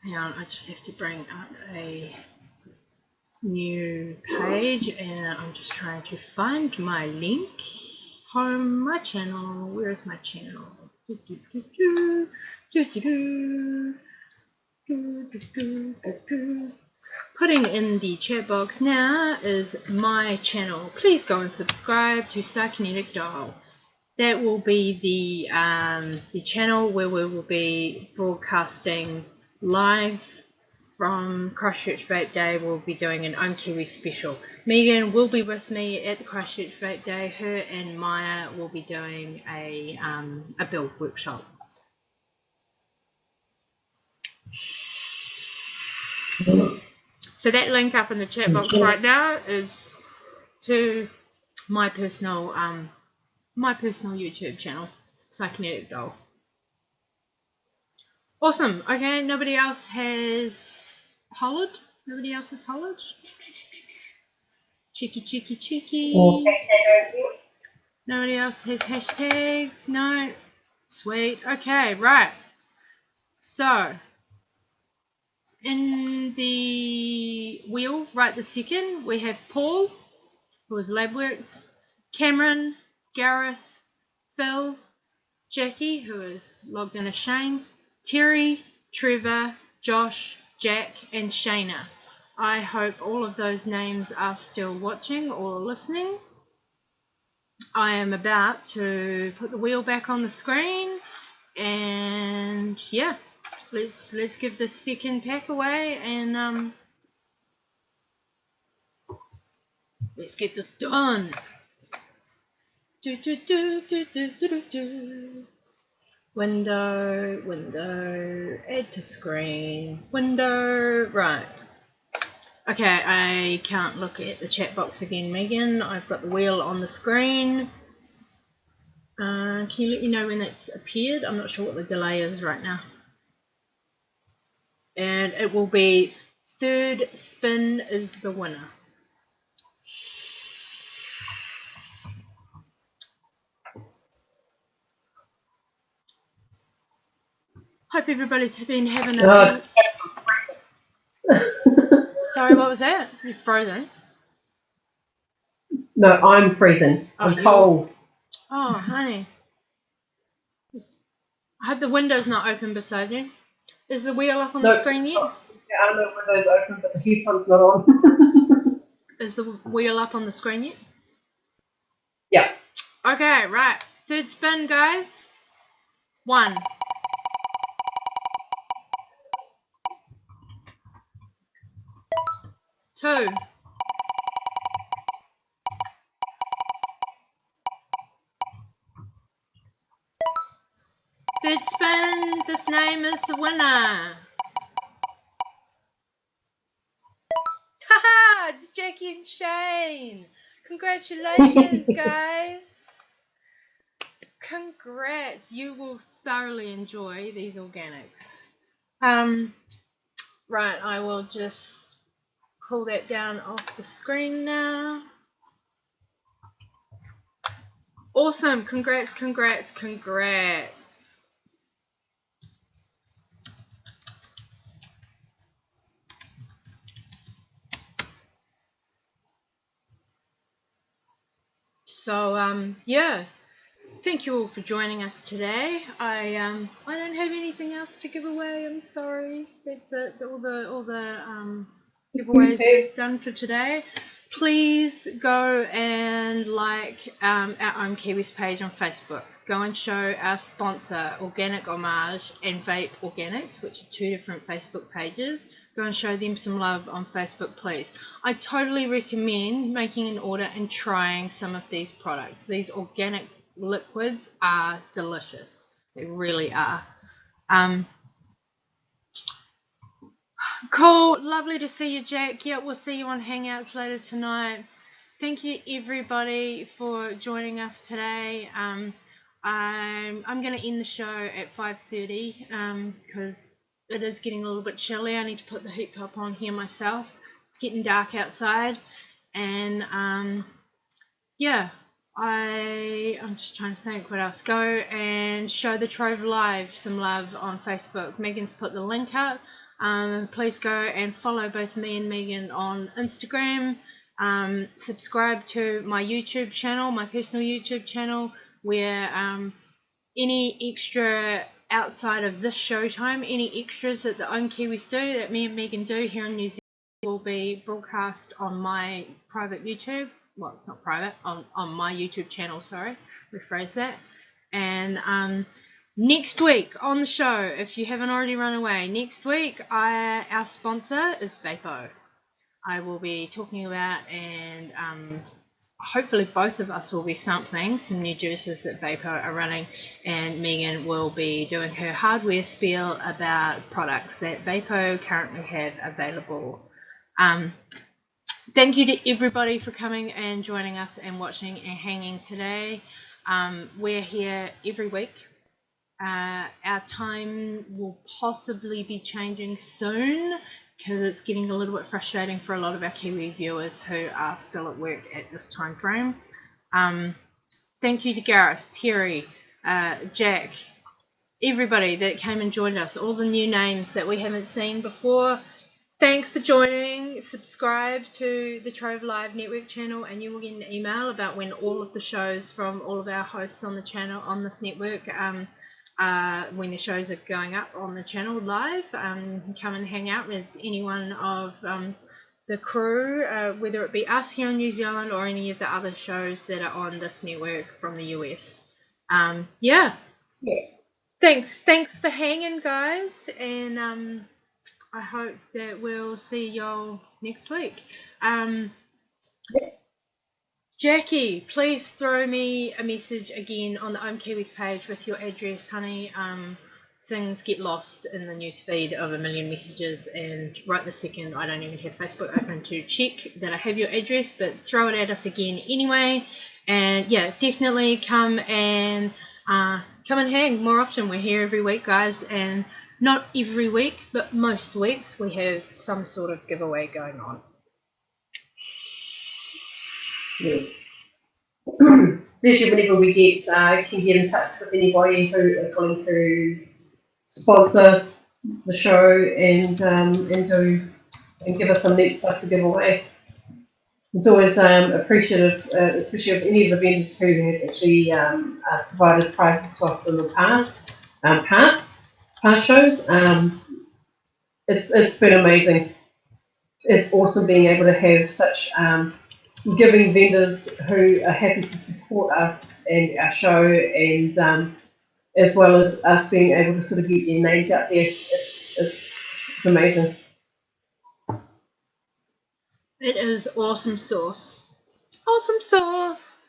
Hang on, I just have to bring up a new page, and I'm just trying to find my link. Home, my channel. Where is my channel? Putting in the chat box now is my channel. Please go and subscribe to Psykinetic Dial. That will be the channel where we will be broadcasting live from Christchurch Vape Day. We'll be doing an Ohm Kiwis special. Megan will be with me at the Christchurch Vape Day. Her and Maya will be doing a build workshop. So that link up in the chat box right now is to my personal YouTube channel, Psykinetic Doll. Awesome. Okay, nobody else has hollered? Nobody else has hollered? Cheeky. Nobody else has hashtags? No? Sweet. Okay, right. So, in the wheel right this second, we have Paul, who is LabWorks, Cameron, Gareth, Phil, Jackie, who is logged in as Shane, Terry, Trevor, Josh, Jack, and Shayna. I hope all of those names are still watching or listening. I am about to put the wheel back on the screen, and yeah, let's give this second pack away, and let's get this done. Window, add to screen, window, right. Okay, I can't look at the chat box again, Megan. I've got the wheel on the screen. Can you let me know when it's appeared? I'm not sure what the delay is right now. And it will be third spin is the winner. Hope everybody's been having a... Sorry, what was that? You're frozen. No, I'm freezing. I'm cold. Oh, honey. I hope the window's not open beside you. Is the wheel up on the screen yet? Yeah, I know the window's open, but the headphone's not on. Is the wheel up on the screen yet? Yeah. Okay, right. Third spin, guys. 1. 2. 3rd spin. This name is the winner. Haha! It's Jackie and Shane. Congratulations, guys. Congrats. You will thoroughly enjoy these organics. Right, I will just pull that down off the screen now. Awesome. Congrats. So, yeah. Thank you all for joining us today. I don't have anything else to give away. I'm sorry. That's it. All the giveaways are done for today. Please go and like our Ohm Kiwis page on Facebook. Go and show our sponsor, Organic Ohmage and Vape Organics, which are 2 different Facebook pages. Go and show them some love on Facebook, please. I totally recommend making an order and trying some of these products. These organic liquids are delicious. They really are. Cool. Lovely to see you, Jack. Yeah, we'll see you on Hangouts later tonight. Thank you everybody for joining us today. I'm going to end the show at 5:30 because it is getting a little bit chilly. I need to put the heat pump on here myself. It's getting dark outside, and yeah, I'm just trying to think what else. Go and show the Trove Live some love on Facebook. Megan's put the link out. Please go and follow both me and Megan on Instagram. Subscribe to my YouTube channel, my personal YouTube channel, where any extra outside of this showtime, any extras that the Ohm Kiwis do, that me and Megan do here in New Zealand, will be broadcast on my private YouTube. Well, it's not private, on my YouTube channel, sorry, rephrase that. And next week on the show, if you haven't already run away, next week our sponsor is Vape. I will be talking about, and hopefully both of us will be sampling some new juices that Vape are running, and Megan will be doing her hardware spiel about products that Vape currently have available. Thank you to everybody for coming and joining us and watching and hanging today. We're here every week. Our time will possibly be changing soon because it's getting a little bit frustrating for a lot of our Kiwi viewers who are still at work at this time frame. Thank you to Gareth, Terry, Jack, everybody that came and joined us, all the new names that we haven't seen before. Thanks for joining. Subscribe to the Trove Live Network channel and you will get an email about when all of the shows from all of our hosts on the channel, on this network, when the shows are going up on the channel live. Come and hang out with any one of the crew, whether it be us here in New Zealand or any of the other shows that are on this network from the US. Yeah. Thanks for hanging, guys, and I hope that we'll see y'all next week. Jackie, please throw me a message again on the Ohm Kiwis page with your address, honey. Things get lost in the newsfeed of a million messages, and right this second I don't even have Facebook open to check that I have your address, but throw it at us again anyway. And yeah, definitely come and hang more often. We're here every week, guys, and not every week, but most weeks we have some sort of giveaway going on. Yeah. Especially whenever we can get in touch with anybody who is willing to sponsor the show and give us some neat stuff to give away. It's always appreciative, especially of any of the vendors who have actually provided prizes to us in the past shows. It's been amazing. It's awesome being able to have such giving vendors who are happy to support us and our show, and as well as us being able to sort of get your names out there. It's amazing. It is awesome sauce. Awesome sauce.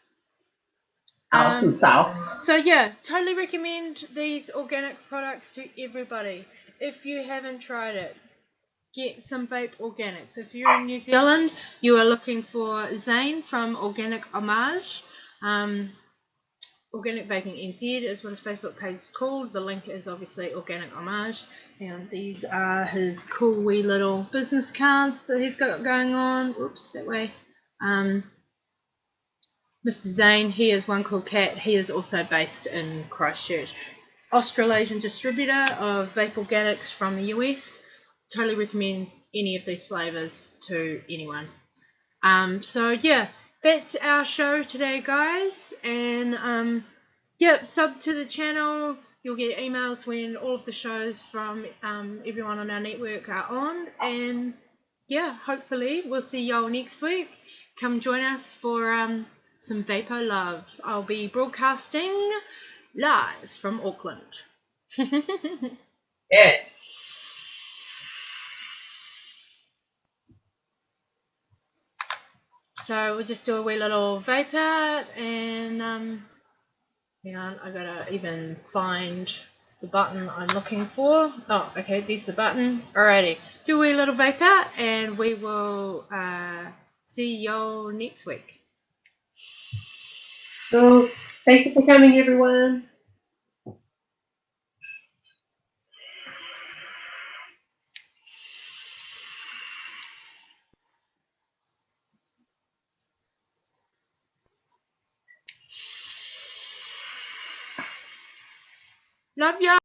Awesome sauce. So yeah, totally recommend these organic products to everybody. If you haven't tried it, get some Vape Organics. If you're in New Zealand, you are looking for Zane from Organic Ohmage. Organic Vaping NZ is what his Facebook page is called. The link is obviously Organic Ohmage. And these are his cool wee little business cards that he's got going on. Oops, that way. Mr. Zane, he is one cool cat. He is also based in Christchurch. Australasian distributor of Vape Organics from the US. Totally recommend any of these flavours to anyone. So yeah, that's our show today, guys. And yep, sub to the channel. You'll get emails when all of the shows from everyone on our network are on. And yeah, hopefully we'll see y'all next week. Come join us for some Vapo love. I'll be broadcasting live from Auckland. Yeah. So we'll just do a wee little vape out, and hang on, I gotta even find the button I'm looking for. Oh, okay, there's the button. Alrighty, do a wee little vape out, and we will see y'all next week. So, thank you for coming, everyone. Love y'all.